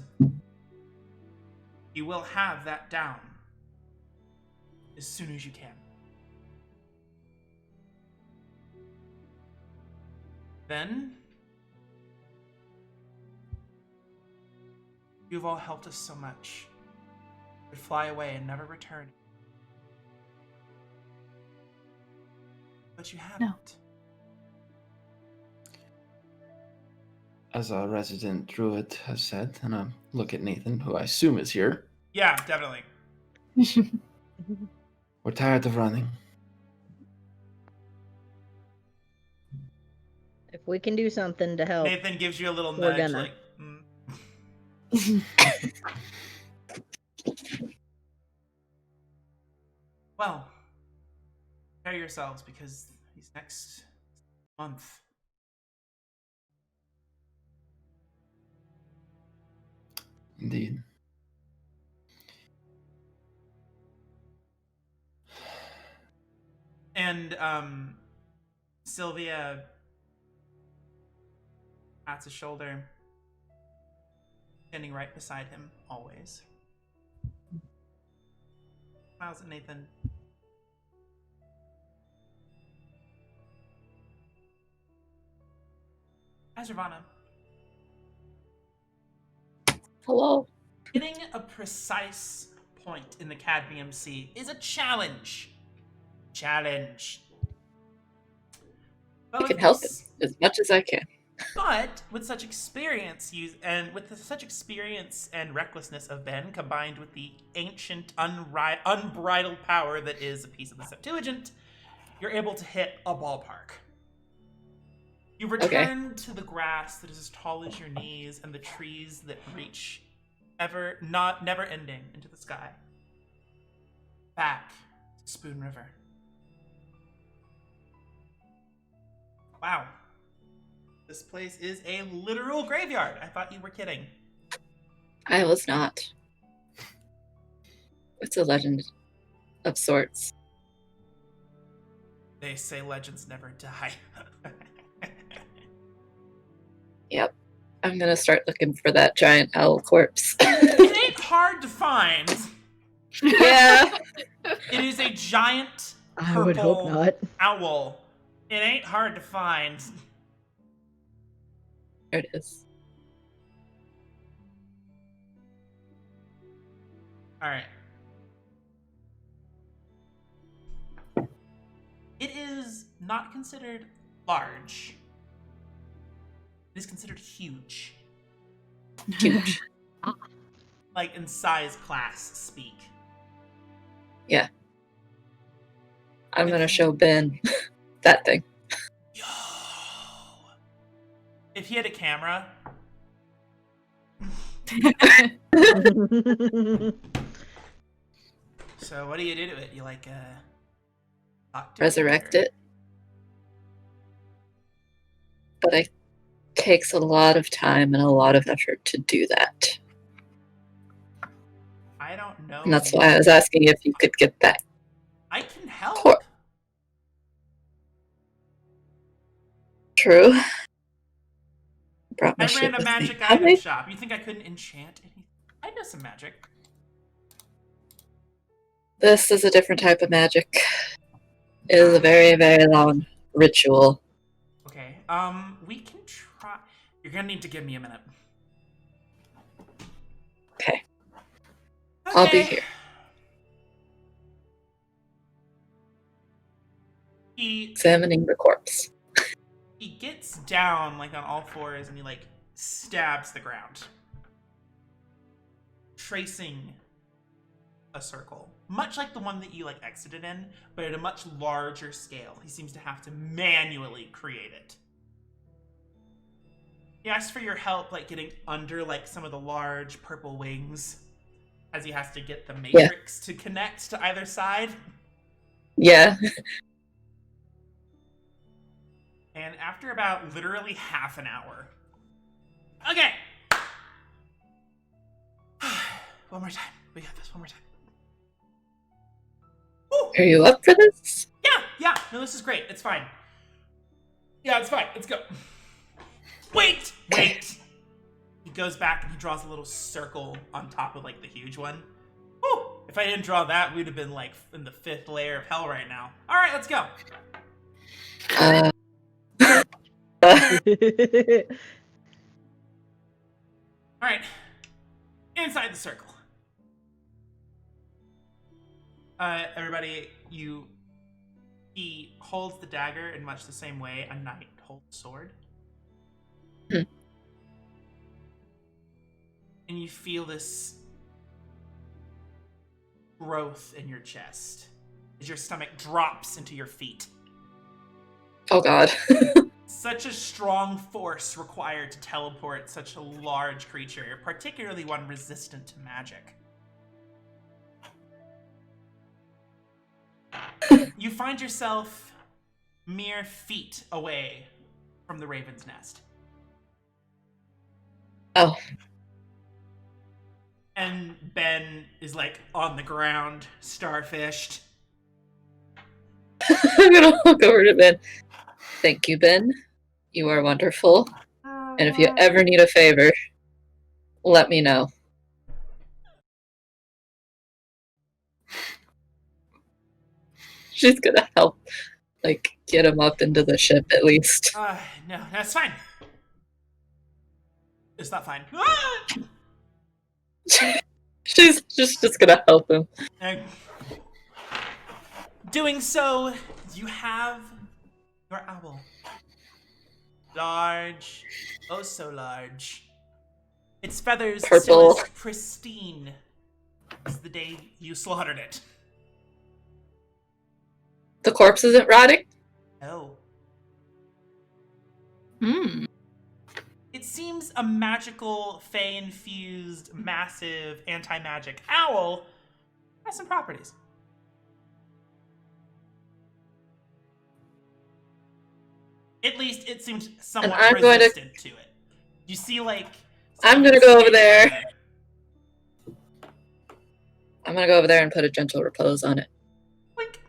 you will have that down as soon as you can. Then, you've all helped us so much. We fly away and never return. But you haven't. As our resident druid has said, and I look at Nathan, who I assume is here. Yeah, definitely. We're tired of running. If we can do something to help. Nathan gives you a little We're nudge, gonna. like, Well, prepare yourselves because these next month. Indeed. And Sylvia pats his shoulder, standing right beside him always. Smiles at Nathan. How's Ravana? Hello. Getting a precise point in the cadmium sea is a challenge. But I can help it as much as I can. But with such experience and recklessness of Ben, combined with the ancient, unbridled power that is a piece of the Septuagint, you're able to hit a ballpark. You return to the grass that is as tall as your knees and the trees that reach never ending into the sky. Back to Spoon River. Wow. This place is a literal graveyard. I thought you were kidding. I was not. It's a legend of sorts. They say legends never die. Yep. I'm gonna start looking for that giant owl corpse. It ain't hard to find. Yeah. It is a giant I would hope purple not. owl. It ain't hard to find. There it is. All right. It is not considered large. It is considered huge. Huge. Like in size class speak. Yeah. I'm gonna show Ben that thing. Yo! If he had a camera. So what do you do to it? You like talk to Resurrect or- it. But it takes a lot of time and a lot of effort to do that. I don't know. And that's why I was asking if you could get that. I can help. Poor- True. Brought my I shit ran a with magic me. item shop. You think I couldn't enchant anything? I know some magic. This is a different type of magic. It is a very, very long ritual. Okay. We can try. You're gonna need to give me a minute. Okay. I'll be here. He Examining the corpse. gets down like on all fours and he like stabs the ground, tracing a circle, much like the one that you like exited in, but at a much larger scale. He seems to have to manually create it. He asks for your help, like getting under like some of the large purple wings, as he has to get the matrix to connect to either side. Yeah. And after about literally half an hour. Okay! One more time. We got this one more time. Woo! Are you up for this? Yeah. No, this is great. It's fine. Yeah, it's fine. Let's go. Wait! He goes back and he draws a little circle on top of like the huge one. Woo! If I didn't draw that, we'd have been like in the 5th layer of hell right now. All right, let's go. All right. Inside the circle. Everybody, he holds the dagger in much the same way a knight holds a sword. Hmm. And you feel this growth in your chest as your stomach drops into your feet. Oh god. such a strong force required to teleport such a large creature, particularly one resistant to magic. You find yourself mere feet away from the Raven's Nest. Oh. And Ben is like on the ground, starfished. I'm gonna walk over to Ben. Thank you, Ben. You are wonderful. And if you ever need a favor, let me know. She's gonna help, like, get him up into the ship at least. No, that's fine. It's not fine. She's just gonna help him. Doing so, you have your owl. Large, oh so large. Its feathers Purple. still as pristine as the day you slaughtered it. The corpse isn't rotting? Oh. Hmm. It seems a magical, fey-infused, massive, anti-magic owl has some properties. At least it seems somewhat I'm going to- resistant to it. You see, like... I'm gonna go over there. I'm gonna go over there and put a gentle repose on it. Like,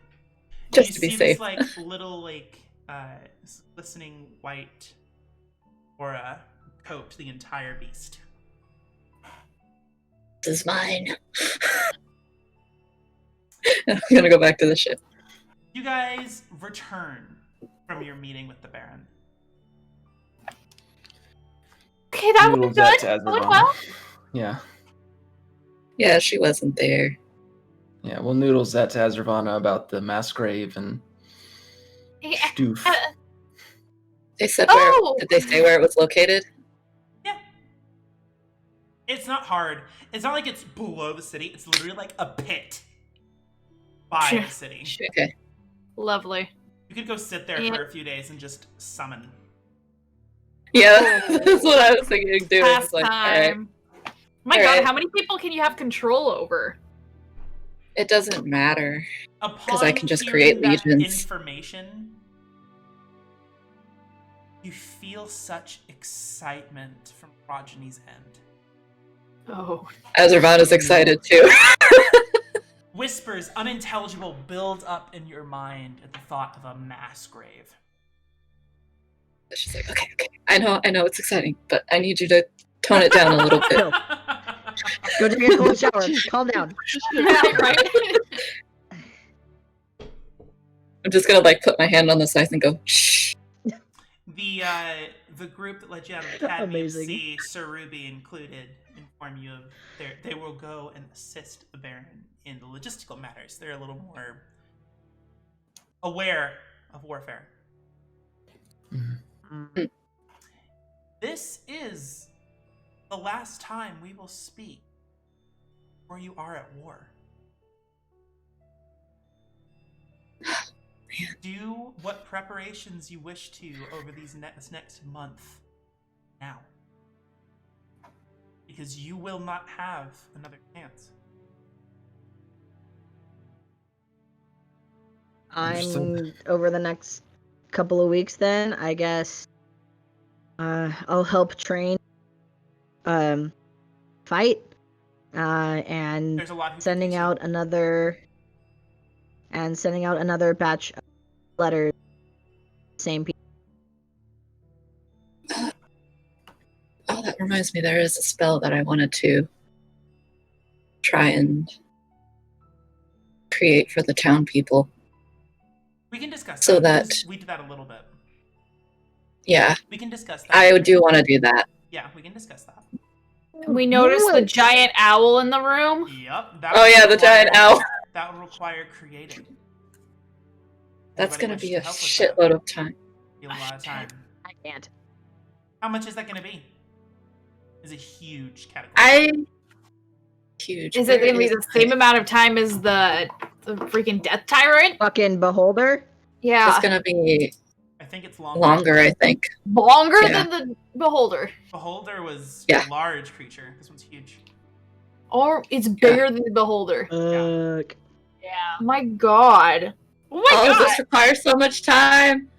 Just you to be see safe. this, like, little, like, glistening white aura coat the entire beast. This is mine. I'm gonna go back to the ship. You guys return from your meeting with the Baron. Okay, that was Noodles good. that to That went Azerban. well. Yeah. Yeah, she wasn't there. Yeah, we'll noodles that to Azervana about the mass grave and Yeah. Stoof. They said Oh! where? Did they say where it was located? Yeah. It's not hard. It's not like it's below the city. It's literally like a pit by Sure. the city. Okay. Lovely. You could go sit there Yeah. for a few days and just summon. Yeah, that's what I was thinking of doing. It's like, all right. Pastime. My All god, right. how many people can you have control over? It doesn't matter. Upon I can just hearing create that legions. information, you feel such excitement from Progeny's end. Oh. Azervana's excited too. Whispers, unintelligible, build up in your mind at the thought of a mass grave. She's like, okay. I know it's exciting, but I need you to tone it down a little bit. No. Go take a cold shower. Calm down. Yeah, right? I'm just gonna like put my hand on the sides and go, shh. The group that led you out of the Academy Amazing. of Sea, Sir Ruby included, inform you of they will go and assist the Baron in the logistical matters. They're a little more aware of warfare. Mhm. This is the last time we will speak, or you are at war. Do what preparations you wish to over these next month now. Because you will not have another chance. I'm over the next couple of weeks then, I guess I'll help train fight and There's a lot who could sending use out another batch of letters, same people. Oh, that reminds me, there is a spell that I wanted to try and create for the town people. We can discuss So that. that- because we did that a little bit. Yeah, We can discuss that. I do want to do that. Yeah, we can discuss that. We noticed the What? giant owl in the room. Yep. That Oh would yeah, the giant require- owl. That would require creating. That's Anybody gonna wish be to a help with that? shitload of time. Be a lot of time. I can't. How much is that going to be? Is a huge category. Huge. Is it Where gonna be is the same amount of time as the freaking death tyrant? Fucking beholder. Yeah. It's gonna be. I think think it's longer. Longer, I think. Longer Yeah. than the beholder. Beholder was Yeah. a large creature. This one's huge. Or it's bigger than the beholder. Fuck. Yeah. My god. Oh my All of god! this requires so much time.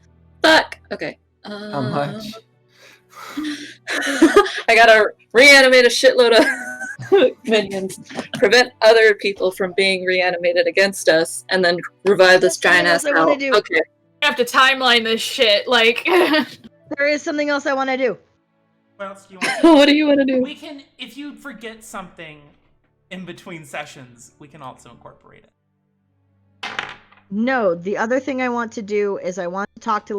Fuck. Okay. How much? I gotta reanimate a shitload of minions, prevent other people from being reanimated against us, and then revive this That's something giant ass else I wanna owl. do. Okay. I have to timeline this shit, like... There is something else I want to do. What else do you want to do? What do you want to do? We can, if you forget something in between sessions, we can also incorporate it. No, the other thing I want to do is I want to talk to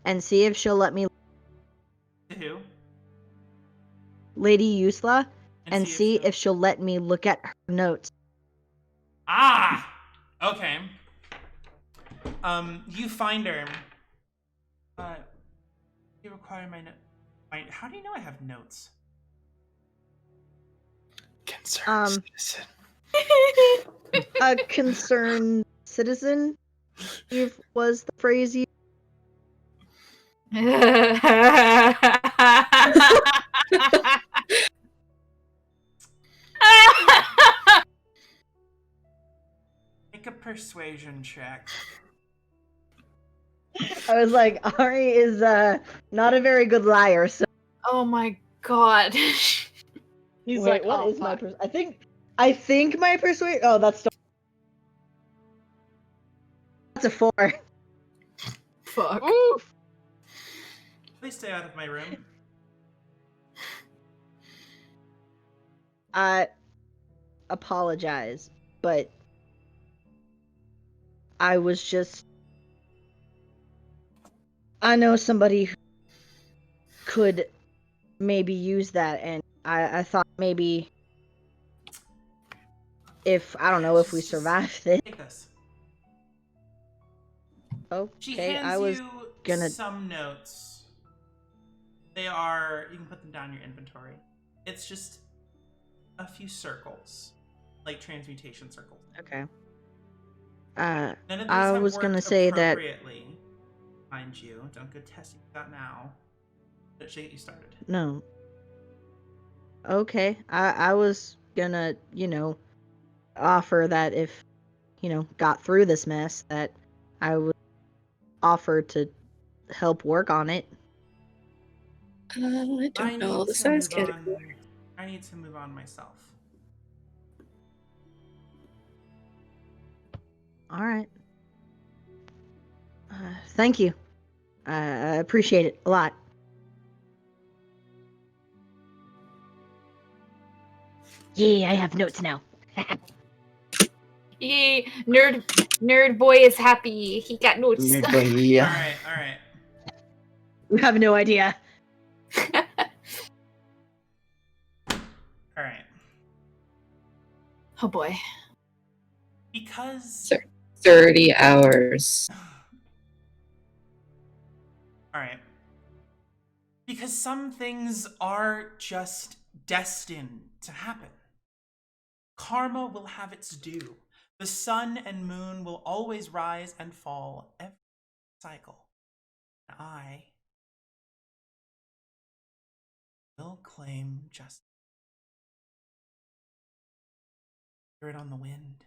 and see if she'll let me To who? Lady Yusla and see she'll- if she'll let me look at her notes. Ah! Okay. You find her. You require my note. How do you know I have notes? Concerned citizen. A concerned citizen was the phrase you. Make a persuasion check. I was like, Ari is not a very good liar, so Oh my god. He's wait, like, what oh, is my fuck. I think my persuade. Oh, that's a 4. Fuck. Oof. Please stay out of my room. I apologize, but I was just. I know somebody who could maybe use that, and I thought maybe if I don't know if we survived it. Take this. She Okay, hands I was you gonna. some notes. They are, you can put them down in your inventory. It's just a few circles, like transmutation circles. Okay. None of these I have was worked gonna say that. appropriately, mind you. Don't go testing that now. But it should get you started. No. Okay, I was gonna, offer that if, got through this mess, that I would offer to help work on it. I don't know the to size move category. on. I need to move on myself. All right. Thank you. I appreciate it a lot. Yeah, I have notes now. Yay, nerd boy is happy. He got notes. Yeah. All right. You have no idea. All right. Oh boy. Because. 30 hours. All right. Because some things are just destined to happen. Karma will have its due. The sun and moon will always rise and fall every cycle. And I will claim justice. Hear it on the wind.